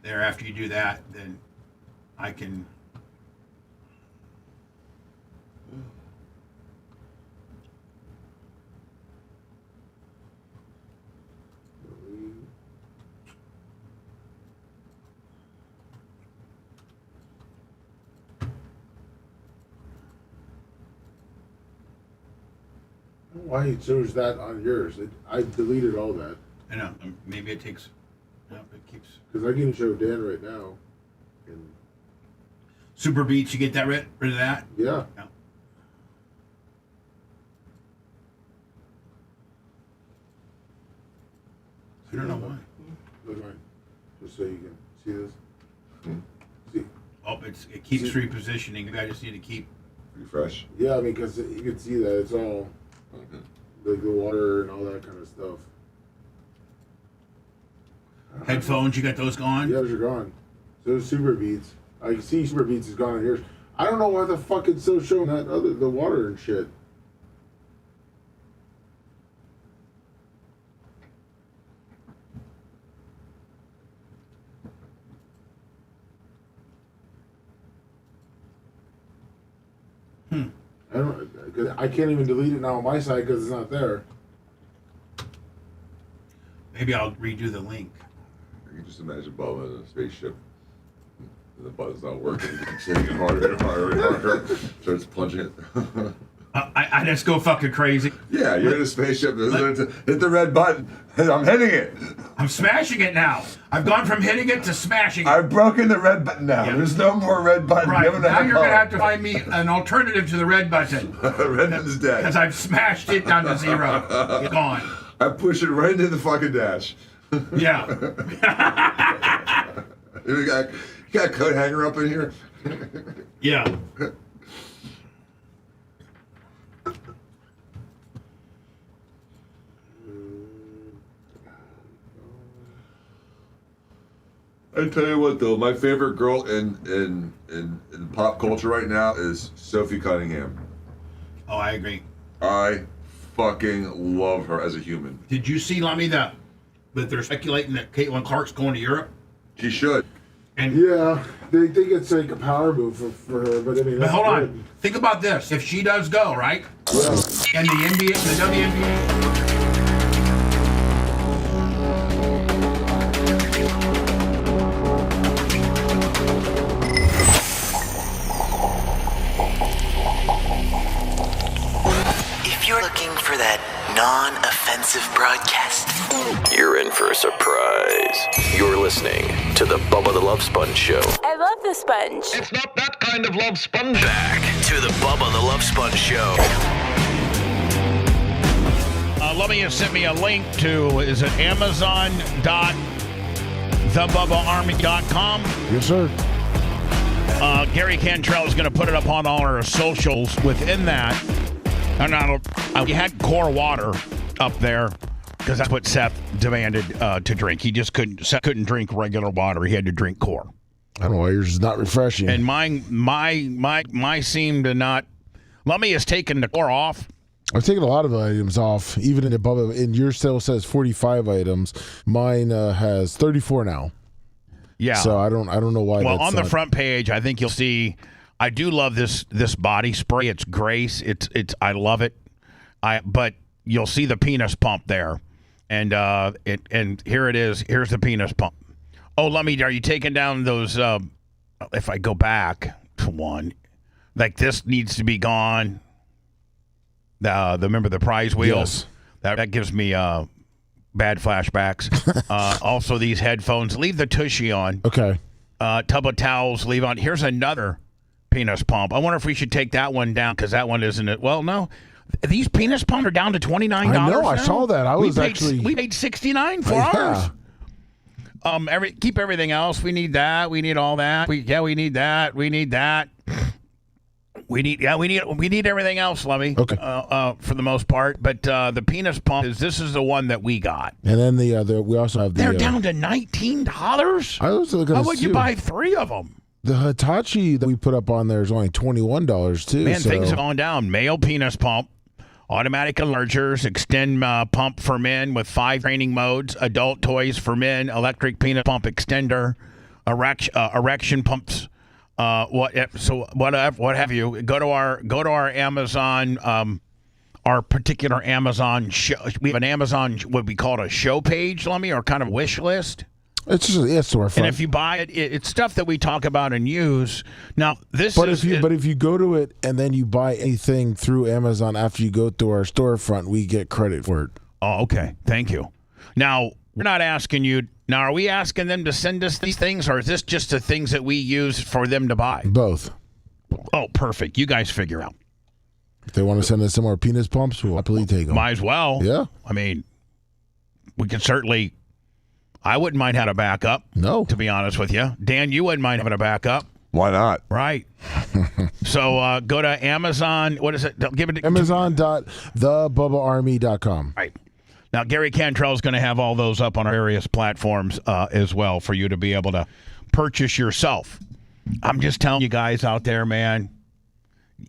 There, after you do that, then I can. Why it shows that on yours? I deleted all that. I know. Maybe it takes. No, it keeps. Because I can show Dan right now. And Super Beats, you get that rid of that? yeah. No. I don't know why. Look mine. Just so you can see this. See? Oh, it keeps repositioning. Maybe I just need to keep. Refresh. Yeah, I mean, because you can see that it's all like the water and all that kind of stuff. Headphones, you got those gone? Yeah, those are gone. So Super Beats. I can see Super Beats is gone on yours. I don't know why the fuck it's still showing that the water and shit. I can't even delete it now on my side because it's not there. Maybe I'll redo the link. I can just imagine Bubba in a spaceship. The button's not working. He keeps hitting it harder and harder and harder. Starts punching it. I just go fucking crazy. Yeah, you're in a spaceship. Hit the red button. I'm hitting it. I'm smashing it now. I've gone from hitting it to smashing it. I've broken the red button now. Yeah. There's no more red button. Right. Now you're going to have to find me an alternative to the red button. Red button's dead. Because I've smashed it down to zero. It's gone. I push it right into the fucking dash. Yeah. You got a coat hanger up in here? Yeah. I tell you what, though, my favorite girl in pop culture right now is Sophie Cunningham. Oh, I agree. I fucking love her as a human. Did you see, Lummy, that they're speculating that Caitlin Clark's going to Europe? She should. And yeah, they think it's like a power move for her, but I mean. But hold on, think about this: if she does go, right? Yeah. And the NBA, the WNBA. If you're looking for that non-offensive broadcast, you're in for a surprise. You're listening to the Bubba the Love Sponge Show. I love the sponge. It's not that kind of love sponge. Back to the Bubba the Love Sponge Show. Lummy has sent me a link to, is it Amazon.thebubbaarmy.com? Yes, sir. Gary Cantrell is going to put it up on all our socials. Within that, we had core water up there because that's what Seth demanded to drink. He just couldn't drink regular water. He had to drink core. I don't know why yours is not refreshing. And my seemed to not. Lummy has taken the core off. I've taken a lot of items off, even in above. And yours still says 45 items. Mine has 34 now. Yeah. So I don't know why. Well, that's on the front page, I think you'll see. I do love this body spray. It's Grace. It's I love it. But you'll see the penis pump there, and here it is. Here's the penis pump. Oh, Lummy, are you taking down those? If I go back to one, like this needs to be gone. Remember the prize wheels? Yes. That gives me bad flashbacks. Also, these headphones. Leave the tushy on. Okay. Tub of towels. Leave on. Here's another penis pump. I wonder if we should take that one down because that one isn't it. Well, no. These penis pumps are down to $29. I know. Now. I saw that. We paid $69 for ours. Keep everything else. We need that. We need all that. We need that. We need that. We need everything else, Lummy. Okay. For the most part, but the penis pump is the one that we got. And then we also have the. They're down to $19. I was looking. How would you buy 3 of them? The Hitachi that we put up on there is only $21 too. Man, things have gone down. Male penis pump, automatic enlargers, extend pump for men with 5 training modes, adult toys for men, electric penis pump extender, erection pumps. What have you? Go to our Amazon, our particular Amazon show. We have an Amazon, what we call it a show page, Lummy, or kind of wish list. It's just storefront. And if you buy it, it's stuff that we talk about and use. Now, but if you go to it and then you buy anything through Amazon after you go through our storefront, we get credit for it. Oh, okay. Thank you. Now, we're not asking you. Now, are we asking them to send us these things, or is this just the things that we use for them to buy? Both. Oh, perfect. You guys figure out. If they want to send us some more penis pumps, we'll happily take them. Might as well. Yeah. I mean, we can certainly. I wouldn't mind having a backup. No. To be honest with you. Dan, you wouldn't mind having a backup. Why not? Right. So go to Amazon. What is it? Give it. Amazon.thebubbaarmy.com. Right. Now, Gary Cantrell is going to have all those up on our various platforms as well for you to be able to purchase yourself. I'm just telling you guys out there, man.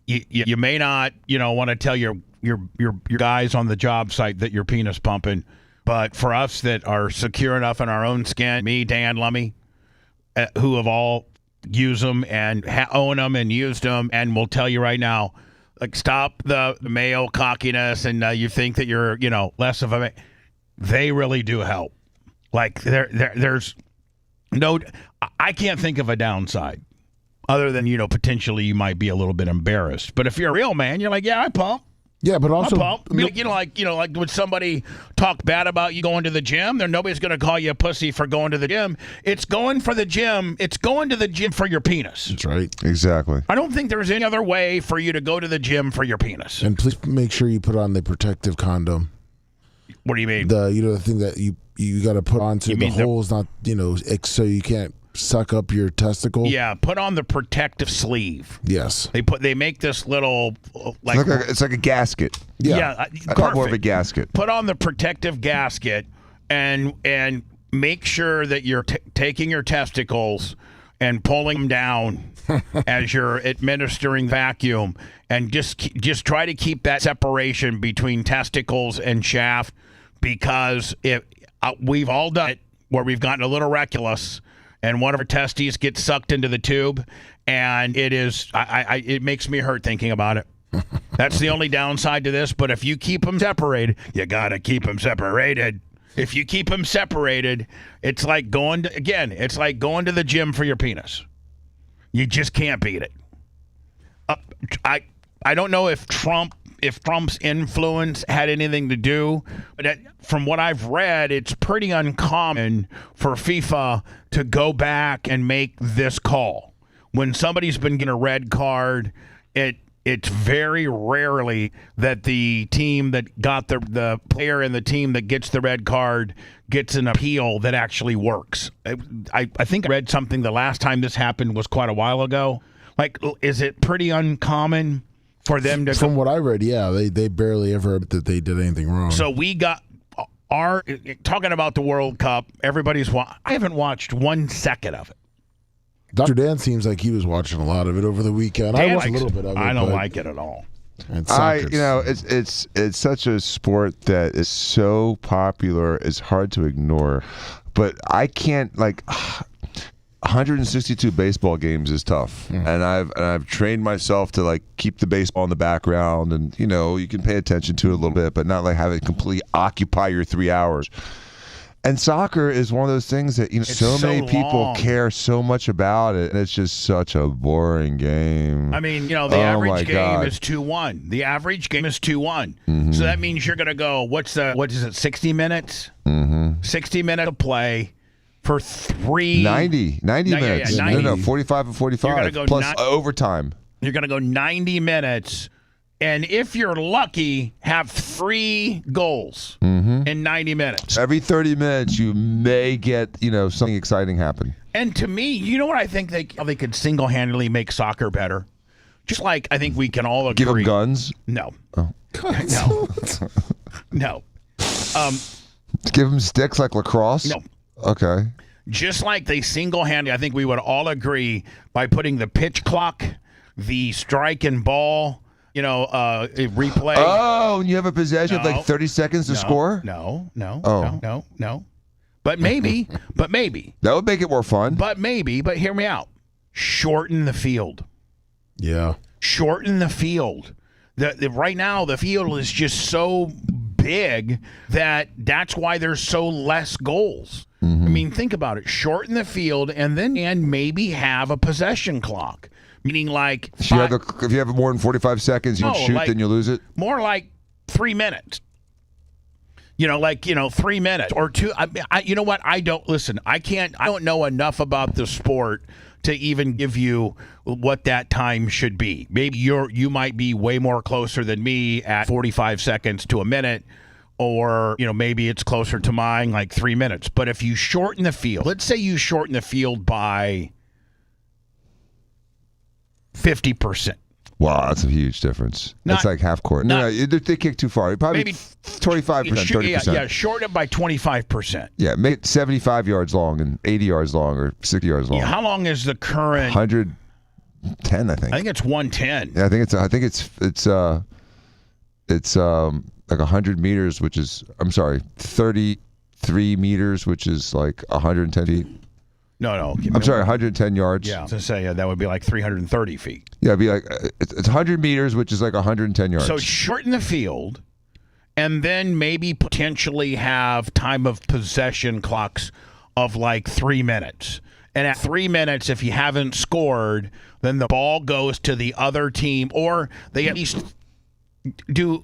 You may not, want to tell your guys on the job site that you're penis pumping, but for us that are secure enough in our own skin, me, Dan, Lummy, who have all used them and own them and used them, and will tell you right now, like, stop the male cockiness and you think that you're, less of a. They really do help. Like there's no, I can't think of a downside. Other than, potentially you might be a little bit embarrassed. But if you're a real man, you're like, yeah, I pump. Yeah, but also, I pump. I mean, like when somebody talk bad about you going to the gym, then nobody's going to call you a pussy for going to the gym. It's going for the gym. It's going to the gym for your penis. That's right. Exactly. I don't think there's any other way for you to go to the gym for your penis. And please make sure you put on the protective condom. What do you mean? The thing that you got to put on so the hole's not, so you can't suck up your testicle. Yeah, put on the protective sleeve. Yes. They make this little it's like a gasket. Yeah, I thought more of a gasket. Put on the protective gasket and make sure that you're taking your testicles and pulling them down as you're administering vacuum, and just try to keep that separation between testicles and shaft, because we've all done it where we've gotten a little reckless and one of our testes gets sucked into the tube, and it makes me hurt thinking about it. That's the only downside to this, but if you keep them separated, you got to keep them separated. If you keep them separated, it's like going to the gym for your penis. You just can't beat it. I don't know if Trump's influence had anything to do, but from what I've read, it's pretty uncommon for FIFA to go back and make this call. When somebody's been getting a red card, it's very rarely that the team that got the player and the team that gets the red card gets an appeal that actually works. I think I read something the last time this happened was quite a while ago. Like, is it pretty uncommon for them to... From what I read, yeah, they barely ever admit that they did anything wrong. So we got talking about the World Cup, I haven't watched 1 second of it. Dr. Dan seems like he was watching a lot of it over the weekend. I watched a little bit of it. I don't like it at all. It's such a sport that is so popular, it's hard to ignore. But I can't, 162 baseball games is tough, and I've trained myself to keep the baseball in the background, and you can pay attention to it a little bit, but not have it completely occupy your 3 hours. And soccer is one of those things that so many people care so much about it, and it's just such a boring game. I mean, the average game is 2-1. The average game is 2-1. Mm-hmm. So that means you're going to go. What is it? 60 minutes. Mm-hmm. 60 minutes of play. For 90 minutes. Yeah, 90. No, 45 and 45 plus overtime. You're going to go 90 minutes, and if you're lucky, have 3 goals in 90 minutes. Every 30 minutes, you may get something exciting happen. And to me, you know what I think they could single-handedly make soccer better? Just like I think we can all agree. Give them guns? No. Oh. No. Give them sticks like lacrosse? No. Okay. Just like they single-handedly, I think we would all agree, by putting the pitch clock, the strike and ball, replay. Oh, and you have a possession of 30 seconds to score? No. Oh. No. But maybe. That would make it more fun. But hear me out. Shorten the field. Yeah. Shorten the field. Right now, the field is just so big that's why there's so less goals. I mean, think about it. Shorten the field and maybe have a possession clock. Meaning like if you have more than 45 seconds, you shoot, then you lose it? More like 3 minutes. 3 minutes or 2. You know what? I don't know enough about the sport to even give you what that time should be. Maybe you might be way more closer than me at 45 seconds to a minute, or maybe it's closer to mine, like 3 minutes. But if you shorten the field, let's say you shorten the field by 50%. Wow, that's a huge difference. That's like half court. No, they kick too far. Probably maybe 25%, 30%. Yeah, shorten it by 25%. Yeah, make it 75 yards long and 80 yards long or 60 yards long. Yeah, how long is the current? 110, I think. I think it's 110. Yeah, I think it's like 100 meters, which is 33 meters, which is like 110 feet. No. I'm sorry, 110 yards. Yeah, I was going to say that would be like 330 feet. Yeah, it'd be like it's 100 meters, which is like 110 yards. So shorten the field, and then maybe potentially have time of possession clocks of like 3 minutes. And at 3 minutes, if you haven't scored, then the ball goes to the other team, or they at least do.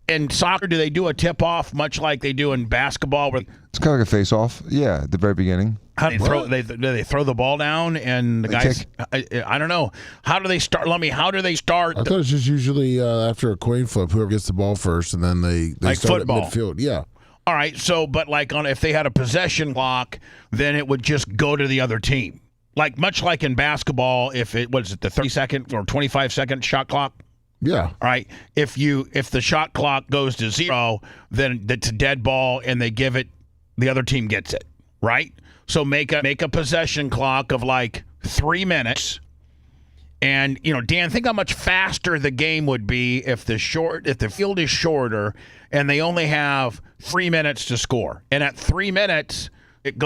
In soccer, do they do a tip-off much like they do in basketball? Where it's kind of like a face-off. Yeah, at the very beginning. How do they throw the ball down and the guys? I don't know. How do they start? How do they start? I thought it's just usually after a coin flip, whoever gets the ball first, and then they like start football. at midfield. Yeah. All right. So, but like if they had a possession clock, then it would just go to the other team. Like much like in basketball, if it was the 30-second or 25-second shot clock. Yeah. All right. If the shot clock goes to 0, then it's a dead ball, and they give it. The other team gets it. Right. So make a possession clock of like 3 minutes, and Dan, think how much faster the game would be if the field is shorter and they only have 3 minutes to score, and at 3 minutes it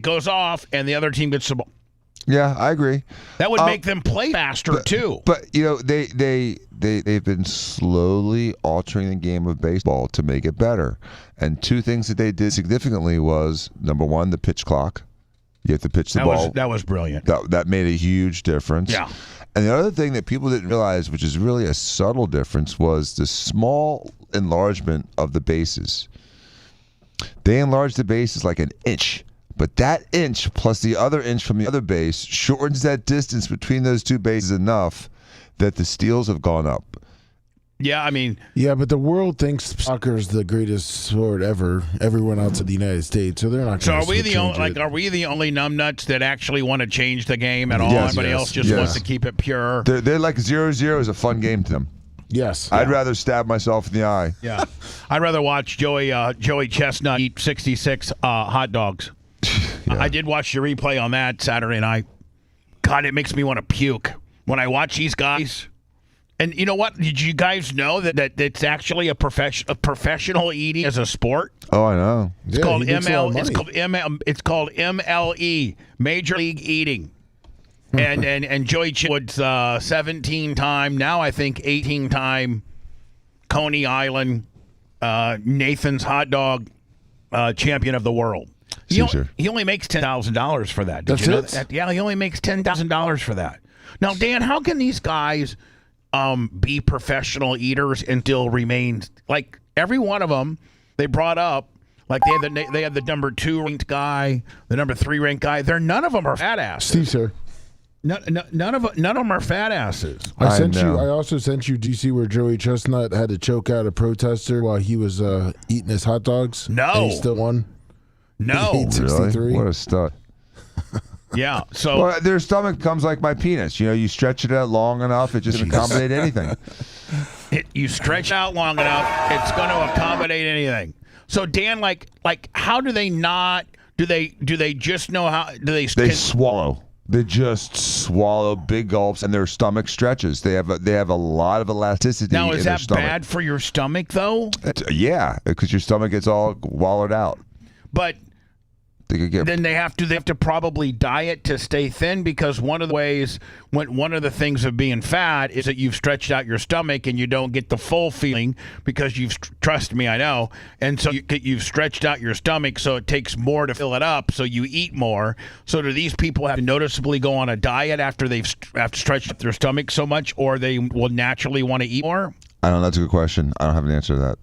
goes off and the other team gets the ball. Yeah, I agree. That would make them play faster too. But they've been slowly altering the game of baseball to make it better. And two things that they did significantly was, number one, the pitch clock. You have to pitch the ball. That was brilliant. That made a huge difference. Yeah. And the other thing that people didn't realize, which is really a subtle difference, was the small enlargement of the bases. They enlarged the bases like an inch. But that inch plus the other inch from the other base shortens that distance between those two bases enough that the steals have gone up. Yeah, I mean... Yeah, but the world thinks soccer is the greatest sport ever. Everyone outside of the United States, so they're not. So are we the only numbnuts that actually want to change the game at all? Everybody else just wants to keep it pure. They're like 0-0 is a fun game to them. Yes, I'd rather stab myself in the eye. Yeah, I'd rather watch Joey Chestnut eat 66 hot dogs. Yeah. I did watch the replay on that Saturday night. God, it makes me want to puke when I watch these guys. And you know what? Did you guys know that it's actually a professional eating as a sport? Oh, I know. It's called MLE, Major League Eating. and Joey Wood's 17-time, now I think 18-time Coney Island Nathan's hot dog champion of the world. He only makes $10,000 for that. Did you know that? Yeah, he only makes $10,000 for that. Now, Dan, how can these guys be professional eaters and still remain like every one of them? They brought up like they had the number 2 ranked guy, the number 3 ranked guy. None of them are fat asses. Steve, sir. None of them are fat asses. I also sent you. Do you see where Joey Chestnut had to choke out a protester while he was eating his hot dogs? No, and he still won. No, really? What a stud. Yeah. So well, their stomach comes like my penis. You stretch it out long enough, it just accommodate anything. You stretch out long enough, it's going to accommodate anything. So Dan, like, how do they not? Do they just know how? Do they? They swallow. They just swallow big gulps, and their stomach stretches. They have a lot of elasticity. Now, is in their that stomach. bad for your stomach, though? Yeah, because your stomach gets all wallowed out. But They could get. Then they have to probably diet to stay thin, because one of the things of being fat is that you've stretched out your stomach and you don't get the full feeling because trust me, I know. And so you've stretched out your stomach, so it takes more to fill it up, so you eat more. So do these people have to noticeably go on a diet after they've stretched up their stomach so much, or they will naturally want to eat more? I don't know. That's a good question. I don't have an answer to that.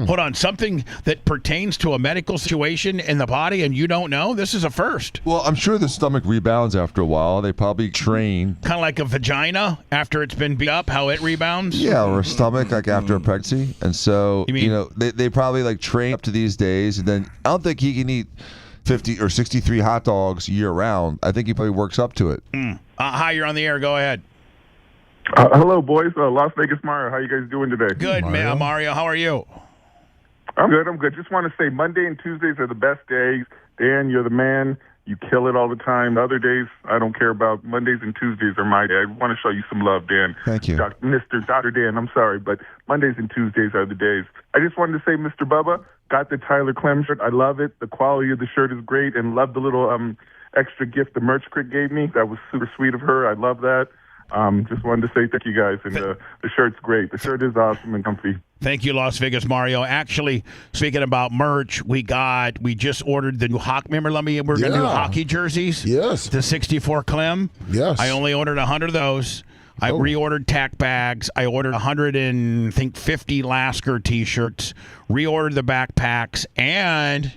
Hold on, something that pertains to a medical situation in the body and you don't know? This is a first. Well, I'm sure the stomach rebounds after a while. They probably train. Kind of like a vagina after it's been beat up, how it rebounds? Yeah, or a stomach like after a pregnancy. And so, they probably like train up to these days. And then I don't think he can eat 50 or 63 hot dogs year round. I think he probably works up to it. Hi, you're on the air. Go ahead. Hello, boys. Las Vegas Mario. How you guys doing today? Good, man. Mario, how are you? I'm good. Just want to say Monday and Tuesdays are the best days. Dan, you're the man. You kill it all the time. The other days, I don't care about. Mondays and Tuesdays are my day. I want to show you some love, Dan. Thank you. Dr. Dan, I'm sorry, but Mondays and Tuesdays are the days. I just wanted to say, Mr. Bubba, got the Tyler Clem shirt. I love it. The quality of the shirt is great, and love the little extra gift the merch crick gave me. That was super sweet of her. I love that. Just wanted to say thank you guys, and the shirt's great. The shirt is awesome and comfy. Thank you, Las Vegas Mario. Actually, speaking about merch, we just ordered the new hockey. Remember, we're going to do hockey jerseys? Yes. The 64 Clem? Yes. I only ordered 100 of those. I reordered tack bags. I ordered 150 Lasker T-shirts. Reordered the backpacks, and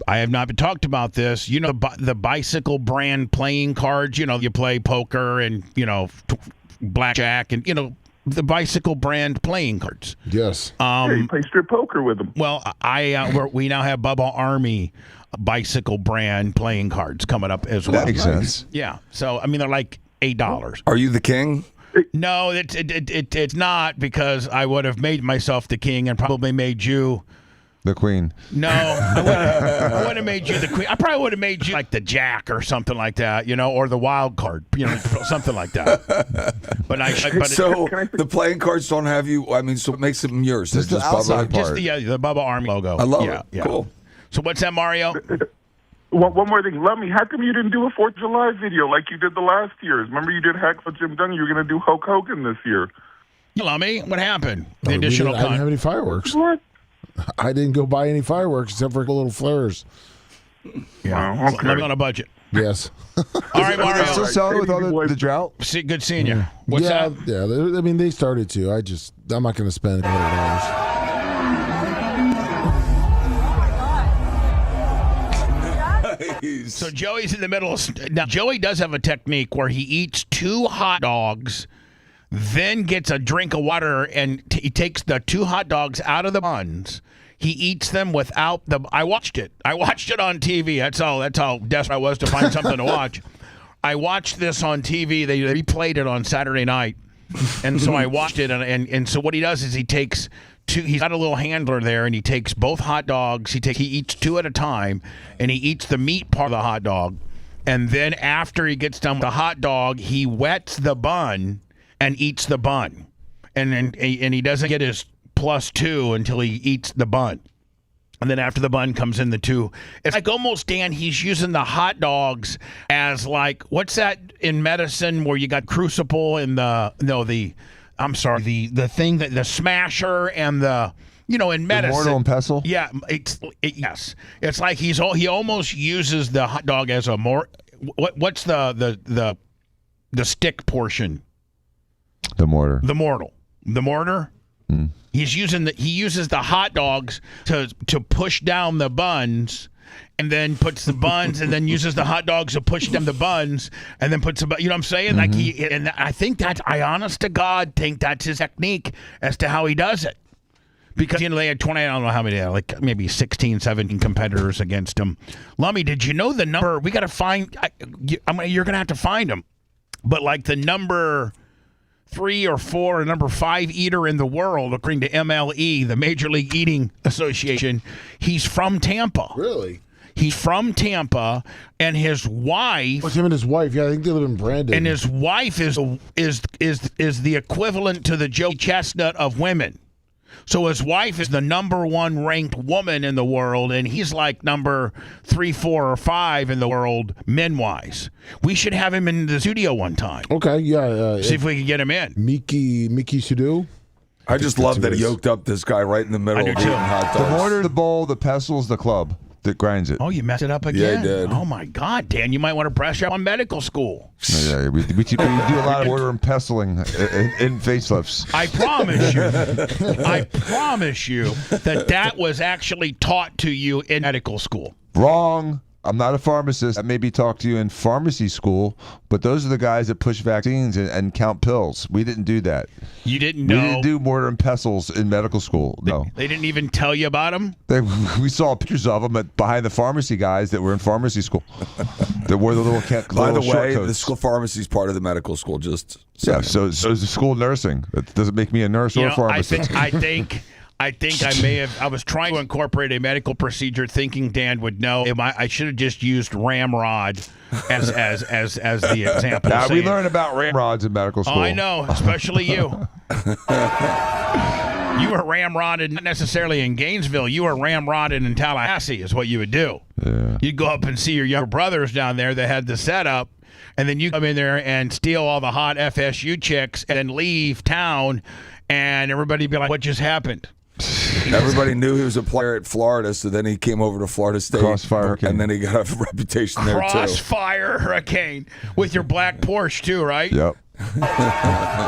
I have not been talked about this. You know, the bicycle brand playing cards. You know, you play poker and blackjack and the bicycle brand playing cards. Yes. You play strip poker with them. Well, we now have Bubba Army bicycle brand playing cards coming up as well. That makes sense. Yeah. So they're like $8. Are you the king? No, it's not, because I would have made myself the king and probably made you the queen. No, I wouldn't have made you the queen. I probably would have made you like the jack or something like that, or the wild card, something like that. But the playing cards don't have you. So it makes them yours. Just the outside part. Just the Bubba Army logo. I love it. Yeah. Cool. So what's that, Mario? One more thing. Lummy, how come you didn't do a 4th of July video like you did the last years? Remember you did Hacksaw Jim Duggan? You were going to do Hulk Hogan this year. Lummy, what happened? The I additional didn't have any fireworks. What? I didn't go buy any fireworks except for little flares. Yeah. Okay. Living on a budget. Yes. All right, Mario. Still selling with all the drought? Good seeing you. What's that? Yeah. They started to. I'm not going to spend $100. So Joey's in the middle. Now, Joey does have a technique where he eats 2 hot dogs, then gets a drink of water, and he takes the 2 hot dogs out of the buns. He eats them without the. I watched it on TV. That's how desperate I was to find something to watch. I watched this on TV. They replayed it on Saturday night, and so I watched it. And so what he does is he takes 2. He's got a little handler there, and he takes both hot dogs. He eats 2 at a time, and he eats the meat part of the hot dog. And then after he gets done with the hot dog, he wets the bun and eats the bun, and he doesn't get his +2 until he eats the bun. And then after the bun comes in the 2. It's like almost, Dan, he's using the hot dogs as like, what's that in medicine where you got crucible and the thing that the smasher and the, in medicine. The mortar and pestle? Yeah. Yes. It's like he almost uses the hot dog as a what's the stick portion? The mortar. The mortar? Mm. He uses the hot dogs to push down the buns, and then puts the buns, and then uses the hot dogs to push down the buns, and then puts the, you know what I'm saying? Mm-hmm. Like I think I honest to God think that's his technique as to how he does it. Because they had 20, I don't know how many, like maybe 16, 17 competitors against him. Lummy, did you know the number? We got to find, you're going to have to find him. But like the number 3 or 4 or number 5 eater in the world, according to MLE, the Major League Eating Association, he's from Tampa. Really? He's from Tampa, and his wife. What's him and his wife? Yeah, I think they live in Brandon. And his wife is the equivalent to the Joey Chestnut of women. So his wife is the number 1 ranked woman in the world, and he's like number 3, 4, or 5 in the world men-wise. We should have him in the studio one time. Okay, yeah. See if we can get him in. Miki Sudo. I just love that he yoked up this guy right in the middle of eating hot dogs. The mortar, the bowl, the pestle's the club that grinds it. Oh, you messed it up again? Yeah, I did. Oh, my God, Dan. You might want to brush up on medical school. Yeah, we do a lot of mortar and pestling in facelifts. I promise you that was actually taught to you in medical school. Wrong. I'm not a pharmacist. I maybe talk to you in pharmacy school, but those are the guys that push vaccines and count pills. We didn't do that. You didn't know? We didn't do mortar and pestles in medical school. No. They didn't even tell you about them? We saw pictures of them behind the pharmacy guys that were in pharmacy school. That wore the little By the short way, coats. the school pharmacy is part of the medical school. Just yeah. So is the school nursing. That doesn't make me a nurse or a pharmacist. I think I was trying to incorporate a medical procedure thinking Dan would know. I should have just used ramrod as the example. Now, we learn about ramrods in medical school. Oh, I know, especially you. You were ramrodded not necessarily in Gainesville. You were ramrodded in Tallahassee is what you would do. Yeah. You'd go up and see your younger brothers down there that had the setup, and then you come in there and steal all the hot FSU chicks and then leave town, and everybody would be like, what just happened? everybody knew he was a player at Florida, so then he came over to Florida State. Crossfire Hurricane. And then he got a reputation there, too. Crossfire Hurricane with your black Porsche, too, right? Yep.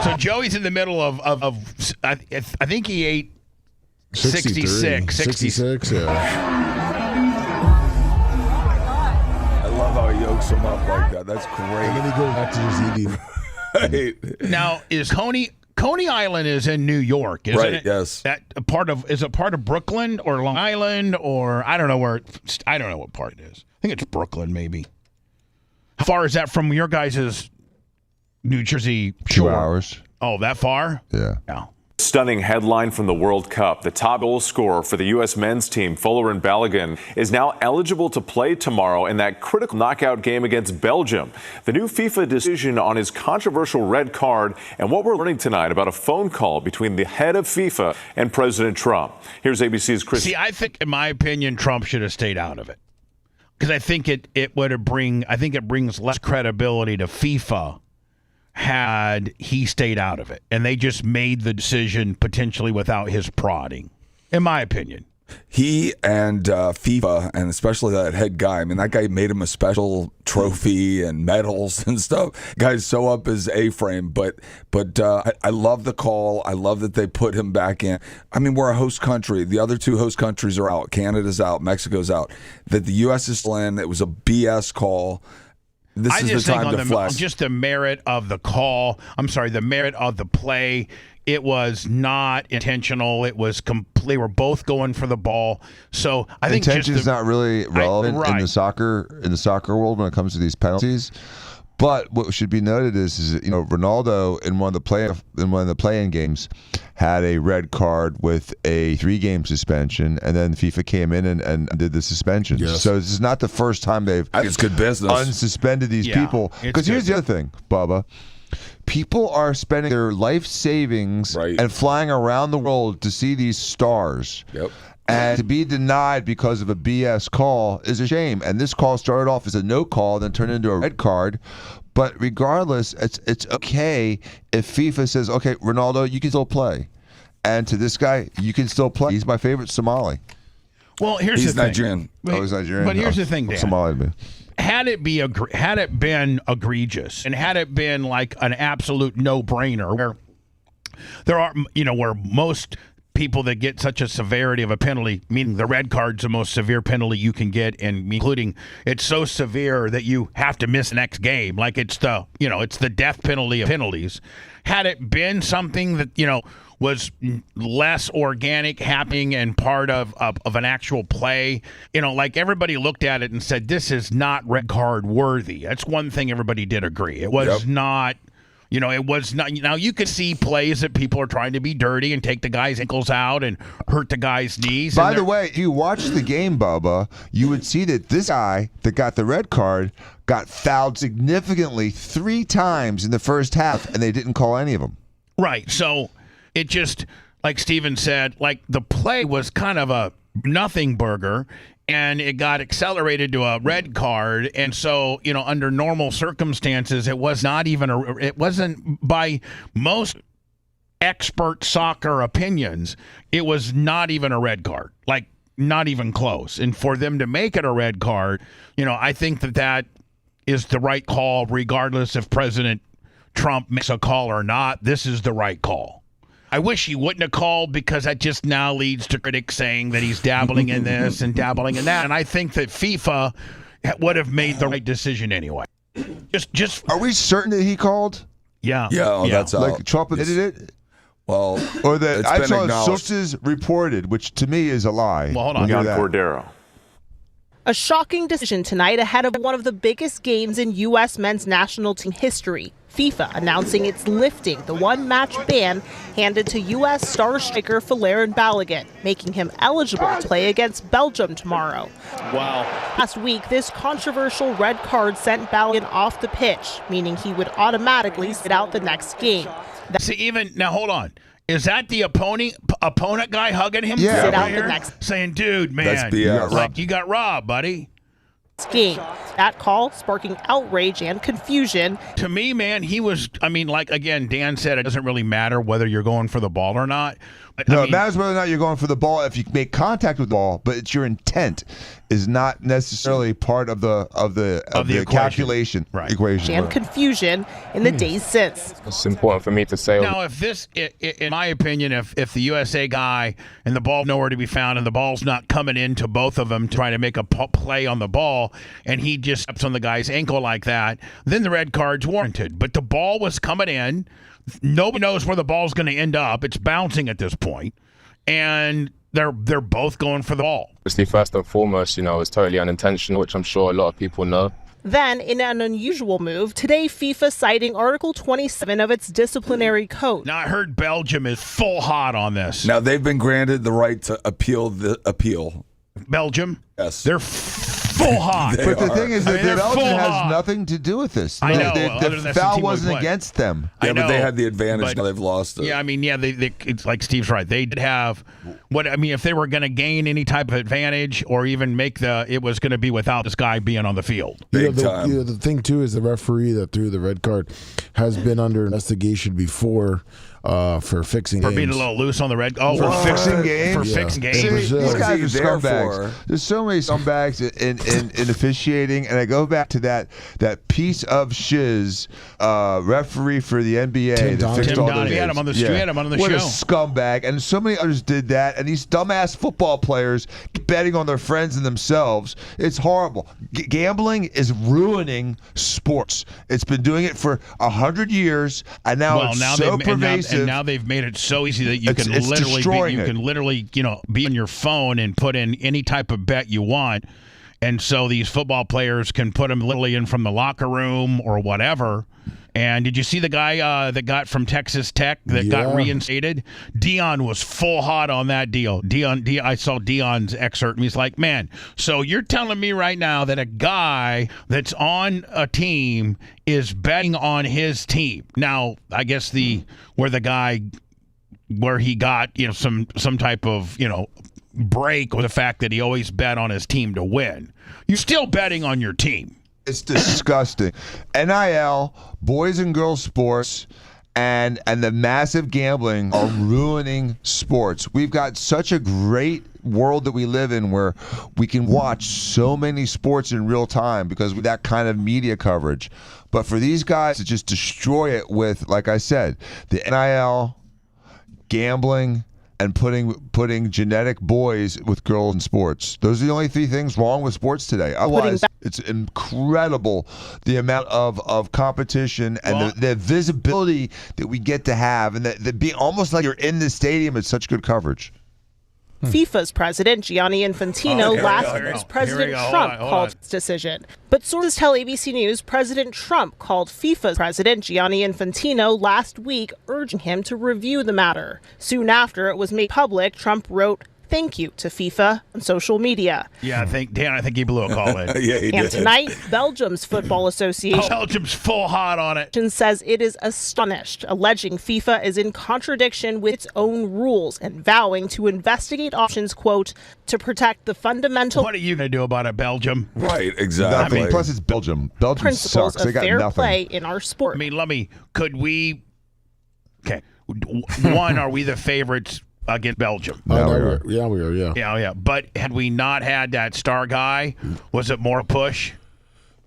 So Joey's in the middle of I think he ate 66. 66, yeah. I love how he yokes him up like that. That's great. And then he goes back to just eating. Now, is Coney Island is in New York, isn't it? Yes. Is it part of Brooklyn or Long Island or I don't know what part it is. I think it's Brooklyn, maybe. How far is that from your guys' New Jersey shore? 2 hours. Oh, that far? Yeah. No. Stunning headline from the World Cup. The top goal scorer for the U.S. men's team, Folarin Balogun, is now eligible to play tomorrow in that critical knockout game against Belgium. The new FIFA decision on his controversial red card and what we're learning tonight about a phone call between the head of FIFA and President Trump. Here's ABC's Chris. See, I think, in my opinion, Trump should have stayed out of it. Because I think it brings less credibility to FIFA had he stayed out of it. And they just made the decision potentially without his prodding, in my opinion. He and FIFA, and especially that head guy, I mean, that guy made him a special trophy and medals and stuff. Guy's so up his A-frame, but I love the call. I love that they put him back in. I mean, we're a host country. The other two host countries are out. Canada's out. Mexico's out. That the U.S. is still in. It was a BS call. This is the time to flex. Just the merit of the call. I'm sorry, the merit of the play. It was not intentional. It was complete. We're both going for the ball. So I think intention is not really relevant in the soccer world when it comes to these penalties. But what should be noted is Ronaldo in one of the play-in games had a red card with a 3-game suspension, and then FIFA came in and did the suspension. Yes. So this is not the first time they've it's good business. unsuspended these people. Because here's the other thing, Bubba. People are spending their life savings and flying around the world to see these stars. Yep. And to be denied because of a BS call is a shame. And this call started off as a no call, then turned into a red card. But regardless, it's okay if FIFA says, okay, Ronaldo, you can still play. And to this guy, you can still play. He's my favorite Somali. Well, he's the thing. Nigerian. He's Nigerian. But here's the thing, Dan. Somali. Had it been egregious, and had it been like an absolute no-brainer, where there are, where most people that get such a severity of a penalty, meaning the red card's the most severe penalty you can get, and including it's so severe that you have to miss the next game, like it's the death penalty of penalties. Had it been something that was less organic, happening and part of an actual play, like everybody looked at it and said, this is not red card worthy. That's one thing everybody did agree. It was not. It was not. Now, you could see plays that people are trying to be dirty and take the guy's ankles out and hurt the guy's knees. By the way, if you watch the game, Bubba, you would see that this guy that got the red card got fouled significantly 3 times in the first half, and they didn't call any of them. Right. So it just, like Steven said, like the play was kind of a nothing burger, and it got accelerated to a red card. And so, under normal circumstances, it was not even it wasn't, by most expert soccer opinions, it was not even a red card, like not even close. And for them to make it a red card, I think that is the right call, regardless if President Trump makes a call or not. This is the right call. I wish he wouldn't have called, because that just now leads to critics saying that he's dabbling in this and dabbling in that. And I think that FIFA would have made the right decision anyway. Just Are we certain that he called? Yeah. Yeah, that's out. Like Trump admitted it? Well, or that it's I been saw acknowledged. sources reported, which to me is a lie. Well, hold on. John Cordero. A shocking decision tonight ahead of one of the biggest games in U.S. men's national team history. FIFA announcing it's lifting the one-match ban handed to U.S. star striker Folarin Balogun, making him eligible to play against Belgium tomorrow. Wow. Last week, this controversial red card sent Balogun off the pitch, meaning he would automatically sit out the next game. Now hold on. Is that the opponent guy hugging him? Yeah. Sit out the next saying, dude, man, That's BS. you got robbed, buddy. game. That call sparking outrage and confusion. To me, man, he was, again, Dan said it doesn't really matter whether you're going for the ball or not. But, No, it matters whether or not you're going for the ball if you make contact with the ball, but it's your intent is not necessarily part of the calculation equation. And confusion in the days since. It's important for me to say. Now, if this, in my opinion, if the USA guy and the ball nowhere to be found and the ball's not coming into both of them to try to make a play on the ball, and he just steps on the guy's ankle like that, then the red card's warranted. But the ball was coming in. Nobody knows where the ball's going to end up. It's bouncing at this point, and they're both going for the ball. Obviously, first and foremost, it's totally unintentional, which I'm sure a lot of people know. Then, in an unusual move, today FIFA citing Article 27 of its disciplinary code. Now, I heard Belgium is full hot on this. Now, they've been granted the right to appeal the appeal. Belgium? Yes. They're full hot. But the thing is that they're Belgium full has hot. nothing to do with this. I know. The foul wasn't against them. Yeah, I know, but they had the advantage. but- Now they've lost it. Yeah, it's like Steve's right. They did have if they were going to gain any type of advantage or even it was going to be without this guy being on the field. Big time. The thing, too, is the referee that threw the red card has been under investigation before for fixing For games. being a little loose on the red. Oh, For fixing games? For fixing games. See, Brazil. these guys What's are he there scumbags. for? There's so many scumbags in officiating, and I go back to that piece of shiz referee for the NBA Tim that fixed Tim all Donaghy. those We had him on the we had him on the what show. a scumbag, and so many others did that, and these dumbass football players betting on their friends and themselves. It's horrible. Gambling is ruining sports. It's been doing it for 100 years, and now it's so pervasive. And now they've made it so easy that you It's can literally be on your phone and put in any type of bet you want, and so these football players can put them literally in from the locker room or whatever. And did you see the guy that got from Texas Tech that got reinstated? Dion was full hot on that deal. I saw Dion's excerpt, and he's like, man, so you're telling me right now that a guy that's on a team is betting on his team. Now, I guess where he got, some type of, break with the fact that he always bet on his team to win. You're still betting on your team. It's disgusting. NIL, boys and girls sports, and the massive gambling are ruining sports. We've got such a great world that we live in where we can watch so many sports in real time because of that kind of media coverage. But for these guys to just destroy it with, like I said, the NIL, gambling, and putting genetic boys with girls in sports. Those are the only three things wrong with sports today. Otherwise, it's incredible the amount of competition and the visibility that we get to have, and that being almost like you're in the stadium. It's such good coverage. FIFA's president, Gianni Infantino, last week as President Trump called his decision. But sources tell ABC News President Trump called FIFA's president, Gianni Infantino, last week, urging him to review the matter. Soon after it was made public, Trump wrote, thank you to FIFA on social media. Yeah, I think he blew a call in. Yeah, he And did. tonight, Belgium's Football Association Belgium's full hot on it. says it is astonished, alleging FIFA is in contradiction with its own rules and vowing to investigate options, quote, to protect the fundamental What are you going to do about it, Belgium? Right, exactly. Nothing. Plus, it's Belgium. Belgium principles sucks. They of got fair nothing. play in our sport. I mean, okay. One, are we the favorites against Belgium? Yeah, we are. Yeah. Yeah. But had we not had that star guy, was it more push?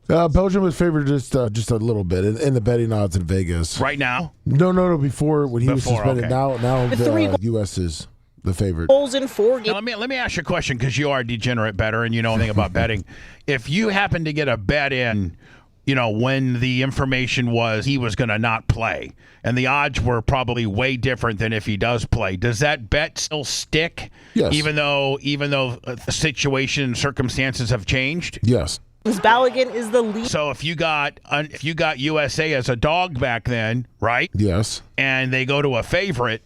Belgium was favored just a little bit in the betting odds in Vegas. Right now? No. Before when he was suspended. Okay. Now The three the U.S. is the favorite. Goals in 4 games. Now, let me ask you a question, because you are a degenerate bettor and you know anything about betting. If you happen to get a bet in, when the information was he was going to not play, and the odds were probably way different than if he does play, does that bet still stick? Yes. Even though the situation and circumstances have changed? Yes. Balogun is the lead. So if you got USA as a dog back then, right? Yes. And they go to a favorite,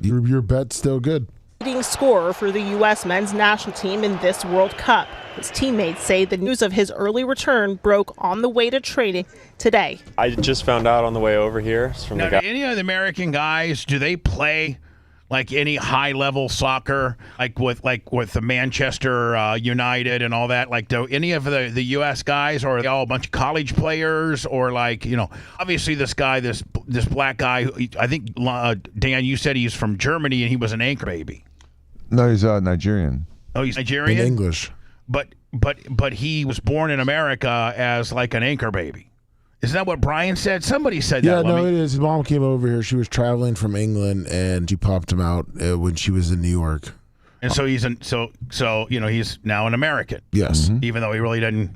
Your bet's still good. Leading scorer for the U.S. men's national team in this World Cup. His teammates say the news of his early return broke on the way to training today. I just found out on the way over here. It's from now, the guy. do any of the American guys, do they play like any high-level soccer, like with the Manchester United and all that? Like, do any of the U.S. guys, or are they all a bunch of college players, or obviously this guy, this black guy, I think, Dan, you said he's from Germany and he was an anchor baby. No, he's Nigerian. Oh, he's Nigerian? In English. But he was born in America as like an anchor baby. Isn't that what Brian said? Somebody said that. Yeah, no, it is. His mom came over here. She was traveling from England, and she popped him out when she was in New York. And so he's he's now an American. Yes. Even though he really didn't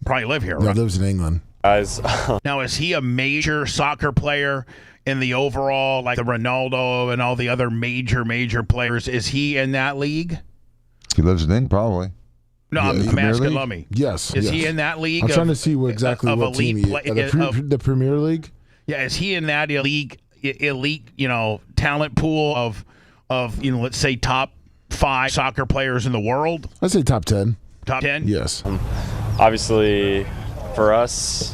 probably live here. No, Right? he lives in England. Guys, Now, is he a major soccer player in the overall, like the Ronaldo and all the other major players? Is he in that league? He lives in England, probably. No, Yeah, I'm Premier asking League? Lummy. Yes. Is yes. he in that league? I'm trying to see exactly what team he is. The Premier League? Yeah, is he in that elite, talent pool of let's say top 5 soccer players in the world? I'd say top 10. Top 10? Yes. obviously, for us,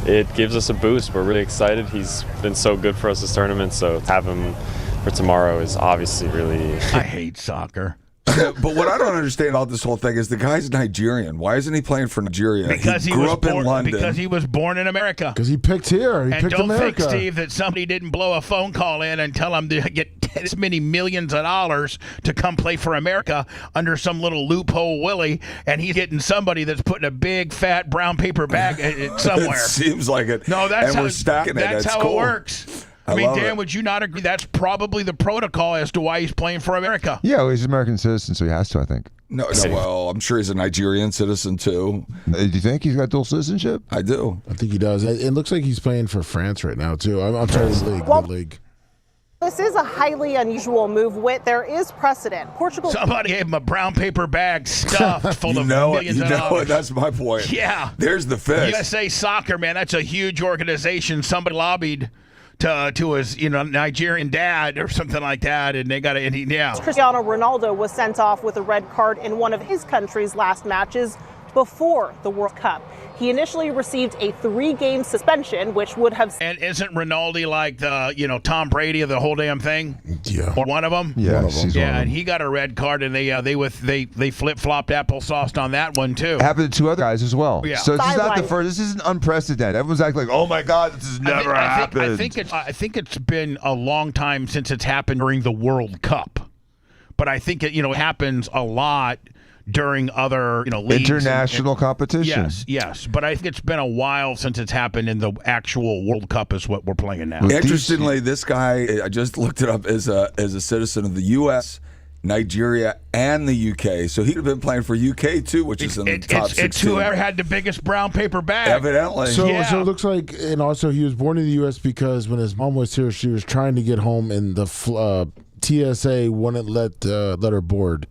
it gives us a boost. We're really excited. He's been so good for us this tournament, so to have him for tomorrow is obviously really... I hate soccer. Yeah, but what I don't understand about this whole thing is the guy's Nigerian. Why isn't he playing for Nigeria? Because he grew was up born, in London. Because he was born in America. Because he picked here. He and picked don't America. think, Steve, that somebody didn't blow a phone call in and tell him to get this many millions of dollars to come play for America under some little loophole Willie, and he's getting somebody that's putting a big, fat brown paper bag somewhere. It seems like it. No, that's and how, we're stacking it. that's how cool. it works. I mean, love Dan, it. would you not agree? That's probably the protocol as to why he's playing for America. Yeah, well, he's an American citizzen, so he has to, I think. No, well, I'm sure he's a Nigerian citizen, too. Do you think he's got dual citizenship? I do. I think he does. It looks like he's playing for France right now, too. I'm sorry, the league. This is a highly unusual move, Whit. There is precedent. Portugal. Somebody gave him a brown paper bag stuffed full of millions of dollars. That's my point. Yeah. There's the fish. USA Soccer, man, that's a huge organization. Somebody lobbied to his Nigerian dad or something like that, and they got it. Yeah. Cristiano Ronaldo was sent off with a red card in one of his country's last matches before the World Cup. He initially received a 3-game suspension, which would have... And isn't Ronaldo like the, Tom Brady of the whole damn thing? Yeah. Or one of them? Yeah, and he got a red card, and they flip-flopped applesauced on that one, too. It happened to 2 other guys as well. Yeah. So this is not the first. This isn't unprecedented. Everyone's acting like, "Oh my God, this has never happened." I think it's been a long time since it's happened during the World Cup, but I think it happens a lot during other leagues international competition. Yes, but I think it's been a while since it's happened in the actual World Cup is what we're playing now. Interestingly, this guy, I just looked it up, is a citizen of the U.S., Nigeria, and the U.K. So he'd have been playing for U.K. too, which is in the top 16. It's whoever had the biggest brown paper bag. Evidently. So it looks like, and also he was born in the U.S. because when his mom was here, she was trying to get home, and the TSA wouldn't let her board.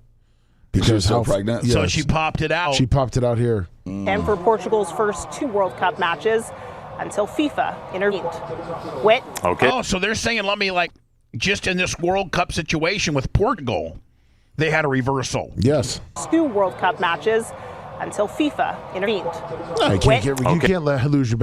Because she was so pregnant? Yes. So she popped it out. She popped it out here. And for Portugal's first 2 World Cup matches until FIFA intervened. Whit? Okay. Oh, so they're saying, let me just in this World Cup situation with Portugal, they had a reversal. Yes. 2 World Cup matches until FIFA intervened. No, you can't lose your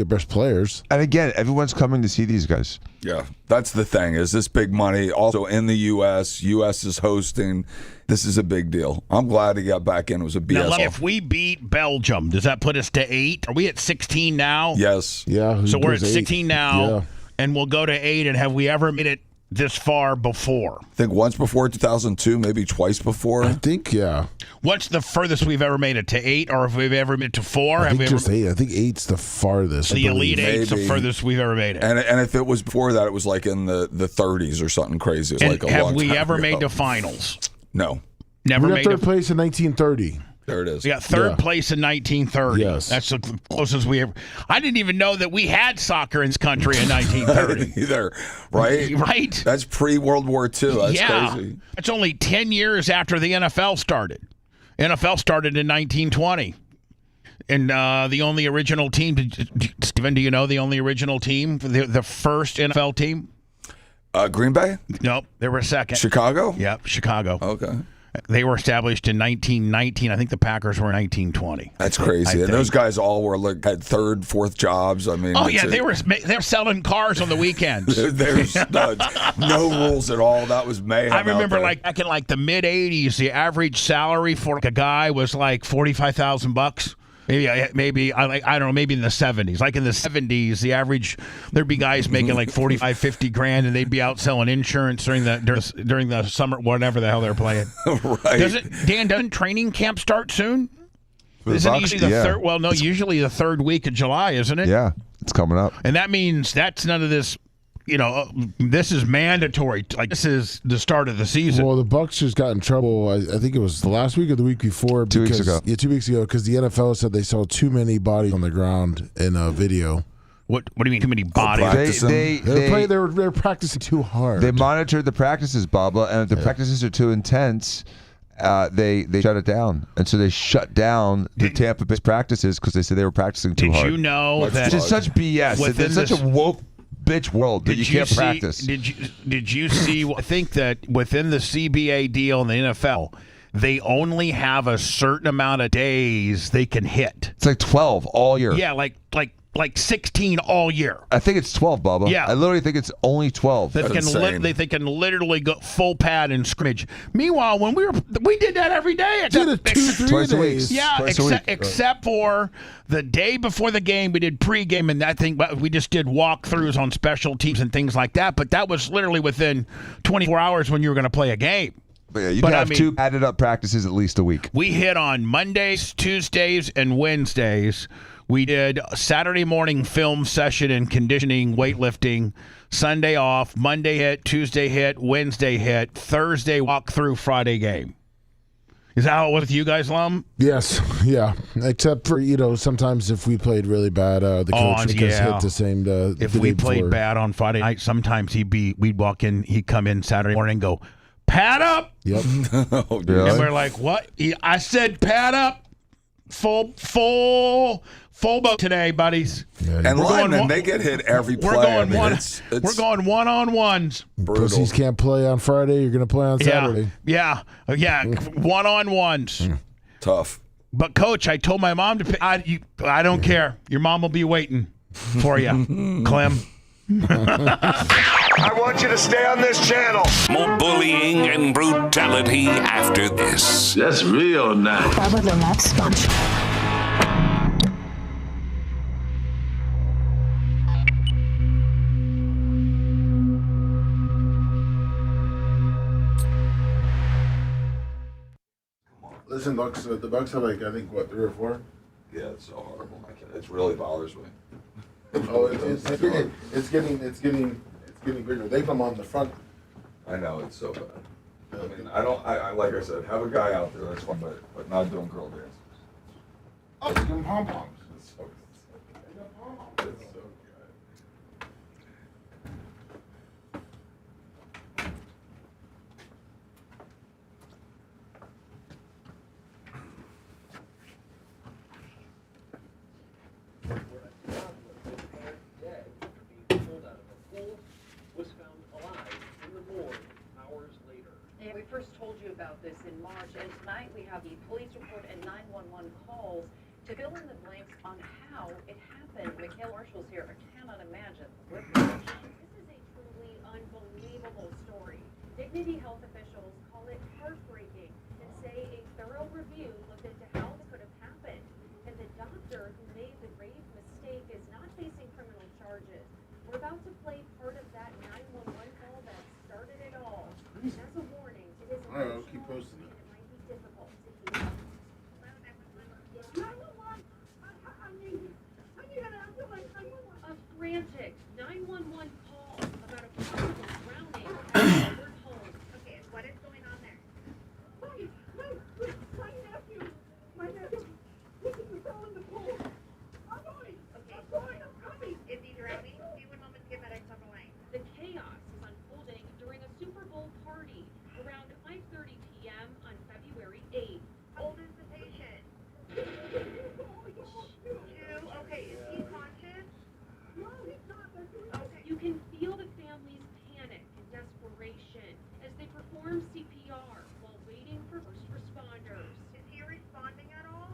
best players. And again, everyone's coming to see these guys. Yeah, that's the thing. Is this big money? Also in the U.S. U.S. is hosting. This is a big deal. I'm glad he got back in. It was a BS. Now, if we beat Belgium, does that put us to 8? Are we at 16 now? Yes. Yeah. So we're at 8. 16 now, Yeah. and we'll go to 8. And have we ever made it this far before? I think once before 2002, maybe twice before. I think, yeah. What's the furthest we've ever made it, to 8, or have we ever made it to 4? I Have think we ever? just 8. I think 8's the farthest. The I believe. Elite 8's the Maybe. furthest we've ever made it. And if it was before that, it was like in the 30s or something crazy. It was And like a have long we time ever ago. made the finals? No. Never We got made third it. place in 1930. There it is. We got third Yeah. place in 1930. Yes. That's the closest we ever. I didn't even know that we had soccer in this country in 1930. Either, right? Right? That's pre-World War II. That's yeah. crazy. It's only 10 years after the NFL started. NFL started in 1920. And the only original team, Steven, do you know the only original team, the first NFL team? Green Bay? Nope, they were second. Chicago? Yep, Chicago. Okay. They were established in 1919. I think the Packers were in 1920. That's crazy. And those guys all were had third, fourth jobs. I mean, oh yeah, they were selling cars on the weekends. They're studs. No rules at all. That was mayhem. I remember out there. back in the mid '80s, the average salary for a guy was like $45,000. Maybe I don't know, maybe in the 70s. Like in the 70s, the average, there'd be guys making like 45, 50 grand, and they'd be out selling insurance during the summer, whatever the hell they're playing. Right. Doesn't training camp start soon? For the Isn't it Bucs? usually the Yeah. third? Well, no, usually the third week of July, isn't it? Yeah, it's coming up. And that means that's none of this. This is mandatory. Like, this is the start of the season. Well, the Bucs just got in trouble. I think it was the last week or the week before. 2 weeks ago. Yeah, 2 weeks ago, because the NFL said they saw too many bodies on the ground in a video. What do you mean too many bodies? They were practicing too hard. They monitored the practices, Bubba, and if the practices are too intense, they shut it down. And so they shut down the Tampa Bay practices because they said they were practicing too hard. Did you know that? Which is such BS. It's such a woke bitch world that you can't practice. Did you see? I think that within the CBA deal in the NFL, they only have a certain amount of days they can hit. It's like 12 all year. Yeah, like 16 all year. I think it's 12, Bubba. Yeah. I literally think it's only 12. They can literally go full pad and scrimmage. Meanwhile, when we did that every day. Did it 2-3 days. Yeah, Twice a week. except for the day before the game, we did pregame, and I think we just did walkthroughs on special teams and things like that. But that was literally within 24 hours when you were going to play a game. But yeah, you can have two added up practices at least a week. We hit on Mondays, Tuesdays, and Wednesdays. We did a Saturday morning film session and conditioning, weightlifting. Sunday off. Monday hit. Tuesday hit. Wednesday hit. Thursday walkthrough. Friday game. Is that how it was with you guys, Lum? Yes, yeah. Except for, sometimes if we played really bad, the coach would just hit the same. If we played bad on Friday night, sometimes we'd walk in, he'd come in Saturday morning and go, pad up. Yep. Oh, and we're like, what? I said pad up. Full boat today, buddies. Yeah, and linemen, they get hit every play. We're going one-on-ones. Pussies can't play on Friday. You're going to play on Saturday. Yeah. One-on-ones. Tough. But, Coach, I told my mom to I don't care. Your mom will be waiting for you, Clem. I want you to stay on this channel. More bullying and brutality after this. That's real nice. Bubba the Love Sponge. Listen, Bucks. The Bucks have I think 3 or 4. Yeah, it's so horrible. It really bothers me. Oh, it's getting bigger. They come on the front. I know, it's so bad. I mean, I like I said, have a guy out there, that's fine, but not doing girl dances. Oh, give them pom poms. It's so good. We first told you about this in March, and tonight we have the police report and 911 calls to fill in the blanks on how it happened. Mikhail Marshall's here. I cannot imagine. This is a truly unbelievable story. Dignity Health officials call it heartbreaking and say a thorough review looked into how this could have happened. And the doctor who made the grave mistake is not facing criminal charges. We're about to play part of that 911 call that started it all. And as a warning, it is All right, I'll keep posting it. it might be difficult to hear. 911! I need an ambulance! A frantic 911 call about a possible drowning at Albert Home. Okay, what is going on there? My nephew, he fell in the pool. I'm going, I'm coming. Is he drowning? See one moment to get medics on the line. The chaos is unfolding during a Super Bowl party around 5:30 p.m. on February 8th. How old is the patient? 2. Okay, is he conscious? No, he's not. Okay. You can feel the family's panic and desperation as they perform CPR while waiting for first responders. Is he responding at all?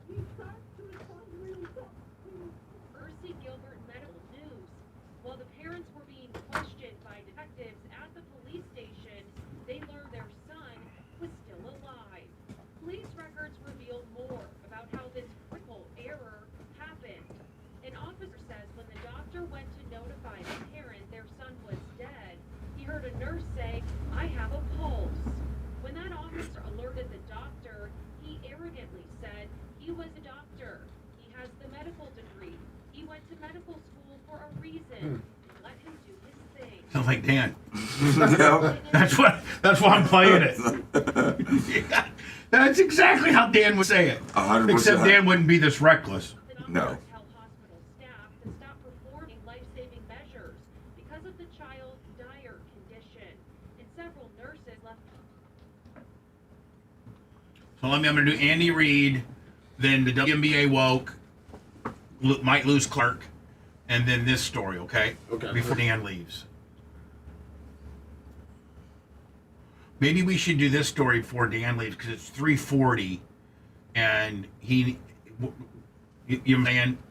He's trying to respond really well. Ursi Gilbert Medical News. While the parents were being questioned by detectives at the police station, they learned their son was still alive. Police records reveal more about how this critical error happened. An officer says when the doctor went to notify the parent their son was dead, he heard a nurse say, "I have a pulse." When that officer alerted the doctor, he arrogantly said he was a doctor. He has the medical degree. He went to medical school for a reason. Let him do his thing. Sounds like Dan. That's why I'm playing it. Yeah, that's exactly how Dan would say it. 100%. Except Dan wouldn't be this reckless. No. Tell hospital staff to stop performing life-saving measures because of the child's dire condition. And several nurses left. So I'm going to do Andy Reid, then the WNBA woke, might lose Clark, and then this story, okay? Okay. Before Dan leaves. Maybe we should do this story before Dan leaves because it's 3:40, and man,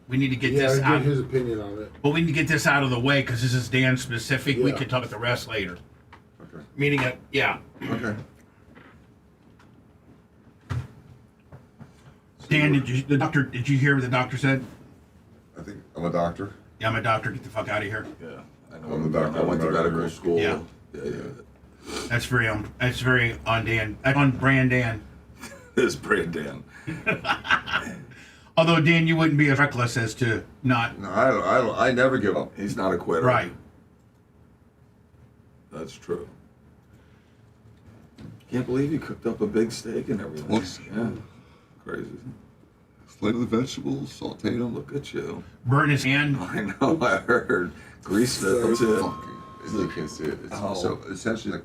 we need to get this get out. his opinion on it. Well, we need to get this out of the way because this is Dan specific. We Yeah. can talk about the rest later. Okay. Meaning it, yeah. Okay. Dan, did you hear what the doctor said? I think I'm a doctor. Yeah, I'm a doctor. Get the fuck out of here. Yeah, I know. I'm a doctor. I went to medical school. Yeah. Yeah. That's very on Dan. On brand Dan. This brand Dan. Although Dan, you wouldn't be as reckless as to not. No, I never give up. He's not a quitter. Right. That's true. Can't believe you cooked up a big steak and everything. Whoops. Yeah. Crazy. Slate the vegetables, saute them. Look at you. Burn his hand. I know. I heard. Greased it. That's it. You can't see it. It's, So essentially,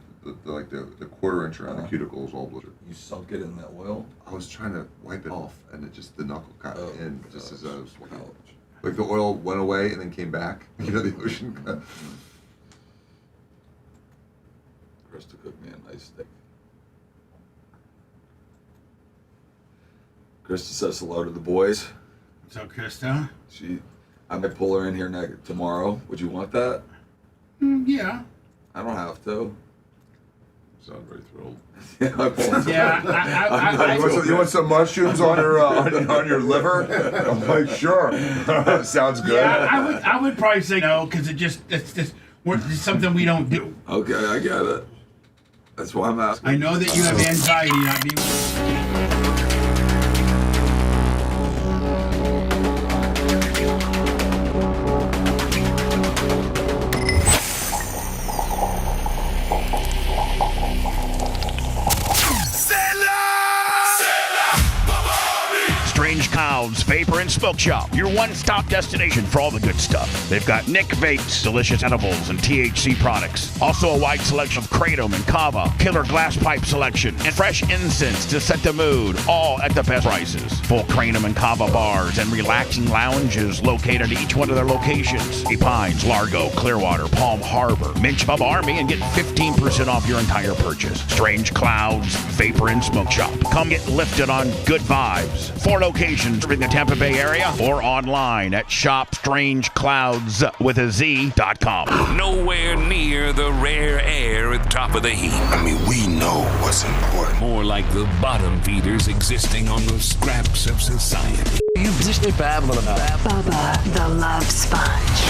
like the quarter inch around the cuticle is all blistered. You sunk it in that oil? I was trying to wipe it off, and it just the knuckle got in just as I was wiping. Ouch. Like the oil went away and then came back. You know, the ocean. Krista cooked me a nice steak. Krista says hello to the boys. What's up, Krista? I might pull her in here tomorrow. Would you want that? Yeah. I don't have to. Sound very thrilled. Yeah, you want some mushrooms on your on your liver? I'm like, sure. Sounds good. Yeah, I would probably say no because it's something we don't do. Okay, I get it. That's why I'm asking. I know that you have anxiety not being. Strange cow Clouds Vapor and Smoke Shop, your one-stop destination for all the good stuff. They've got Nick Vapes, delicious edibles and THC products. Also a wide selection of Kratom and Kava, killer glass pipe selection, and fresh incense to set the mood, all at the best prices. Full Kratom and Kava bars and relaxing lounges located at each one of their locations. Pines, Largo, Clearwater, Palm Harbor. Mention Bubba Army and get 15% off your entire purchase. Strange Clouds Vapor and Smoke Shop. Come get lifted on good vibes. 4 locations in the Tampa Bay area or online at shopstrangeclouds.com. Nowhere near the rare air at top of the heap. I mean, we know what's important. More like the bottom feeders existing on the scraps of society. You just babbling about Bubba the Love Sponge.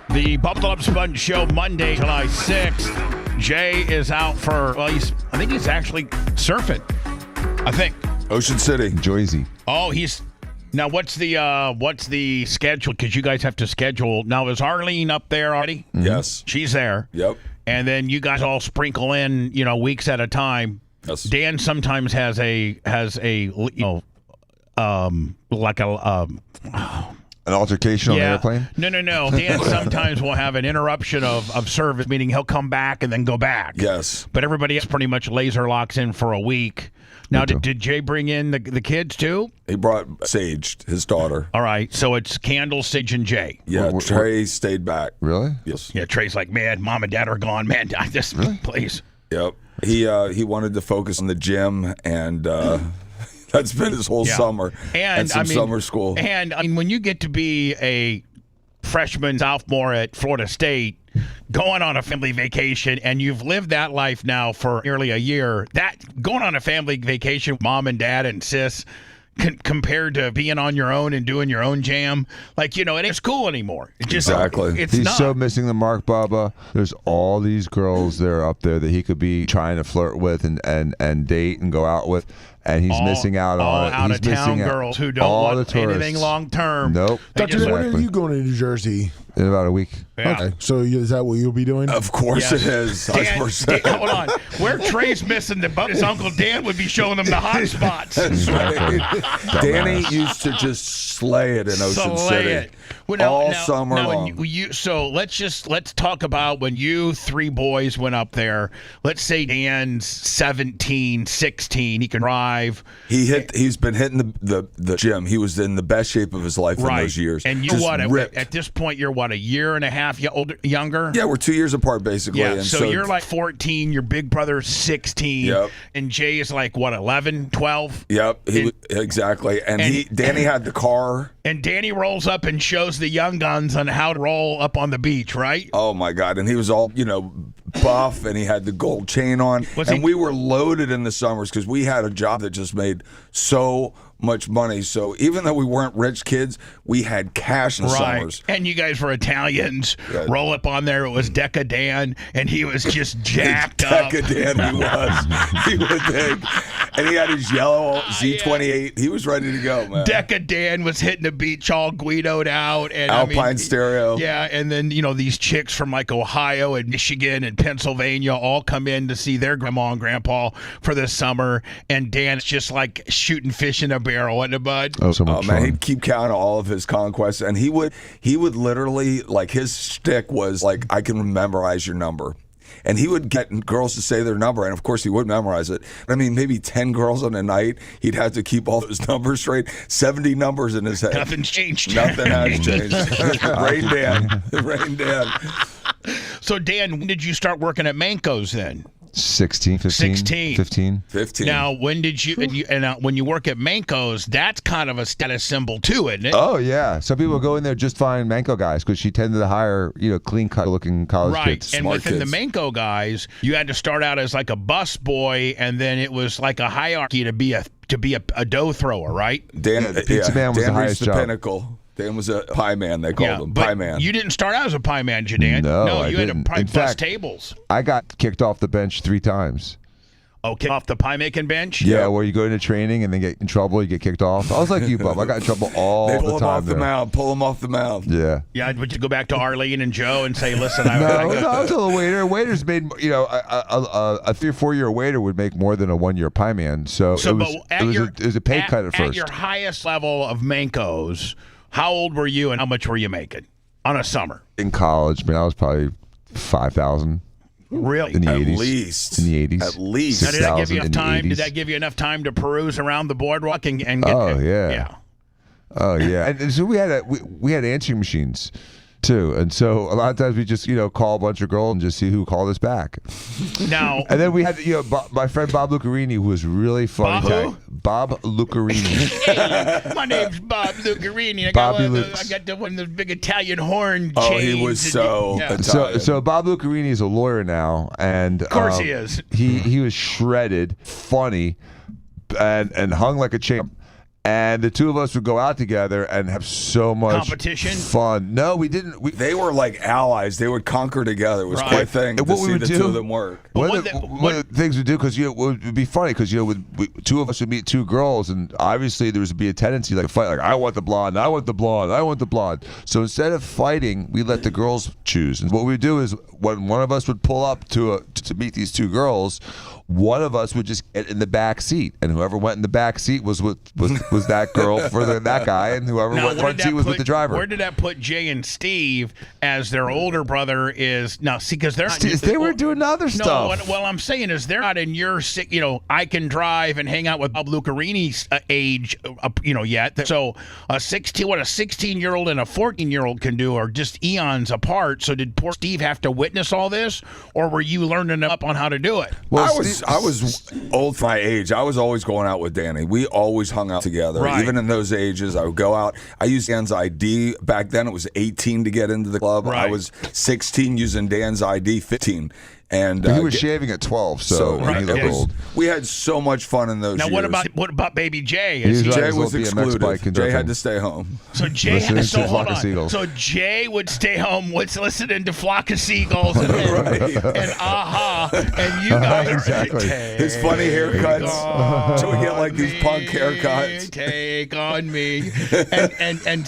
The Bubba the Love Sponge Show, Monday, July 6th. Jay is out for, I think he's actually surfing. I think. Ocean City. Jersey. Oh, now what's the schedule? Because you guys have to schedule. Now, is Arlene up there already? Mm-hmm. Yes. She's there. Yep. And then you guys all sprinkle in, weeks at a time. Yes. Dan sometimes has a like a an altercation on the airplane? No. Dan sometimes will have an interruption of service, meaning he'll come back and then go back. Yes. But everybody else pretty much laser locks in for a week. Now, did Jay bring in the kids too? He brought Sage, his daughter. All right, so it's Candle, Sage, and Jay. Yeah, Trey stayed back. Really? Yes. Yeah, Trey's like, man, mom and dad are gone. Man, please. Yep. He wanted to focus on the gym, and that's been his whole summer. And some summer school. And when you get to be a freshman, sophomore at Florida State, going on a family vacation, and you've lived that life now for nearly a year, that going on a family vacation with mom and dad and sis compared to being on your own and doing your own jam, it ain't school anymore. Exactly. He's so missing the mark, Bubba. There's all these girls that are up there that he could be trying to flirt with and date and go out with. And he's missing out on it. All out-of-town girls who don't want anything long-term. Nope. Dr. When are you going to New Jersey? In about a week. Yeah. Okay. So is that what you'll be doing? Of course it is. Dan, hold on. Where Trey's missing his Uncle Dan would be showing them the hot spots. That's right. Danny used to just slay it in Ocean City. All summer long. So let's talk about when you 3 boys went up there. Let's say Dan's 17, 16. He can drive. He's been hitting the gym. He was in the best shape of his life in those years. And at this point you're a year and a half younger? Yeah, we're 2 years apart basically. Yeah, and so you're like 14, your big brother's 16, yep. And Jay is like, 11, 12? Yep, exactly. And Danny had the car. And Danny rolls up and shows the young guns on how to roll up on the beach, right? Oh, my God. And he was all, buff, and he had the gold chain on. We were loaded in the summers because we had a job that just made so much money. So even though we weren't rich kids, we had cash in the summers. And you guys were Italians. Yeah. Roll up on there. It was Deca Dan, and he was just jacked up. Deca Dan, he was. He was big. And he had his yellow Z28. He was ready to go, man. Deca Dan was hitting the beach all Guido'd out. And Alpine stereo. Yeah, and then, these chicks from like Ohio and Michigan and Pennsylvania all come in to see their grandma and grandpa for the summer. And Dan's just like shooting fish in a barrel, wasn't it, bud? Oh, so much man, fun. He'd keep count of all of his conquests, and he would literally, like, his shtick was like, I can memorize your number. And he would get girls to say their number, and of course he would memorize it. Maybe 10 girls on a night, he'd have to keep all those numbers straight. 70 numbers in his head. Nothing's changed. Nothing has changed. Rain Dan. So, Dan, when did you start working at Manco's then? 16, 15. Now, when did you when you work at Manco's, that's kind of a status symbol too, isn't it? Oh yeah, some people go in there just find Manco guys because she tended to hire clean cut looking college kids. Right, and within the Manco guys, you had to start out as like a bus boy, and then it was like a hierarchy to be a dough thrower, right? The pizza man was the highest job. Pinnacle. Dan was a pie man, they called him. Pie man. You didn't start out as a pie man, did you, Dan? No, you had to In bus fact, tables. I got kicked off the bench 3 times. Okay, off the pie making bench. Yeah, where you go into training and then get in trouble, you get kicked off. I was like you, Bub. I got in trouble all They the pull time. him off the mound. Pull him off the mound. Yeah. Yeah, would you go back to Arlene and Joe and say, "Listen, I I told the waiter. Waiters made, a 3 or 4 year waiter would make more than a 1 year pie man. So it was a pay cut at first. At your highest level of Mancos, how old were you and how much were you making on a summer? In college, I was probably 5,000. Really? In the At 80s. least. In the 80s. At least. Now, did that give you 6,000 enough in the time? 80s. Did that give you enough time to peruse around the boardwalk and get? Oh yeah. Yeah. Oh yeah. And so we had answering machines too, and so a lot of times we just call a bunch of girls and just see who called us back. Now and then we had my friend Bob Lucarini, who was really funny. Bob who? Bob Lucarini. Hey, my name's Bob Lucarini. I got one of those big Italian horn chains. Oh, he was so Italian. So Bob Lucarini is a lawyer now, and of course he is. He was shredded, funny, and hung like a champ. And the two of us would go out together and have so much competition fun. No, we didn't. They were like allies. They would conquer together. It was quite a thing to see the two of them work. One of the things we do, because it would be funny, because two of us would meet two girls, and obviously there would be a tendency like a fight, like I want the blonde, I want the blonde, I want the blonde. So instead of fighting, we let the girls choose. And what we would do is when one of us would pull up to meet these two girls, one of us would just get in the back seat, and whoever went in the back seat was that girl for that guy, and whoever went front seat was with the driver. Where did that put Jay and Steve as their older brother is now? See, because they're they were doing other stuff. What I'm saying is they're not in your I can drive and hang out with Bob Lucarini's age, yet. So a 16-year-old and a 14-year-old can do are just eons apart. So did poor Steve have to witness all this, or were you learning up on how to do it? Well, I was old for my age. I was always going out with Danny. We always hung out together. Right. Even in those ages, I would go out. I used Dan's ID. Back then, it was 18 to get into the club. Right. I was 16 using Dan's ID, 15. And he was shaving at 12, so he looked old. We had so much fun in those years. Now, what about baby Jay? Jay was excluded. Jay had to stay home. So Jay, Flock of Seagulls. So Jay would stay home, listening to Flock of Seagulls and Aha, and you guys exactly. His funny haircuts. So we get like these punk haircuts. Take on me, and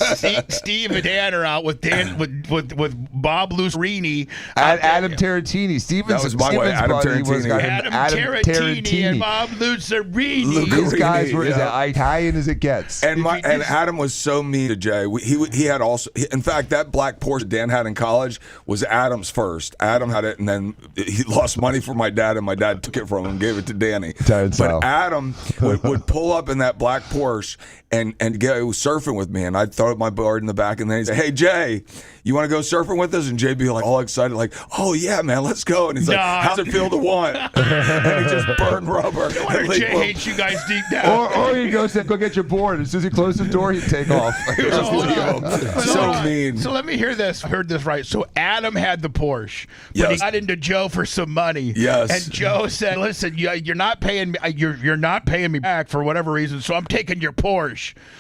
Steve and Dan are out with Bob Lucarini and Adam Tarantini. That was my way. Adam Tarantini. Adam Tarantini and Bob Lucarini. These guys were as Italian as it gets. And Adam was so mean to Jay. He had also. In fact, that black Porsche Dan had in college was Adam's first. Adam had it, and then he lost money for my dad, and my dad took it from him and gave it to Danny. But Adam would pull up in that black Porsche and was surfing with me, and I'd throw my board in the back, and then he'd say, "Hey Jay, you want to go surfing with us?" And Jay'd be like all excited, like, "Oh yeah, man, let's go." And he's like, "How's it feel to want?" And he just burned rubber. No wonder Jay hates you guys deep down. Or he goes to go get your board. As soon as he closes the door, he'd take off. So mean. So let me hear this. I heard this right. So Adam had the Porsche, but he got into Joe for some money. Yes. And Joe said, "Listen, you're not paying me. You're not paying me back for whatever reason. So I'm taking your Porsche."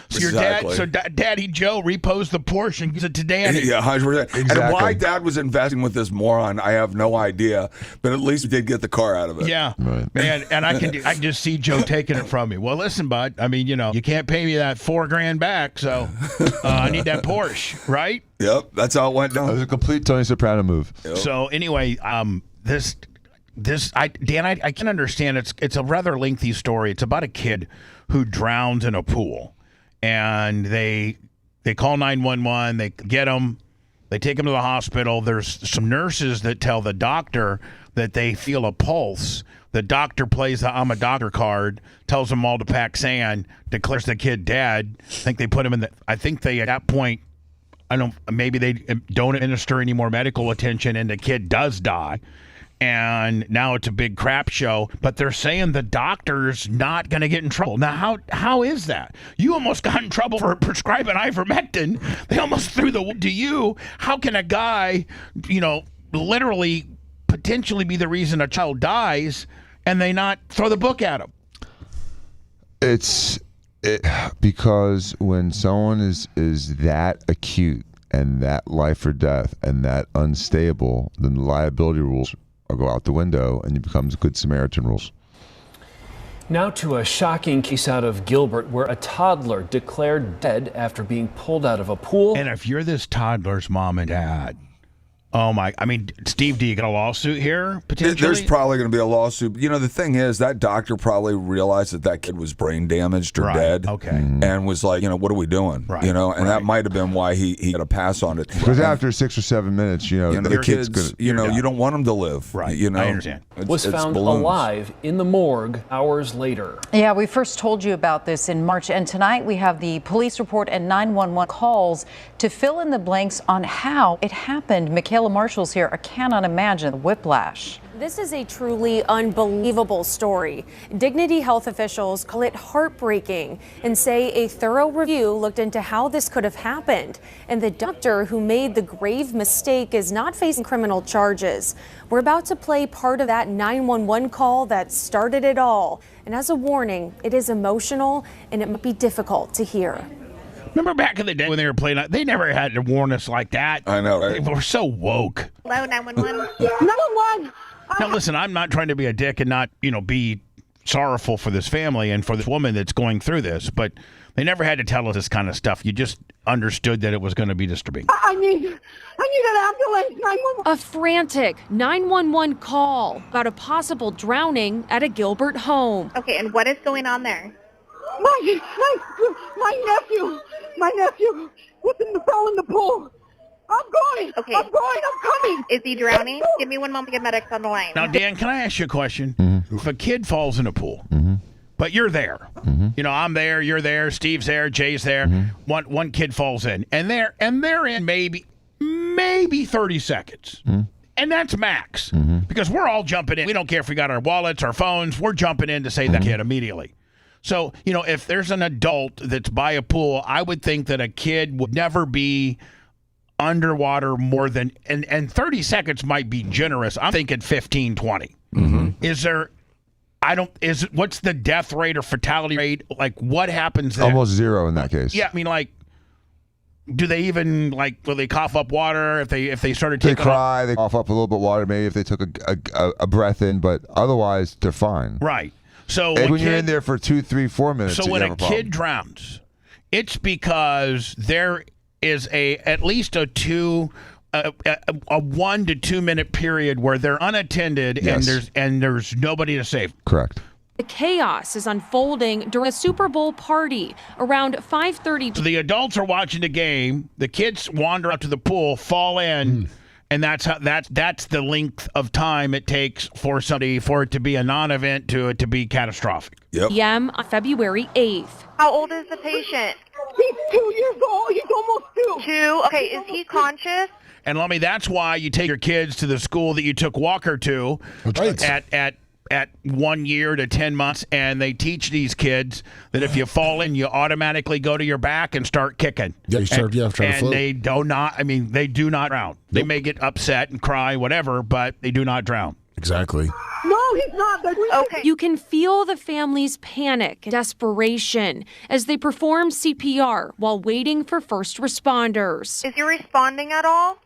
So Daddy Joe reposed the Porsche and gives it to Danny. Yeah, 100%. Exactly. And why Dad was investing with this moron, I have no idea. But at least we did get the car out of it. Yeah, man. And I can just see Joe taking it from me. Well, listen, bud. I mean, you can't pay me that $4,000 back, so I need that Porsche, right? Yep, that's how it went down. It was a complete Tony Soprano move. Yep. So anyway, Dan, I can understand. It's a rather lengthy story. It's about a kid who drowns in a pool, and they call 911. They get him. They take him to the hospital. There's some nurses that tell the doctor that they feel a pulse. The doctor plays the I'm a doctor card, tells them all to pack sand, declares the kid dead. I think they at that point, maybe they don't administer any more medical attention, and the kid does die. And now it's a big crap show, but they're saying the doctor's not going to get in trouble. Now, how is that? You almost got in trouble for prescribing ivermectin. They almost threw the to you. How can a guy, literally potentially be the reason a child dies, and they not throw the book at him? It's because when someone is that acute and that life or death and that unstable, then the liability rules go out the window, and it becomes Good Samaritan rules. Now to a shocking case out of Gilbert where a toddler declared dead after being pulled out of a pool. And if you're this toddler's mom and dad, oh my, I mean, Steve, do you get a lawsuit here potentially? There's probably going to be a lawsuit. You know, the thing is, that doctor probably realized that kid was brain damaged or dead. Okay. And was like, you know, what are we doing? Right. You know, and that might have been why he got a pass on it. Because after 6 or 7 minutes, the kid's kids, gonna, you don't want them to live. Right. You know, I understand. Was found balloons. alive in the morgue hours later. Yeah, we first told you about this in March, and tonight we have the police report and 911 calls to fill in the blanks on how it happened. Michaela Marshall's here. I cannot imagine the whiplash. This is a truly unbelievable story. Dignity Health officials call it heartbreaking and say a thorough review looked into how this could have happened. And the doctor who made the grave mistake is not facing criminal charges. We're about to play part of that 911 call that started it all. And as a warning, it is emotional and it might be difficult to hear. Remember back in the day when they were playing, they never had to warn us like that. I know, right? They were so woke. Hello, 911. 911. Now, listen, I'm not trying to be a dick and not, be sorrowful for this family and for this woman that's going through this, but they never had to tell us this kind of stuff. You just understood that it was going to be disturbing. I need an ambulance. 911. A frantic 911 call about a possible drowning at a Gilbert home. Okay, and what is going on there? My nephew fell in the pool. I'm going. Okay. I'm coming. Is he drowning? Give me one moment to get medics on the line. Now, Dan, can I ask you a question? If a kid falls in a pool, but you're there, I'm there, you're there, Steve's there, Jay's there, one kid falls in, and they're in maybe 30 seconds. And that's max, because we're all jumping in. We don't care if we got our wallets, our phones. We're jumping in to save that kid immediately. So, if there's an adult that's by a pool, I would think that a kid would never be underwater more than, and 30 seconds might be generous. I'm thinking 15, 20. What's the death rate or fatality rate? Like, what happens there? Almost zero in that case. Yeah, I mean, like, do they even, will they cough up water if they started taking They cry, they cough up a little bit of water, maybe if they took a breath in, but otherwise they're fine. Right. So when you're in there for 2, 3, 4 minutes, so when a kid drowns, it's because there is at least a 1 to 2 minute period where they're unattended. Yes. and there's nobody to save. Correct. The chaos is unfolding during a Super Bowl party around 5:30. So the adults are watching the game. The kids wander up to the pool, fall in. And that's the length of time it takes for it to be a non-event to it to be catastrophic. Yep. p.m. on February 8th. How old is the patient? He's 2 years old. He's almost 2. 2? Okay, is he conscious? And Lummy, that's why you take your kids to the school that you took Walker to at 1 year to 10 months, and they teach these kids that if you fall in, you automatically go to your back and start kicking. Yeah, try to float. They do not drown. Nope. They may get upset and cry, whatever, but they do not drown. Exactly. No, he's not. Okay. You can feel the family's panic and desperation as they perform CPR while waiting for first responders. Is he responding at all?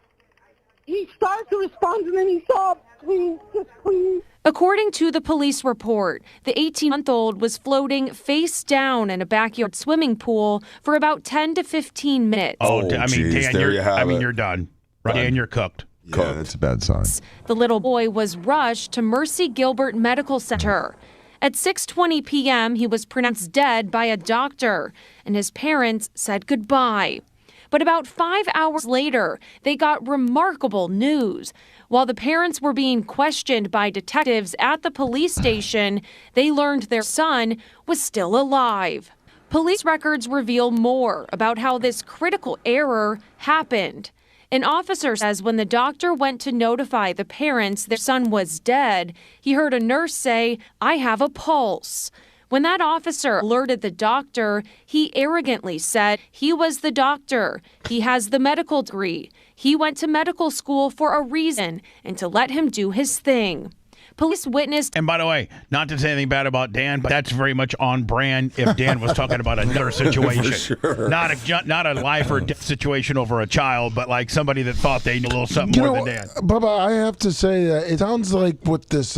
He started to respond and then he stopped. Please, just please. According to the police report, the 18-month-old was floating face down in a backyard swimming pool for about 10 to 15 minutes. Dan, there you have it. you're done. Right. Dan, you're cooked. Yeah, that's a bad sign. The little boy was rushed to Mercy Gilbert Medical Center. At 6:20 p.m., he was pronounced dead by a doctor, and his parents said goodbye. But about 5 hours later, they got remarkable news. While the parents were being questioned by detectives at the police station, they learned their son was still alive. Police records reveal more about how this critical error happened. An officer says when the doctor went to notify the parents their son was dead, he heard a nurse say, "I have a pulse." When that officer alerted the doctor, he arrogantly said he was the doctor. He has the medical degree. He went to medical school for a reason and to let him do his thing. Police witnessed. And by the way, not to say anything bad about Dan, but that's very much on brand if Dan was talking about another situation. For sure. Not a life or death situation over a child, but like somebody that thought they knew a little something more than Dan. Bubba, I have to say, it sounds like what this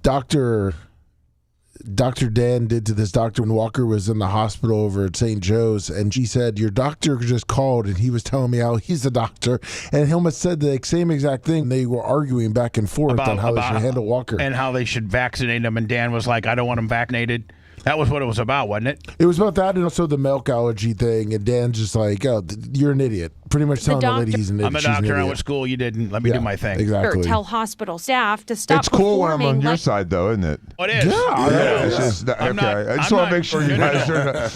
doctor Dr. Dan did to this doctor when Walker was in the hospital over at St. Joe's, and she said, your doctor just called and he was telling me how he's the doctor, and Hilma said the same exact thing. They were arguing back and forth on how they should handle Walker. And how they should vaccinate him, and Dan was like, I don't want him vaccinated. That was what it was about, wasn't it? It was about that and also the milk allergy thing, and Dan's just like, oh, you're an idiot. Pretty much telling the lady he's an idiot. I'm a doctor. I went to school. You didn't. Let me do my thing. Exactly. Tell hospital staff to stop. It's cool when I'm on your side, though, isn't it? It is. Yeah. It's just, okay. I just want to make sure you guys are.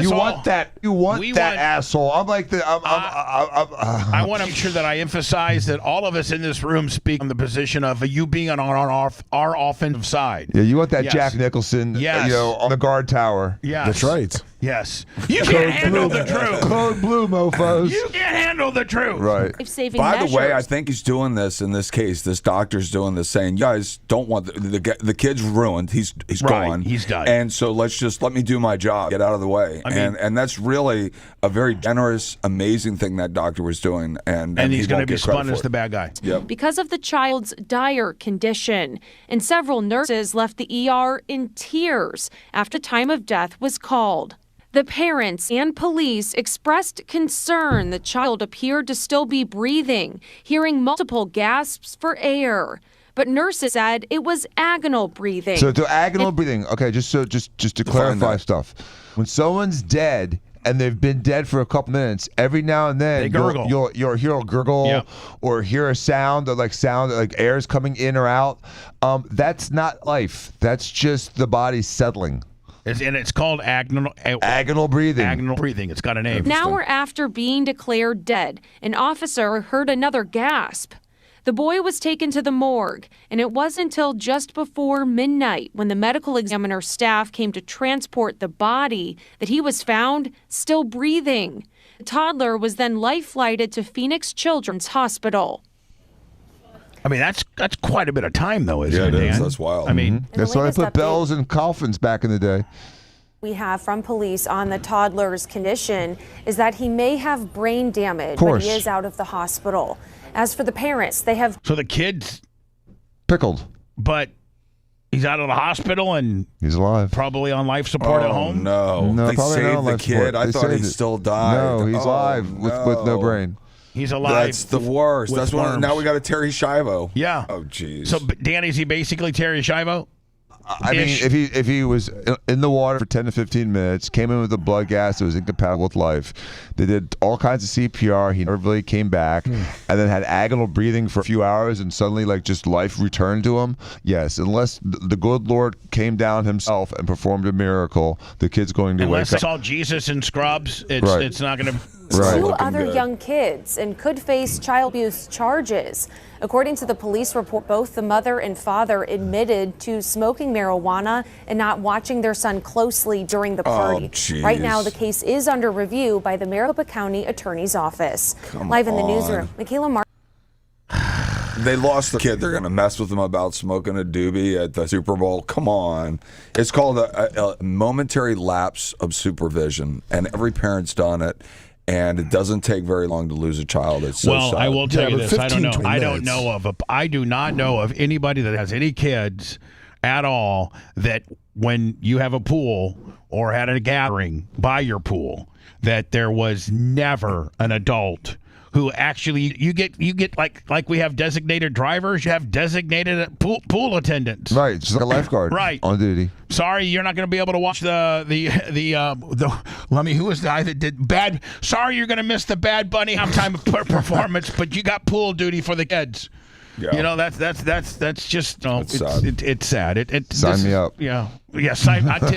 You want that? You want that asshole? I'm like the. I want to make sure that I emphasize that all of us in this room speak on the position of you being on our offensive side. Yeah, you want that Jack Nicholson. Yes. On the guard tower. Yes. That's right. Yes. You can't handle the truth. Code blue, mofos. You can't handle the truth. Right. By the way, I think he's doing this in this case. This doctor's doing this, saying, "You guys don't want the kid's ruined. He's gone. He's done. And so let me do my job. Get out of the way." And that's really a very generous, amazing thing that doctor was doing. And he's going to be spun as the the bad guy. Yep. Because of the child's dire condition, and several nurses left the ER in tears after time of death was called. The parents and police expressed concern the child appeared to still be breathing, hearing multiple gasps for air. But nurses said it was agonal breathing. So to agonal breathing, okay, just to clarify stuff. When someone's dead and they've been dead for a couple minutes, every now and then you'll hear a gurgle or hear a sound like air's coming in or out. That's not life. That's just the body settling. And it's called agonal breathing. Agonal breathing. It's got a name. An hour after being declared dead, an officer heard another gasp. The boy was taken to the morgue, and it wasn't until just before midnight when the medical examiner staff came to transport the body that he was found still breathing. The toddler was then life-flighted to Phoenix Children's Hospital. I mean, that's quite a bit of time, though, isn't it, Dan? It is. That's wild. I mean, that's why they put bells in coffins back in the day. We have from police on the toddler's condition is that he may have brain damage, but he is out of the hospital. As for the parents, they have... So the kid's... pickled. But he's out of the hospital and... he's alive. Probably on life support at home? No, they saved the kid. I thought he still died. No, he's alive with no brain. He's alive. That's the worst. That's one. Now we got a Terry Schiavo. Yeah. Oh, jeez. So, Danny, is he basically Terry Schiavo? I mean, if he was in the water for 10 to 15 minutes, came in with a blood gas that was incompatible with life, they did all kinds of CPR, he never really came back, and then had agonal breathing for a few hours, and suddenly just life returned to him. Yes, unless the good Lord came down himself and performed a miracle, the kid's going to unless wake it's up. all Jesus and Scrubs, it's not going to... Two other young kids and could face child abuse charges. According to the police report, both the mother and father admitted to smoking marijuana and not watching their son closely during the party. Right now, the case is under review by the Maricopa County Attorney's Office. Live in the newsroom, Michaela Martin. They lost the kid. They're going to mess with him about smoking a doobie at the Super Bowl. Come on. It's called a momentary lapse of supervision, and every parent's done it. And it doesn't take very long to lose a child. It's so sad. I will tell you this. I do not know of anybody that has any kids at all that when you have a pool or had a gathering by your pool, that there was never an adult who actually you get like we have designated drivers, you have designated pool attendants. Right, just like a lifeguard. Right. On duty. Sorry, you're not going to be able to watch who was the guy that did bad? Sorry, you're going to miss the Bad Bunny halftime performance, but you got pool duty for the kids. Yeah. You know that's just it's sad. Sign me up. Yeah.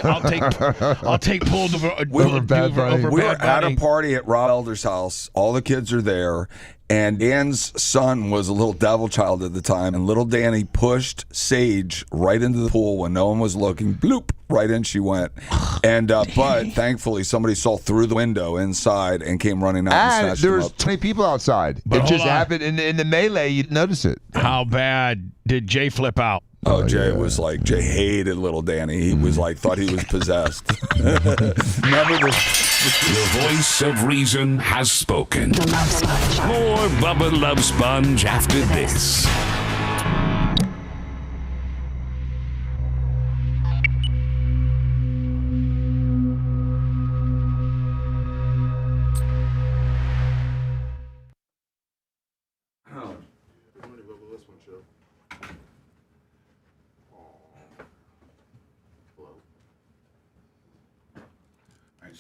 I'll take pool over Bad Bunny. We were at a party at Rob Elder's house. All the kids are there. And Dan's son was a little devil child at the time, and little Danny pushed Sage right into the pool when no one was looking. Bloop, right in she went. And but thankfully somebody saw through the window inside and came running out and snatched there him was up. 20 people outside. But it just happened in the melee. You'd notice it. How bad did Jay flip out? Oh, Jay was like, Jay hated little Danny. He was like, thought he was possessed. Remember this? The voice of reason has spoken. More Bubba Love Sponge after this.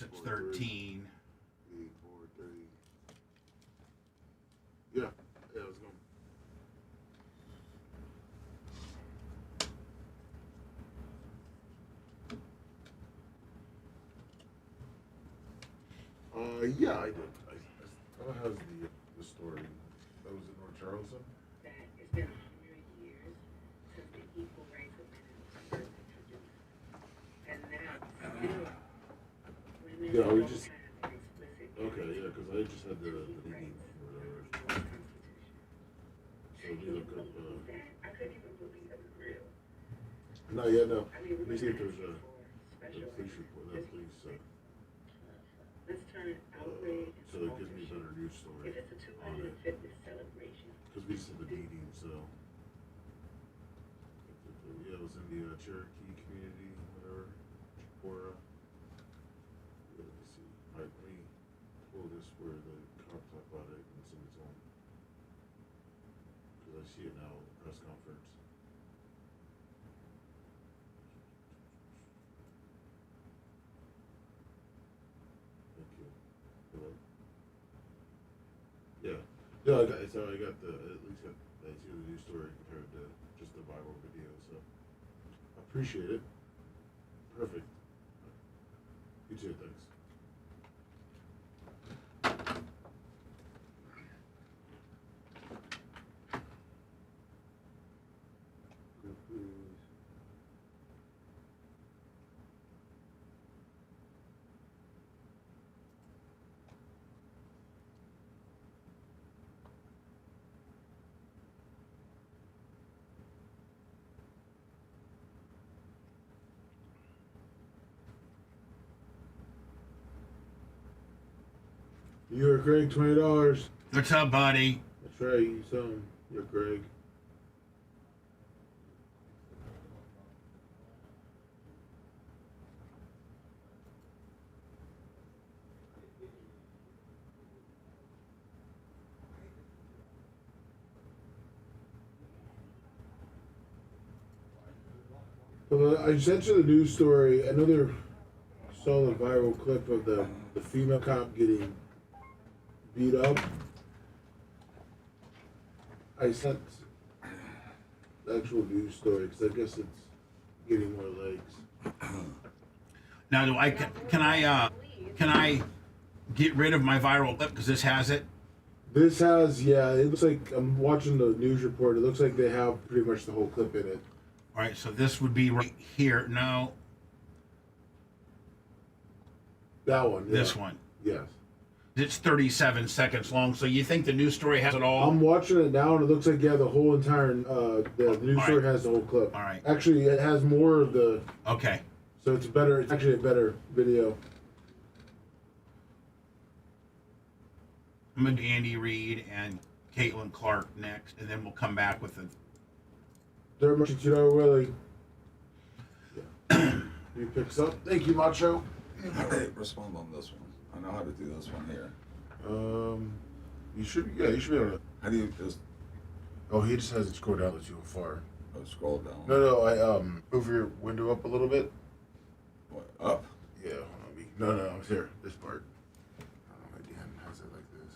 So it's 13. 8, 4, 3. Yeah, let's go. Yeah, I did. How has the story? That was in North Charleston? That it's been 100 years since the Equal Rights Amendment was first introduced. And now, still, women Yeah, we don't just. have explicit Okay, yeah, because I just had the meeting or whatever. So we look up. I couldn't even believe it was real. No, yeah, no. Let me see if there's a police report. That police. Let's turn outrage So it gives me a better news story. If it's a 250th celebration. Because we just had the meeting, so. Yeah, it was in the Cherokee community, whatever. Chipora. Yeah, let me see. All right, let me pull this where the cop talk about it and send it to him. Because I see it now at the press conference. Thank you. Hello? Yeah. No, I got the, at least got, I see the news story compared to just the viral video, so. I appreciate it. Perfect. You too, thanks. You're Greg, $20. What's up, buddy? That's right, you saw him. You're Greg. I sent you the news story. Another saw the viral clip of the female cop getting beat up. I sent the actual news story because I guess it's getting more legs. Now, can I get rid of my viral clip because this has it? This has, yeah. It looks like I'm watching the news report. It looks like they have pretty much the whole clip in it. All right, so this would be right here. No. That one. Yeah. This one. Yes. It's 37 seconds long, so you think the news story has it all? I'm watching it now, and it looks like, yeah, the whole entire, the news story has the whole clip. All right. Actually, it has more of the... Okay. So it's better, it's actually a better video. I'm going to do Andy Reid and Caitlin Clark next, and then we'll come back with the... Very much, you know, really. Yeah. He picks up. Thank you, Macho. Hey, respond on this one. I know how to do this one here. You should, yeah, you should be able to. How do you just? Oh, he just has it scroll down too far. Oh, scroll down. No, I move your window up a little bit. What, up? Yeah, hold on. No, I'm here. This part. I don't know why Dan has it like this.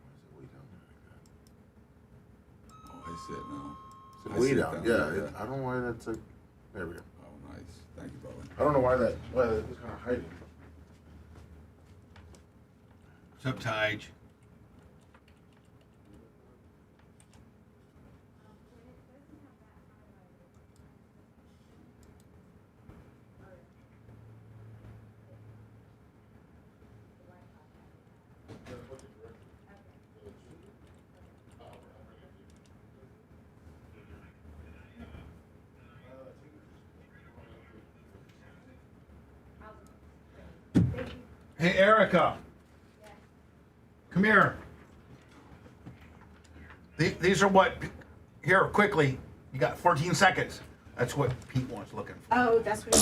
Why is it way down there like that? Oh, I see it now. It's way down. Yeah, I don't know why that's like. There we go. Oh, nice. Thank you, brother. I don't know why that was kind of hiding. What's up, Tige? Hey, Erica. Come here. These are what... Here, quickly. You got 14 seconds. That's what Pete wants looking for. Oh, that's what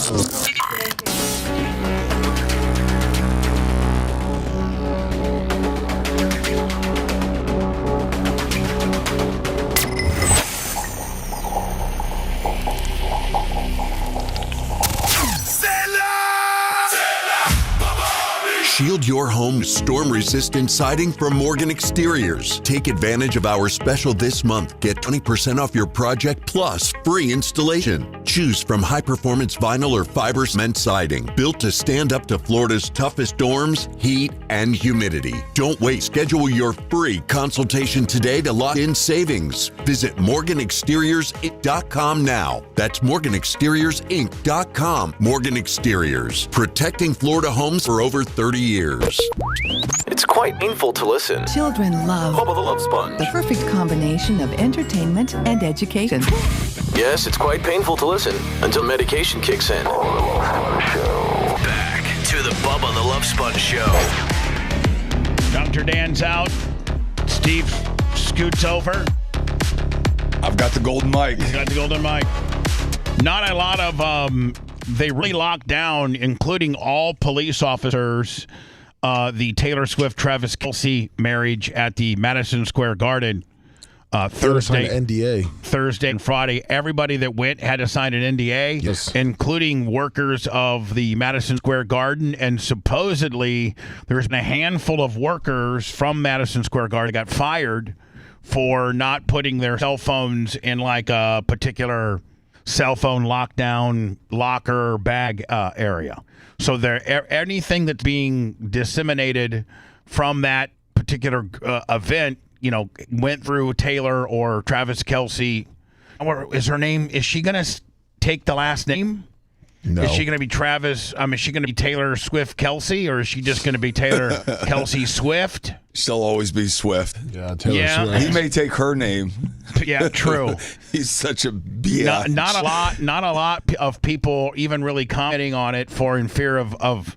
Shield your home with storm-resistant siding from Morgan Exteriors. Take advantage of our special this month. Get 20% off your project plus free installation. Choose from high-performance vinyl or fiber cement siding, built to stand up to Florida's toughest storms, heat, and humidity. Don't wait. Schedule your free consultation today to lock in savings. Visit MorganExteriorsInc.com now. That's MorganExteriorsInc.com. Morgan Exteriors, protecting Florida homes for over 30 years. It's quite painful to listen. Children love Bubba the Love Sponge. the perfect combination of entertainment and education. Yes, it's quite painful to listen until medication kicks in. Back to the Bubba the Love Sponge Show. Dr. Dan's out. Steve scoots over. I've got the golden mic. He's got the golden mic. Not a lot of, they really locked down, including all police officers, the Taylor Swift-Travis Kelce marriage at the Madison Square Garden Thursday. NDA. Thursday and Friday. Everybody that went had to sign an NDA, Yes. including workers of the Madison Square Garden. And supposedly there's been a handful of workers from Madison Square Garden that got fired for not putting their cell phones in like a particular cell phone lockdown locker bag area. So anything that's being disseminated from that particular event, went through Taylor or Travis Kelce. Or is her name? Is she going to take the last name? No. Is she going to be Travis? Is she going to be Taylor Swift Kelce, or is she just going to be Taylor Kelce Swift? She'll always be Swift. Yeah, Taylor Swift. He may take her name. Yeah, true. He's such a biatch. Not a lot of people even really commenting on it in fear of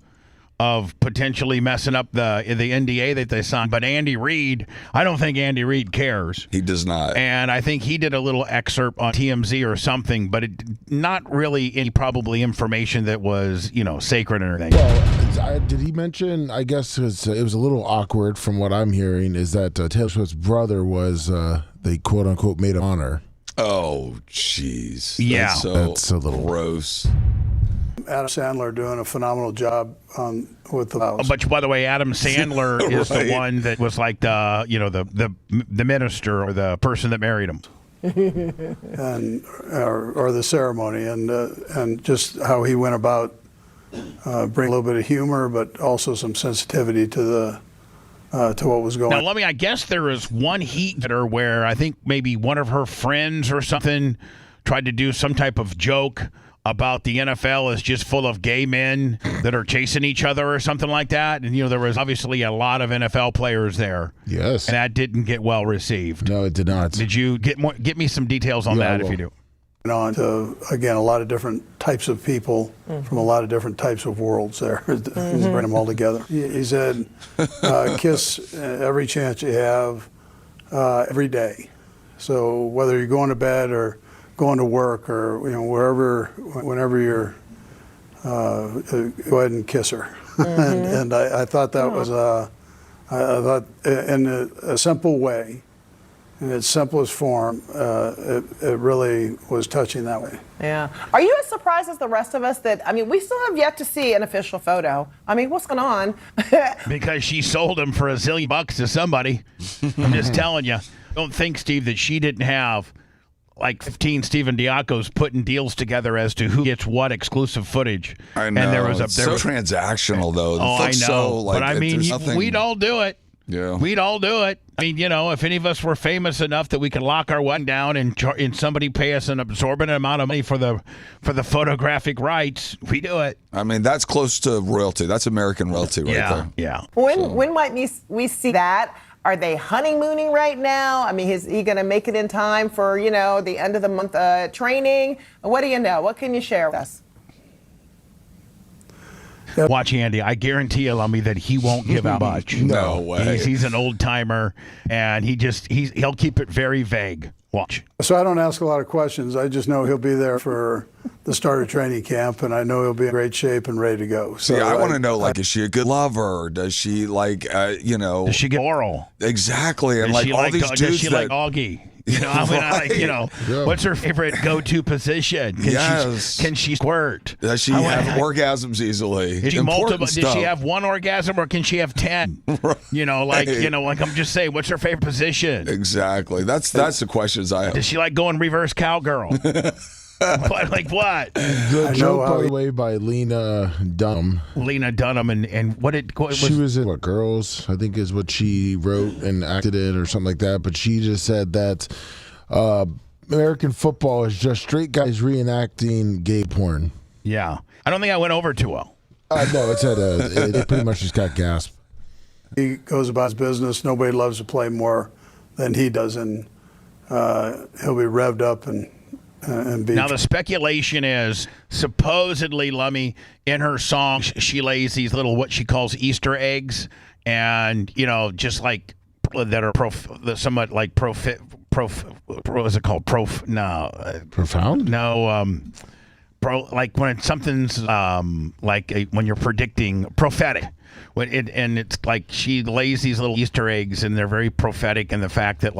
potentially messing up the NDA that they signed. But Andy Reid, I don't think Andy Reid cares. He does not. And I think he did a little excerpt on TMZ or something, but not really any probably information that was, sacred or anything. Well, did he mention, I guess it was a little awkward from what I'm hearing, is that Taylor Swift's brother was, they quote-unquote made of honor. Oh, jeez. Yeah. That's a little gross. Adam Sandler doing a phenomenal job with the vows. But by the way, Adam Sandler is the one that was like the minister or the person that married him, and or the ceremony, and just how he went about bringing a little bit of humor, but also some sensitivity to what was going on. Now, I guess there was one heat getter where I think maybe one of her friends or something tried to do some type of joke about the NFL is just full of gay men that are chasing each other or something like that. And, there was obviously a lot of NFL players there. Yes. And that didn't get well received. No, it did not. Did you get me some details on that if you do? On to, again, a lot of different types of people from a lot of different types of worlds there. He's bringing them all together. He said, kiss every chance you have, every day. So whether you're going to bed or going to work or whenever you're, go ahead and kiss her. and I thought that was I thought in a simple way, in its simplest form, it really was touching that way. Yeah. Are you as surprised as the rest of us that, we still have yet to see an official photo. What's going on? Because she sold him for $1 zillion to somebody. I'm just telling you. Don't think, Steve, that she didn't have like 15 Steven Diacos putting deals together as to who gets what exclusive footage. I know. And there was so transactional, though. I know. But we'd all do it. Yeah. We'd all do it. If any of us were famous enough that we could lock our wedding down and somebody pay us an absorbent amount of money for the photographic rights, we do it. That's close to royalty. That's American royalty right there. Yeah. When might we see that? Are they honeymooning right now? Is he going to make it in time for, the end of the month training? What do you know? What can you share with us? Watch Andy. I guarantee you, Lummy, that he won't give out much. No way. He's an old timer, and he'll keep it very vague. Watch. So I don't ask a lot of questions. I just know he'll be there for the start of training camp, and I know he'll be in great shape and ready to go. So I want to know, is she a good lover? Does she Does she get oral? Exactly. And Does she all these dudes like Augie? You know, what's her favorite go-to position? Can she squirt? Does she have orgasms easily? Is she multiple? Does she have one orgasm or can she have 10? Like I'm just saying, what's her favorite position? Exactly. That's the questions I have. Does she like going reverse cowgirl? Like what? The joke, by the way, by Lena Dunham. Lena Dunham, and what she was in what, Girls, I think is what she wrote and acted in or something like that. But she just said that American football is just straight guys reenacting gay porn. Yeah, I don't think I went over too well. No, it pretty much just got gasped. He goes about his business. Nobody loves to play more than he does, and he'll be revved up and be. Now the speculation is supposedly Lummy in her song she lays these little what she calls Easter eggs, and just like that are somewhat like what is it called? Profound? No, like when something's when you're predicting prophetic. And it's like she lays these little Easter eggs, and they're very prophetic in the fact that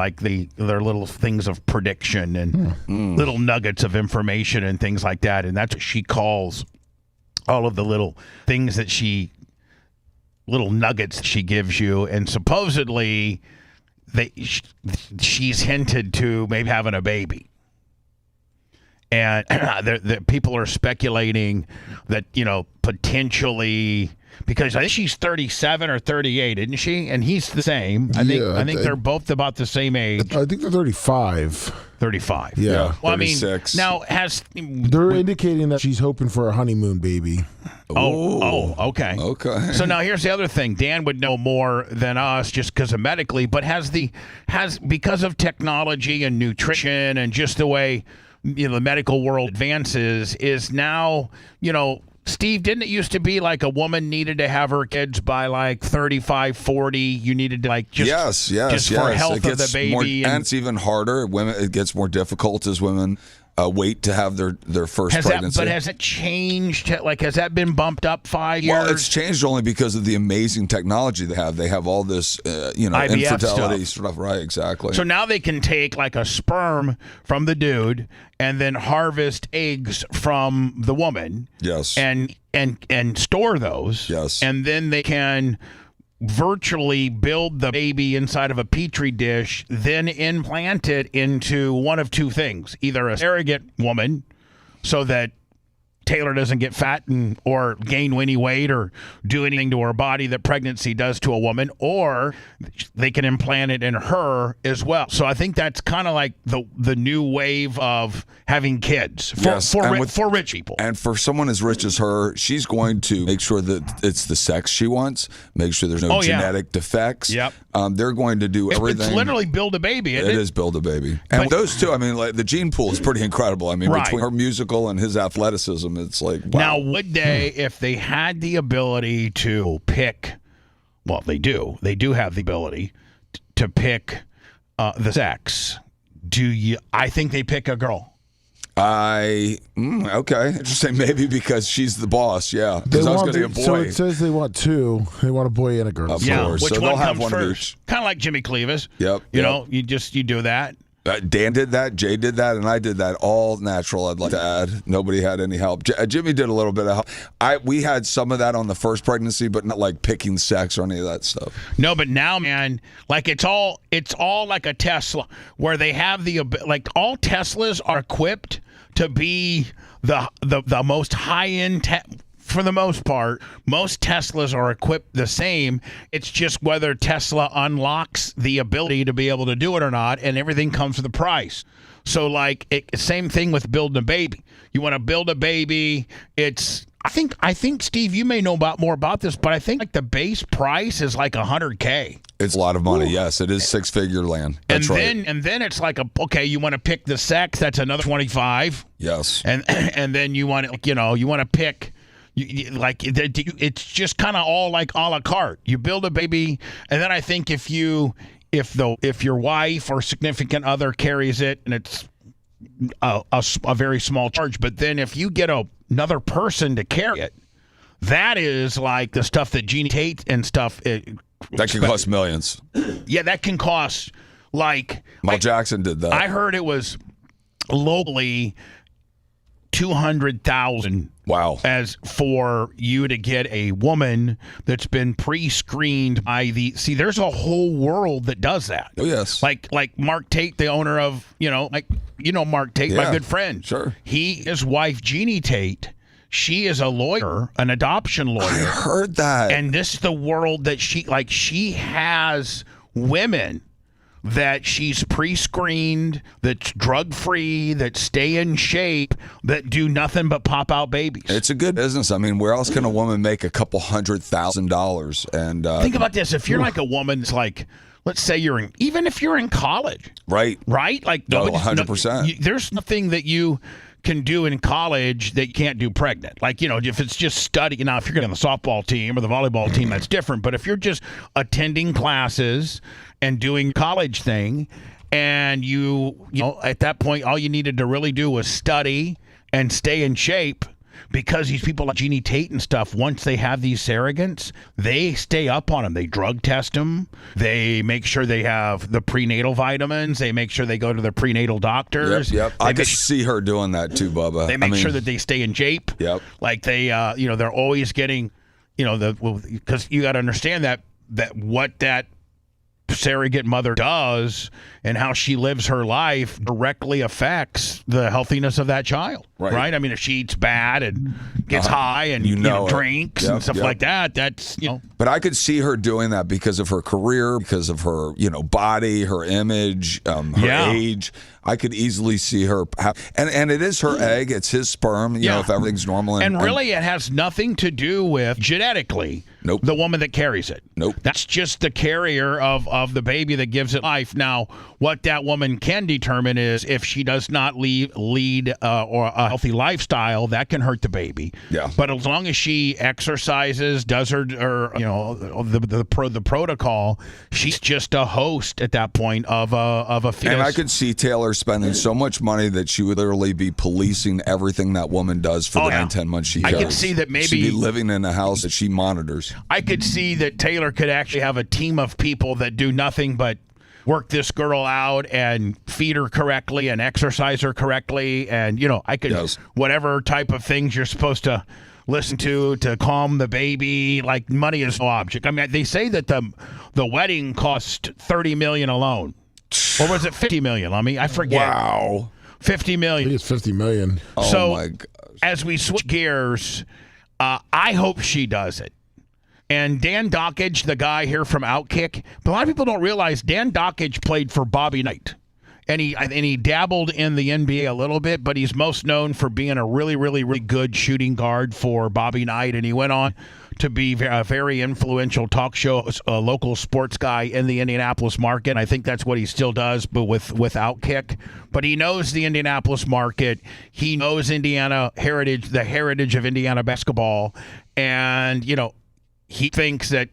they're little things of prediction and little nuggets of information and things like that. And that's what she calls all of the little things little nuggets she gives you. And supposedly she's hinted to maybe having a baby. And the people are speculating that, potentially, because I think she's 37 or 38, isn't she? And he's the same. I think they're both about the same age. I think they're 35. 35. Yeah. Well, 36. Now they're indicating that she's hoping for a honeymoon baby. Oh, okay. Okay. So now here's the other thing. Dan would know more than us just because of medically, but because of technology and nutrition and just the way the medical world advances is now, Steve, didn't it used to be like a woman needed to have her kids by like 35, 40? You needed to yes, for health of the baby. And it's even harder. It gets more difficult as women wait to have their first pregnancy. But has it changed? Has that been bumped up 5 years? Well, it's changed only because of the amazing technology they have. They have all this, IVF infertility stuff. Right, exactly. So now they can take like a sperm from the dude and then harvest eggs from the woman. Yes. And store those. Yes. And then they can virtually build the baby inside of a petri dish, then implant it into one of two things: either a surrogate woman, so that Taylor doesn't get fat or gain any weight or do anything to her body that pregnancy does to a woman, or they can implant it in her as well. So I think that's kind of like the new wave of having kids for rich people. And for someone as rich as her, she's going to make sure that it's the sex she wants, make sure there's no genetic defects. Yep. They're going to do everything. It's literally build a baby, isn't it? It is build a baby. And those two, the gene pool is pretty incredible. Between her musical and his athleticism, it's like, wow. Now, would they, if they had the ability to pick, well, they do have the ability to pick the sex, I think they pick a girl. Okay, interesting. Maybe because she's the boss. Yeah, because I was going to get a boy. So it says they want two. They want a boy and a girl. Of course. Which so one they'll have comes one first? Kind of like Jimmy Cleavis. Yep. You know, you do that. Dan did that, Jay did that, and I did that. All natural, I'd like to add. Nobody had any help. Jimmy did a little bit of help. We had some of that on the first pregnancy, but not like picking sex or any of that stuff. No, but now, man, like it's all like a Tesla, where they have all Teslas are equipped to be the most high-end for the most part. Most Teslas are equipped the same. It's just whether Tesla unlocks the ability to be able to do it or not, and everything comes with a price. So, same thing with building a baby. You want to build a baby, I think, Steve, you may know more about this, but I think the base price is like $100K. It's a lot of money. Ooh. Yes, it is six-figure land. That's right. And then it's like you want to pick the sex. That's another $25. Yes. And then you want to pick. It's just kind of all like a la carte. You build a baby, and then I think if your wife or significant other carries it, and it's a very small charge, but then if you get another person to carry it, that is like the stuff that Jeannie Tate and stuff. That can cost millions. Yeah, that can cost Like Mel Jackson did that. I heard it was locally 200,000. Wow. As for you to get a woman that's been pre-screened by the there's a whole world that does that. Oh yes. Like Mark Tate, the owner of, Mark Tate, my good friend. Sure. His wife Jeannie Tate, she is a lawyer, an adoption lawyer. I heard that. And this is the world that she has women that she's pre-screened, that's drug-free, that stay in shape, that do nothing but pop out babies. It's a good business. I mean, where else can a woman make a couple $100,000? And think about this: if you're like a woman, that's like, let's say even if you're in college, right, like 100%. There's nothing that you can do in college that you can't do pregnant. Like, if it's just studying. Now, if you're on the softball team or the volleyball team, that's different. But if you're just attending classes and doing college thing, and at that point, all you needed to really do was study and stay in shape, because these people like Jeannie Tate and stuff, once they have these surrogates, they stay up on them. They drug test them. They make sure they have the prenatal vitamins. They make sure they go to their prenatal doctors. Yep. I could see her doing that too, Bubba. They make sure that they stay in shape. Yep. Like they, they're always getting, because you got to understand that what that surrogate mother does and how she lives her life directly affects the healthiness of that child. Right? I mean, if she eats bad and gets high and drinks and stuff like that, that's, But I could see her doing that because of her career, because of her, body, her image, her age. I could easily see her and it is her egg, it's his sperm, if everything's normal. And really it has nothing to do with genetically the woman that carries it. That's just the carrier of the baby that gives it life. Now, what that woman can determine is if she does not lead or a healthy lifestyle, that can hurt the baby. Yeah. But as long as she exercises, does the protocol, she's just a host at that point of a fetus. And I could see Taylor spending so much money that she would literally be policing everything that woman does for the 9-10 months she does. I could see that maybe she'd be living in a house that she monitors. I could see that Taylor could actually have a team of people that do nothing but work this girl out and feed her correctly and exercise her correctly. And, I could, whatever type of things you're supposed to listen to calm the baby, like money is no object. I mean, they say that the wedding cost $30 million alone. Or was it $50 million? I forget. Wow. $50 million. I think it's $50 million. Oh, my gosh. As we switch gears, I hope she does it. And Dan Dockage, the guy here from Outkick, but a lot of people don't realize Dan Dockage played for Bobby Knight. And he dabbled in the NBA a little bit, but he's most known for being a really, really, really good shooting guard for Bobby Knight. And he went on to be a very influential talk show, local sports guy in the Indianapolis market. I think that's what he still does, but with Outkick. But he knows the Indianapolis market. He knows Indiana heritage, the heritage of Indiana basketball. And, he thinks that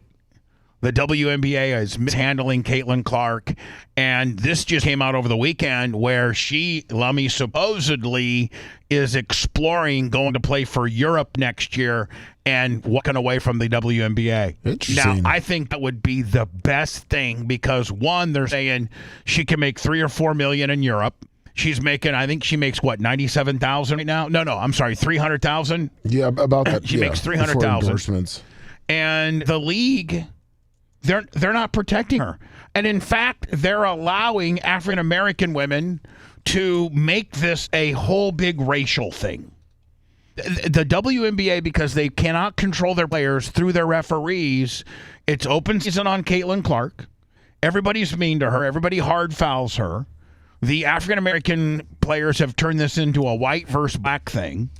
the WNBA is mishandling Caitlin Clark. And this just came out over the weekend where Lummy supposedly is exploring going to play for Europe next year and walking away from the WNBA. Interesting. Now, I think that would be the best thing because, one, they're saying she can make $3 or $4 million in Europe. She's making, I think she makes what, 97,000 right now? No, I'm sorry, 300,000. Yeah, about that. She makes 300,000. Endorsements. And the league, they're not protecting her. And in fact, they're allowing African American women to make this a whole big racial thing. The WNBA, because they cannot control their players through their referees, it's open season on Caitlin Clark. Everybody's mean to her. Everybody hard fouls her. The African American players have turned this into a white versus black thing.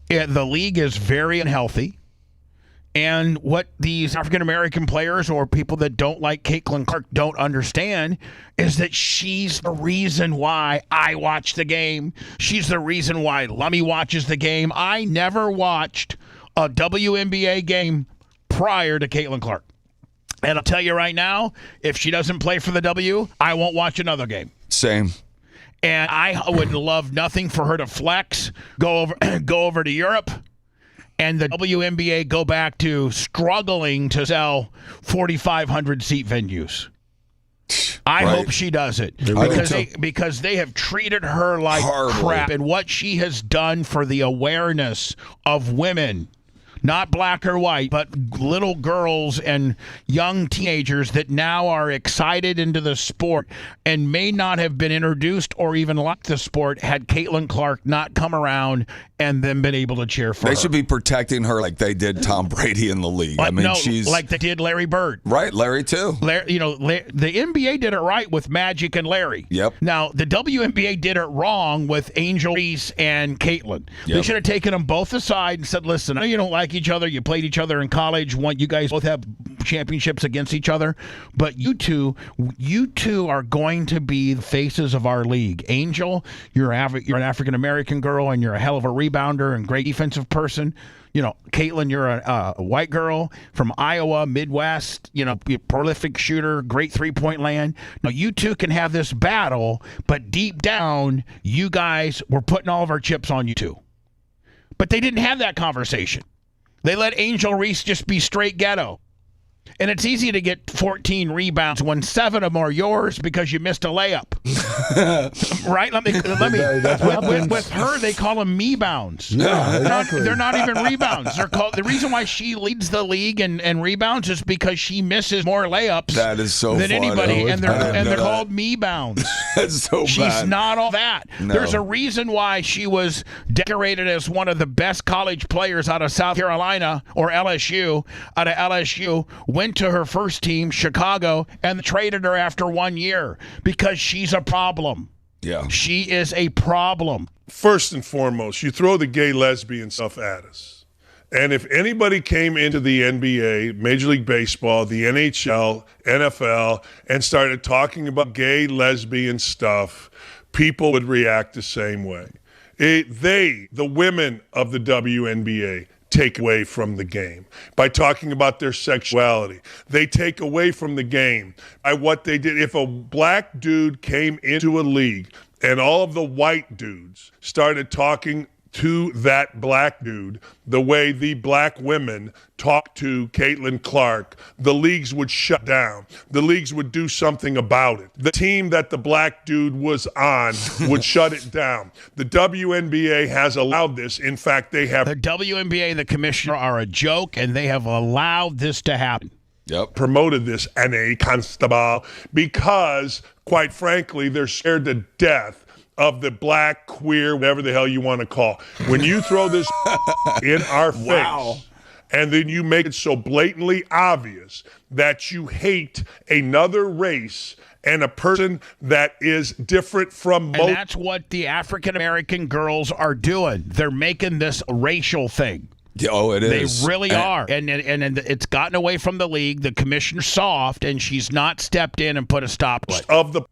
The league is very unhealthy. And what these African-American players or people that don't like Caitlin Clark don't understand is that she's the reason why I watch the game. She's the reason why Lummy watches the game. I never watched a WNBA game prior to Caitlin Clark. And I'll tell you right now, if she doesn't play for the W, I won't watch another game. Same. And I would love nothing for her to flex, go over to Europe, and the WNBA go back to struggling to sell 4,500 seat venues. I hope she does it because they have treated her like crap, and what she has done for the awareness of women. Not black or white, but little girls and young teenagers that now are excited into the sport and may not have been introduced or even liked the sport had Caitlin Clark not come around and then been able to cheer for her. They should be protecting her like they did Tom Brady in the league. I mean, no, she's like they did Larry Bird. Right, Larry too. The NBA did it right with Magic and Larry. Yep. Now, the WNBA did it wrong with Angel Reese and Caitlin. They Yep. should have taken them both aside and said, listen, I know you don't like each other. You played each other in college. You guys both have championships against each other. But you two are going to be the faces of our league. Angel, you're an African-American girl, and you're a hell of a rebounder and great defensive person. Caitlin, you're a white girl from Iowa, Midwest, prolific shooter, great three-point land. Now, you two can have this battle, but deep down, you guys were putting all of our chips on you two. But they didn't have that conversation. They let Angel Reese just be straight ghetto. And it's easy to get 14 rebounds when 7 of them are yours because you missed a layup. Right? With her, they call them me-bounds. Yeah, exactly. They're not even rebounds. The reation why she leads the league in rebounds is because she misses more layups than anybody, and they're called me-bounds. That's so bad. She's not all that. No. There's a reason why she was decorated as one of the best college players out of South Carolina or LSU, went to her first team, Chicago, and traded her after 1 year because she's a problem. Yeah. She is a problem. First and foremost, you throw the gay lesbian stuff at us. And if anybody came into the NBA, Major League Baseball, the NHL, NFL, and started talking about gay lesbian stuff, people would react the same way. The women of the WNBA, take away from the game by talking about their sexuality. They take away from the game by what they did. If a black dude came into a league and all of the white dudes started talking to that black dude the way the black women talked to Caitlin Clark, the leagues would shut down. The leagues would do something about it. The team that the black dude was on would shut it down. The WNBA has allowed this. In fact, they have... The WNBA and the commissioner are a joke, and they have allowed this to happen. Yep. Promoted this NA Constable because, quite frankly, they're scared to death of the black, queer, whatever the hell you want to call. When you throw this in our face, and then you make it so blatantly obvious that you hate another race and a person that is different from most. And that's what the African-American girls are doing. They're making this racial thing. Oh, it is. They really are. And it's gotten away from the league. The commissioner's soft, and she's not stepped in and put a stop to it. Of the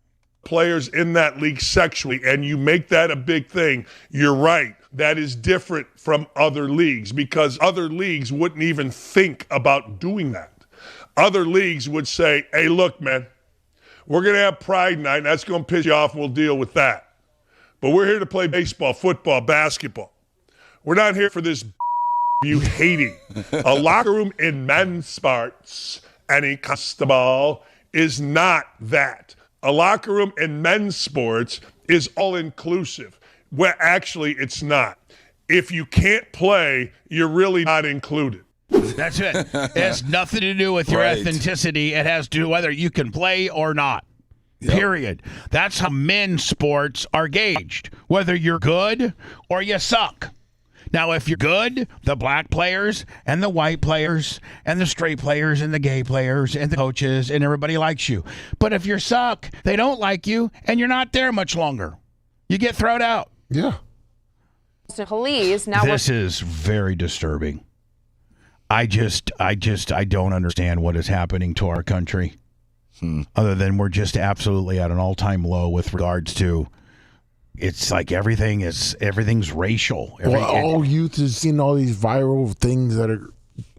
players in that league sexually, and you make that a big thing, you're right. That is different from other leagues because other leagues wouldn't even think about doing that. Other leagues would say, hey, look, man, we're going to have Pride Night, and that's going to piss you off, and we'll deal with that. But we're here to play baseball, football, basketball. We're not here for this you hating. A locker room in men's sports and a basketball is not that. A locker room in men's sports is all-inclusive. Well, actually, it's not. If you can't play, you're really not included. That's it. It has nothing to do with your authenticity. It has to do whether you can play or not. Yep. Period. That's how men's sports are gauged, whether you're good or you suck. Now, if you're good, the black players and the white players and the straight players and the gay players and the coaches and everybody likes you. But if you suck, they don't like you and you're not there much longer. You get thrown out. Yeah. So police now. This is very disturbing. I don't understand what is happening to our country. Other than we're just absolutely at an all-time low with regards to. It's like everything's racial. All youth has seen all these viral things that are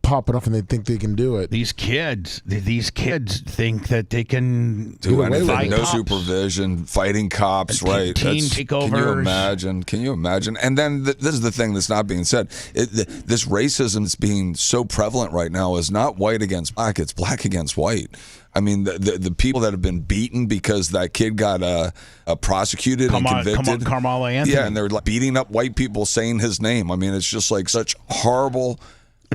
popping off and they think they can do it. These kids think that they can do anything. fight No cops. supervision, fighting cops, right? Teen takeovers. Can you imagine? And then this is the thing that's not being said. This racism that's being so prevalent right now is not white against black, it's black against white. I mean, the people that have been beaten because that kid got prosecuted and convicted. Carmelo Anthony. Yeah, and they're like beating up white people saying his name. I mean, it's just like such horrible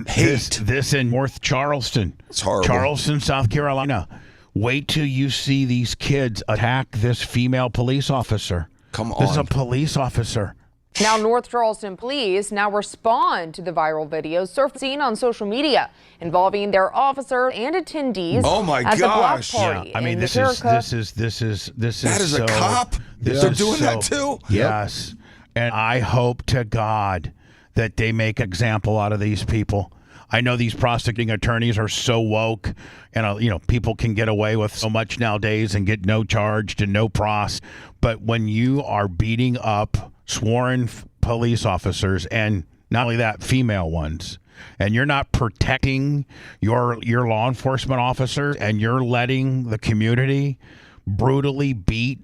hate. This in North Charleston. It's horrible. Charleston, South Carolina. Wait till you see these kids attack this female police officer. Come on. This is a police officer. Now, North Charleston police now respond to the viral videos surfacing on social media involving their officer and attendees. Oh my at gosh! The block party I mean, in this Utica. is That is so, a cop. They're doing that too. Yes, and I hope to God that they make example out of these people. I know these prosecuting attorneys are so woke, and people can get away with so much nowadays and get no charged and no pros. But when you are beating up sworn police officers, and not only that, female ones, and you're not protecting your law enforcement officers, and you're letting the community brutally beat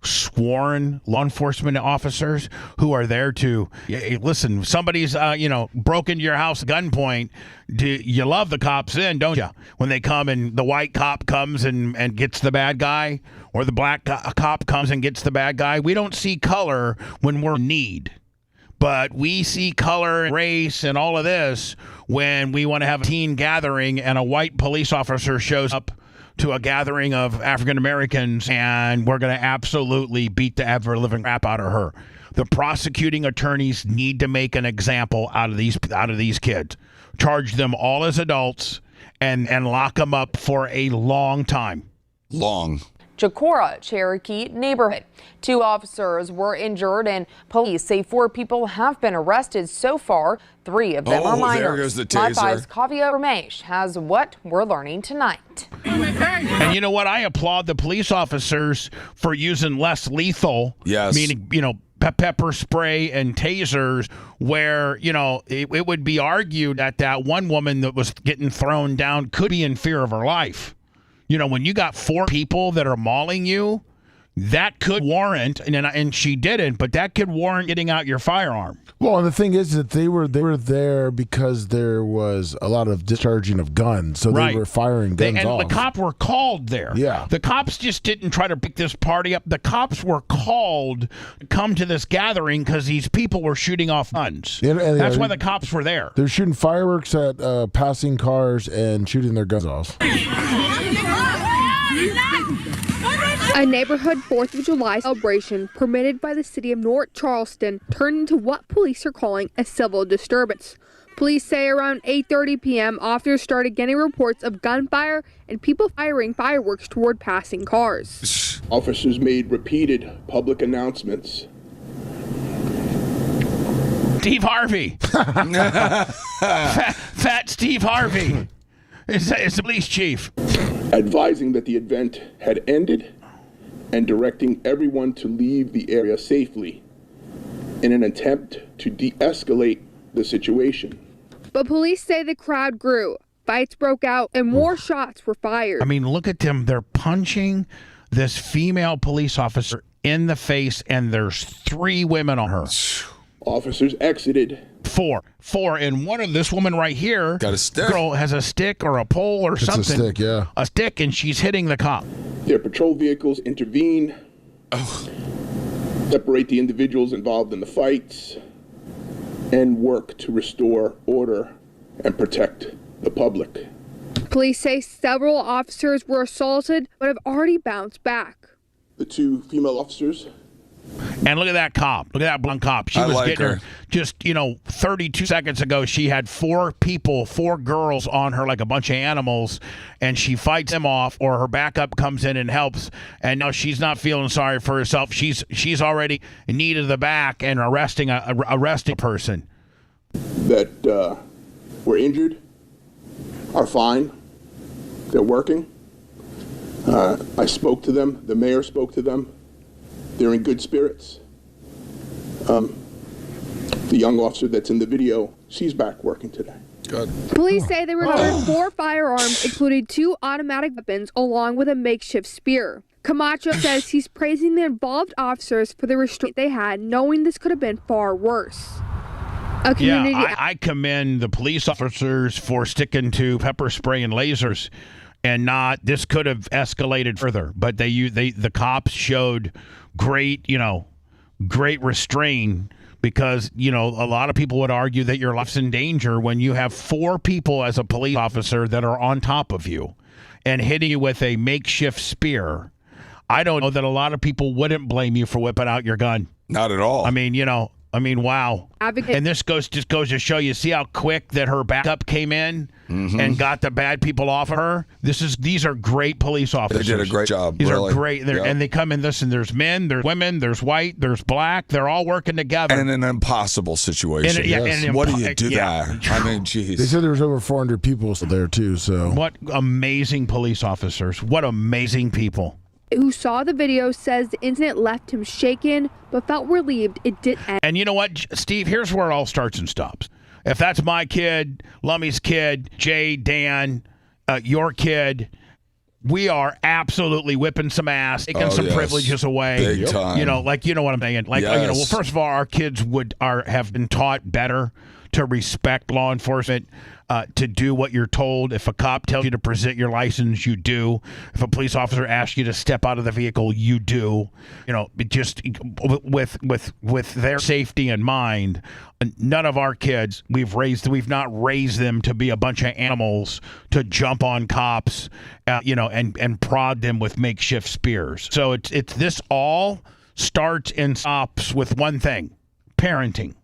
sworn law enforcement officers who are there to listen. Somebody's broke into your house at gunpoint. You love the cops then, don't you? When they come and the white cop comes and gets the bad guy, or the black cop comes and gets the bad guy. We don't see color when we're in need, but we see color and race and all of this when we want to have a teen gathering and a white police officer shows up to a gathering of African Americans, and we're going to absolutely beat the ever-living crap out of her. The prosecuting attorneys need to make an example out of these kids. Charge them all as adults and lock them up for a long time. Long. Chicora, Cherokee neighborhood. 2 officers were injured, and police say 4 people have been arrested so far. 3 of them are minors. There goes the My taser. 5's Kavya Ramesh has what we're learning tonight. And you know what? I applaud the police officers for using less lethal. Yes. Meaning, pepper spray and tasers, where, it would be argued that one woman that was getting thrown down could be in fear of her life. When you got 4 people that are mauling you, that could warrant, and she didn't, but that could warrant getting out your firearm. Well, and the thing is that they were there because there was a lot of discharging of guns, so Right. they were firing guns off. And the cops were called there. Yeah. The cops just didn't try to pick this party up. The cops were called to come to this gathering because these people were shooting off guns. And That's why the cops were there. They're shooting fireworks at passing cars and shooting their guns off. A neighborhood 4th of July celebration permitted by the city of North Charleston turned into what police are calling a civil disturbance. Police say around 8:30 p.m. officers started getting reports of gunfire and people firing fireworks toward passing cars. Officers made repeated public announcements. Steve Harvey. Fat Steve Harvey is the police chief. Advising that the event had ended and directing everyone to leave the area safely in an attempt to de-escalate the situation. But police say the crowd grew, fights broke out, and more shots were fired. I mean, look at them. They're punching this female police officer in the face, and there's 3 women on her. Officers exited. 4, and one of this woman right here got a stick. Girl has a stick or a pole or something. It's a stick, yeah. A stick, and she's hitting the cop. Their patrol vehicles intervene, separate the individuals involved in the fights, and work to restore order and protect the public. Police say several officers were assaulted but have already bounced back. The 2 female officers. And look at that cop. Look at that blonde cop. She I was like getting her. Just, 32 seconds ago, she had 4 people, 4 girls on her like a bunch of animals, and she fights them off, or her backup comes in and helps, and now she's not feeling sorry for herself. She's already in need of the back and arresting a person. That were injured are fine. They're working. I spoke to them. The mayor spoke to them. They're in good spirits. The young officer that's in the video, she's back working today. Good. Police say they recovered 4 firearms, including 2 automatic weapons, along with a makeshift spear. Camacho says he's praising the involved officers for the restraint they had, knowing this could have been far worse. I commend the police officers for sticking to pepper spray and lasers, and not. This could have escalated further, but the cops showed great restraint, because a lot of people would argue that your life's in danger when you have 4 people as a police officer that are on top of you and hitting you with a makeshift spear. I don't know that a lot of people wouldn't blame you for whipping out your gun. Not at all. I mean, wow. And this just goes to show you, see how quick that her backup came in and got the bad people off of her? These are great police officers. They did a great job. These really. are great. And they come in this, and there's men, there's women, there's white, there's black. They're all working together. And in an impossible situation. What do you do there? I mean, geez. They said there was over 400 people there, too. So what amazing police officers. What amazing people. Who saw the video says the incident left him shaken, but felt relieved it didn't end. And you know what, Steve? Here's where it all starts and stops. If that's my kid, Lummy's kid, Jay, Dan, your kid, we are absolutely whipping some ass, taking some privileges away. Big time. You know what I'm saying? Well, first of all, our kids have been taught better to respect law enforcement, to do what you're told. If a cop tells you to present your license, you do. If a police officer asks you to step out of the vehicle, you do. Just with their safety in mind. None of our kids we've not raised them to be a bunch of animals to jump on cops, and prod them with makeshift spears. So it's this all starts and stops with one thing: parenting.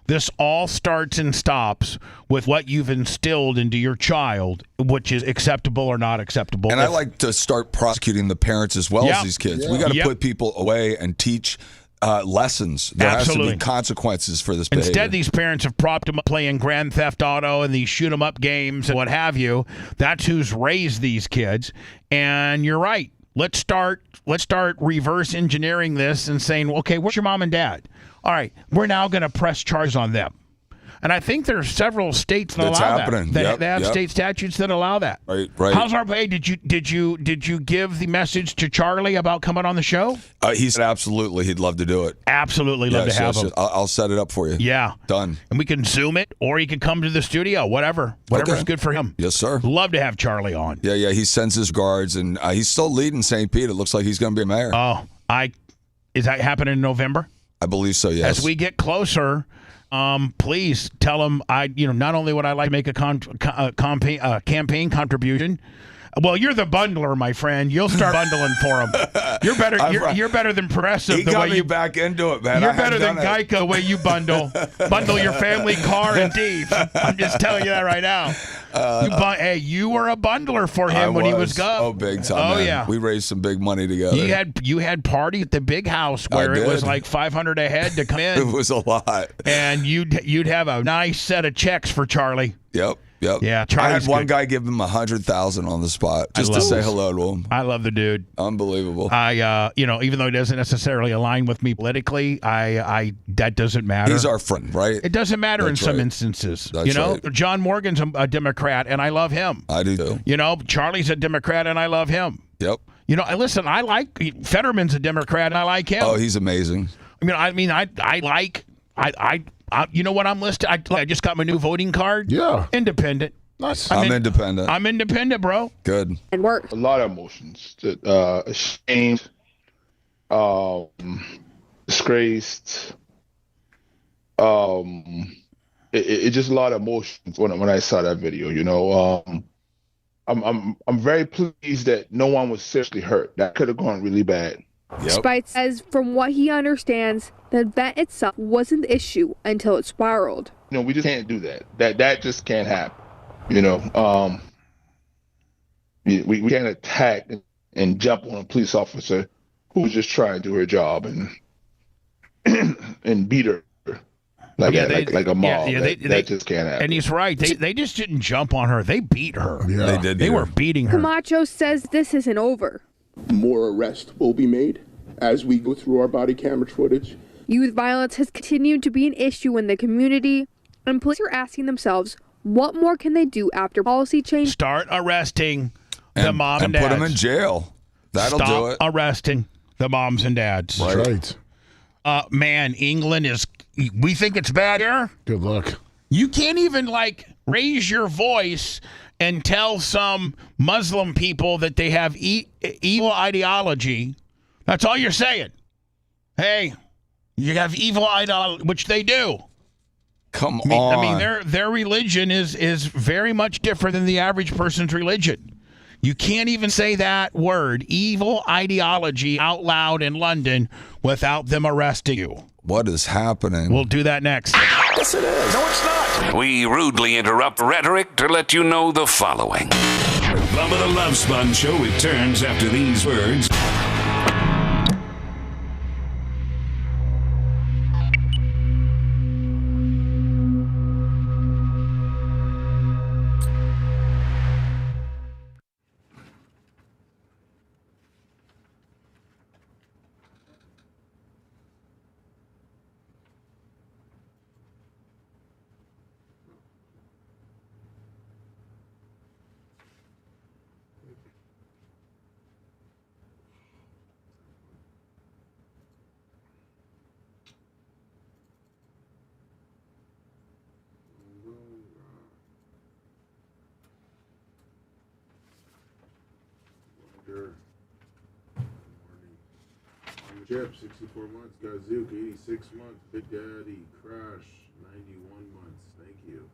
This all starts and stops with what you've instilled into your child, which is acceptable or not acceptable. And I like to start prosecuting the parents as well as these kids. We got to put people away and teach lessons. There has to be consequences for this behavior. Instead, these parents have propped them up playing Grand Theft Auto and these shoot 'em up games and what have you. That's who's raised these kids. And you're right. Let's start reverse engineering this and saying, okay, where's your mom and dad? All right, we're now going to press charges on them. And I think there are several states that allow that. They have state statutes that allow that. Right. How's our pay? Did you give the message to Charlie about coming on the show? He said absolutely he'd love to do it. Absolutely love to have him. I'll set it up for you. Yeah. Done. And we can Zoom it, or he can come to the studio, whatever's good for him. Yes, sir. Love to have Charlie on. Yeah, he sends his regards, and he's still leading St. Pete. It looks like he's going to be a mayor. Oh, is that happening in November? I believe so, yes. As we get closer, please tell him not only would I like to make a campaign contribution. Well, you're the bundler, my friend. You'll start bundling for him. You're better. You're better than Progressive. He got me back into it, man. You're better than Geico the way you bundle. Bundle your family, car, and thief. I'm just telling you that right now. You were a bundler for him when he was gov. Oh, big time. Man. Yeah. We raised some big money together. You had party at the big house where it was like $500 a head to come in. It was a lot. And you'd have a nice set of checks for Charlie. Yep. Yeah, I had one guy give him $100,000 on the spot just to say hello to him. I love the dude. Unbelievable. Even though he doesn't necessarily align with me politically, that doesn't matter. He's our friend, right? It doesn't matter in some instances. That's right. John Morgan's a Democrat, and I love him. I do too. Charlie's a Democrat, and I love him. Yep. Listen, I like Fetterman's a Democrat, and I like him. Oh, he's amazing. You know what I'm listed? I just got my new voting card. Yeah. Independent. Nice. I'm independent. I'm independent, bro. Good. And worse. A lot of emotions. Ashamed, disgraced. It just a lot of emotions when I saw that video. I'm very pleased that no one was seriously hurt. That could have gone really bad. Yep. Spite says from what he understands, the event itself wasn't the issue until it spiraled. We just can't do that. That just can't happen. We can't attack and jump on a police officer who's just trying to do her job and beat her like a mob. That just can't happen. And he's right. They just didn't jump on her. They beat her. Yeah. They did. They were beating her. Camacho says this isn't over. More arrests will be made as we go through our body camera footage. Youth violence has continued to be an issue in the community, and police are asking themselves, What more can they do after policy change? Start arresting the mom and dads. Put them in jail. That'll do it. Stop arresting the moms and dads. Right. Man, England is. We think it's bad here. Good luck. You can't even raise your voice and tell some Muslim people that they have evil ideology. That's all you're saying. Hey, you have evil ideology, which they do. Come on. I mean, their religion is very much different than the average person's religion. You can't even say that word, evil ideology, out loud in London without them arresting you. What is happening? We'll do that next. Yes, it is. No, it's not. We rudely interrupt rhetoric to let you know the following. Bubba the Love Sponge Show returns after these words. Jeff, 64 months. Gazook, 86 months. Big Daddy, Crash, 91 months. Thank you.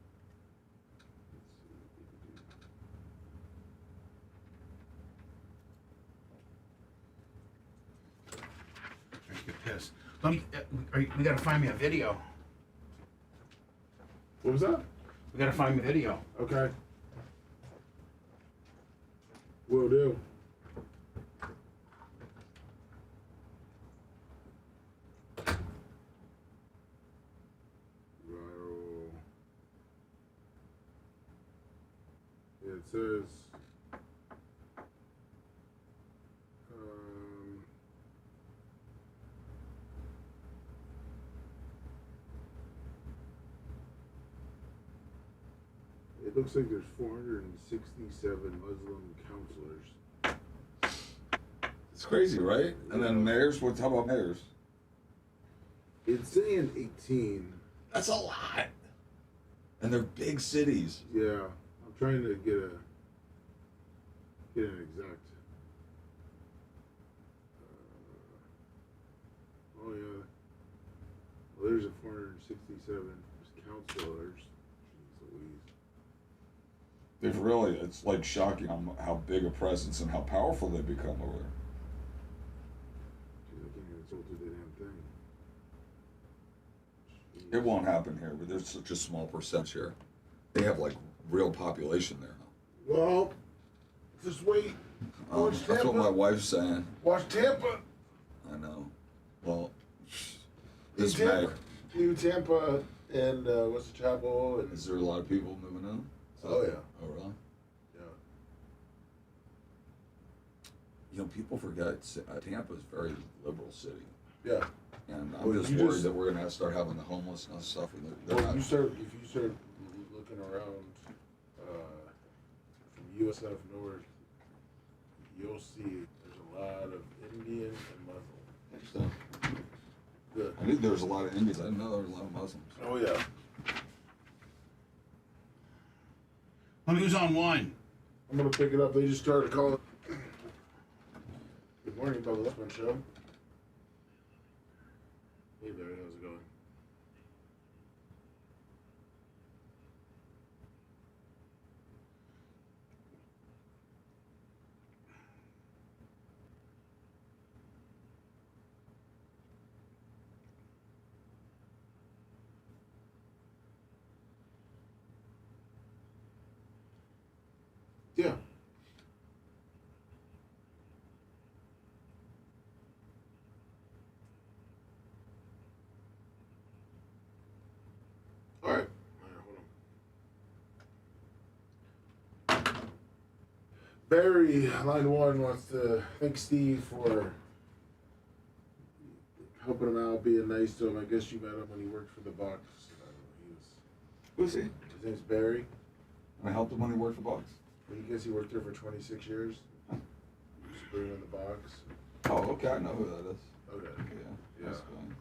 I get pissed. We got to find me a video. What was that? We got to find me a video. Okay. Will do. It says it looks like there's 467 Muslim counselors. It's crazy, right? And then mayors. How about mayors? It's saying 18. That's a lot. And they're big cities. Yeah. I'm trying to get an exact. Oh yeah. Well, there's a 467 counselors. Jeez Louise. They've really. It's like shocking how big a presence and how powerful they become over there. Jeez, I can't even scroll through the damn thing. Jeez. It won't happen here, but there's such a small percentage here. They have real population there. Well, just wait. Watch That's what my wife's saying. Watch Tampa. I know. Well, New Tampa. New Tampa and what's the chapel? And is there a lot of people moving in? Oh yeah. Oh really? Yeah. You know, people forget Tampa is a very liberal city. Yeah. And I'm just worried that we're going to have to start having the homelessness stuff. Well, if you start looking around from U.S. out of north, you'll see there's a lot of Indian and Muslim. Good. I knew there was a lot of Indians. I didn't know there was a lot of Muslims. Oh yeah. Who's on one? I'm gonna pick it up. They just started calling. Good morning, Bubba the Love Show. Hey Barry, how's it going? Yeah. All right, hold on. Barry, line 1, wants to thank Steve for helping him out, being nice to him. I guess you met him when he worked for the Bucks. Who's he? His name's Barry. I helped him when he worked for Bucks. Because he worked there for 26 years. Just bring him in the box. Oh, okay. I know who that is. Okay. Yeah. That's fine.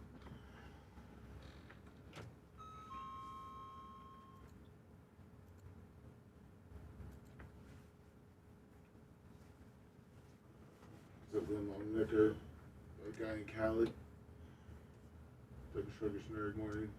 Except then long knicker, a guy in Cali. Took a sugar snare morning.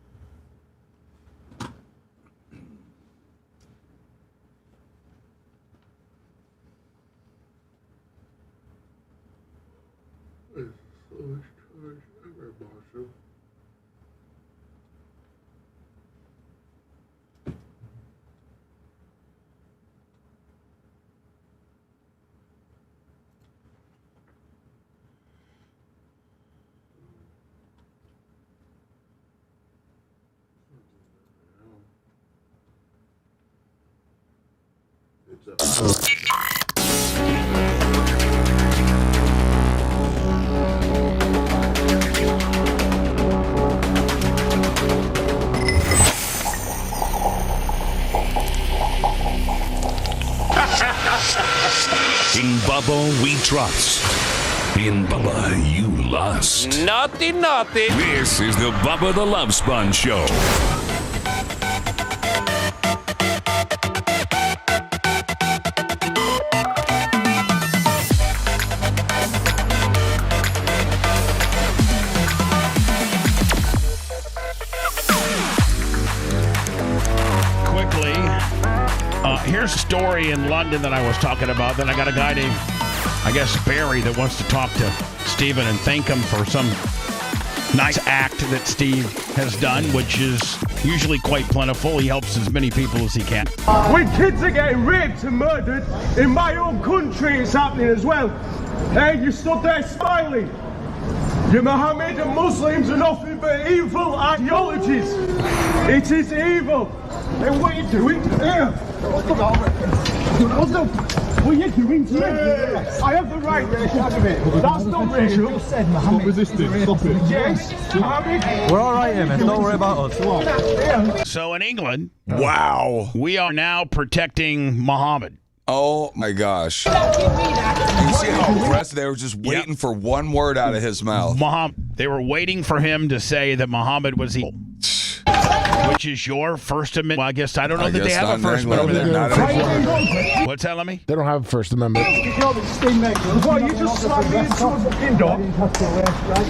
In Bubba, we trust. In Bubba, you lust. Naughty, naughty. This is the Bubba the Love Sponge Show. Here's a story in London that I was talking about. Then I got a guy named, I guess, Barry that wants to talk to Steven and thank him for some nice act that Steve has done, which is usually quite plentiful. He helps as many people as he can. When kids are getting raped and murdered, in my own country it's happening as well. Hey, you stood there smiling. You Mohammed and Muslims are nothing but evil ideologies. It is evil. And what are you doing here? What are you doing to me? I have the right. That's not racial. Stop resisting. Stop it. Yes. Mohammed. We're all right here, man. Don't worry about us. So in England, wow, we are now protecting Muhammad. Oh my gosh. You see how aggressive they were just waiting for one word out of his mouth. They were waiting for him to say that Muhammad was evil. Which is your First Amendment? Well, I guess I don't know that they have a First Amendment. What's that, Lemmy? They don't have a First Amendment. Well, you just slapped me into a fucking dog.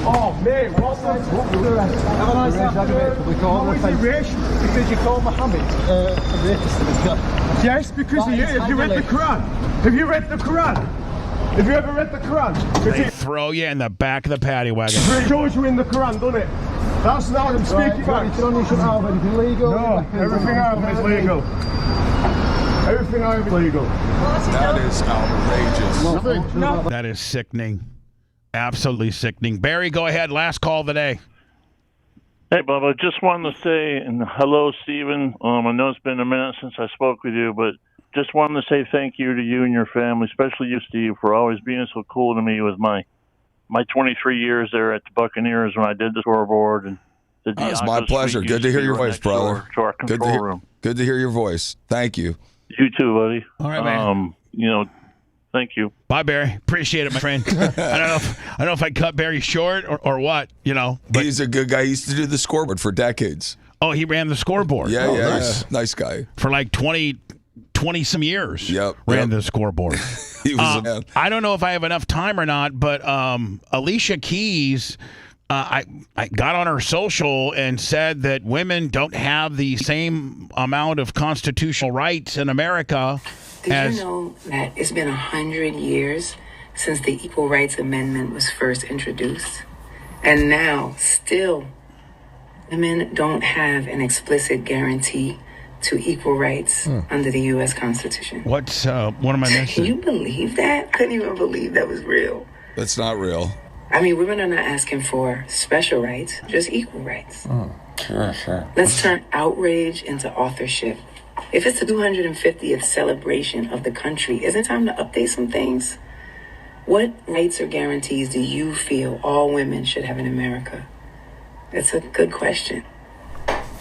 Oh, mate, what's that? Have a nice afternoon. Why is he racist? Because you call Muhammad a racist. Yes, because he is. Have you read the Quran? Have you read the Quran? Have you ever read the Quran? They throw you in the back of the paddy wagon. It shows you in the Quran, doesn't it? That's not what I'm speaking about. You shouldn't have anything legal. No, everything I have is legal. Everything I have is legal. That is outrageous. That is sickening. Absolutely sickening. Barry, go ahead. Last call of the day. Hey, Bubba. Just wanted to say, and hello, Steven. I know it's been a minute since I spoke with you, but just wanted to say thank you to you and your family, especially you, Steve, for always being so cool to me with my 23 years there at the Buccaneers when I did the scoreboard. And the it's my pleasure. Good to hear your voice, brother. To our control room. Good to hear your voice. Thank you. You too, buddy. All right, man. Thank you. Bye, Barry. Appreciate it, my friend. I don't know if I cut Barry short or what, But he's a good guy. He used to do the scoreboard for decades. Oh, he ran the scoreboard. Yeah, nice. Nice guy. For like 20 some years. Yep. Ran the scoreboard. He was a man. I don't know if I have enough time or not, but Alicia Keys, I got on her social and said that women don't have the same amount of constitutional rights in America. Did you know that it's been 100 years since the Equal Rights Amendment was first introduced? And now, still, women don't have an explicit guarantee to equal rights under the U.S. Constitution. What am I missing? Can you believe that? I couldn't even believe that was real. That's not real. I mean, women are not asking for special rights, just equal rights. Sure. Let's turn outrage into authorship. If it's the 250th celebration of the country, isn't it time to update some things? What rights or guarantees do you feel all women should have in America? It's a good question.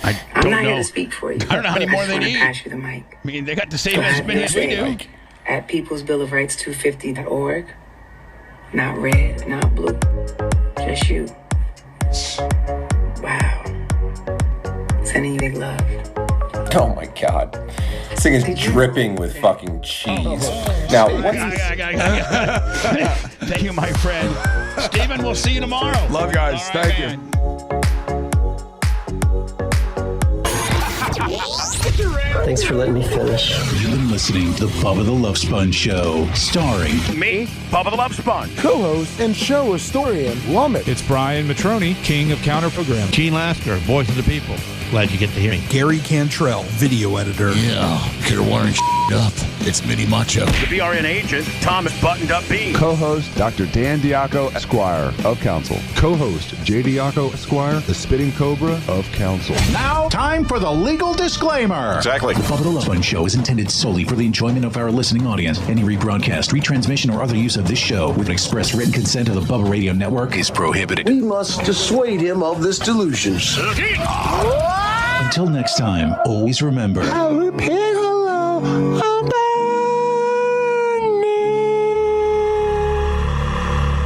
I'm not here to speak for you. I don't know how many more they I just need. wanna pass you the mic. I mean, they got the same as many as we do. At peoplesbillofrights250.org. Not red, not blue. Just you. Wow. Sending you big love. Oh my God. This thing is dripping with fucking cheese. Now, what's Thank you, my friend. Steven, we'll see you tomorrow. Love, guys. All right, Thank you. Thanks for letting me finish. You've been listening to the Bubba the Love Sponge Show, starring me, Bubba the Love Sponge, co-host and show historian Lumet. It's Brian Matroni, king of counter program. Gene Lasker, voice of the people. Glad you get to hear me. Gary Cantrell, video editor. Yeah, you're wiring up. It's Mini Macho. The BRN agent, Thomas Buttoned Up B. Co-host, Dr. Dan Diaco, Esquire of Council. Co-host, J. Diaco, Esquire, the Spitting Cobra of Council. Now, time for the legal disclaimer. Exactly. The Bubba the Love Sponge Show is intended solely for the enjoyment of our listening audience. Any rebroadcast, retransmission, or other use of this show with express written consent of the Bubba Radio Network is prohibited. We must dissuade him of this delusion. Until next time, always remember. I'll repeat hello.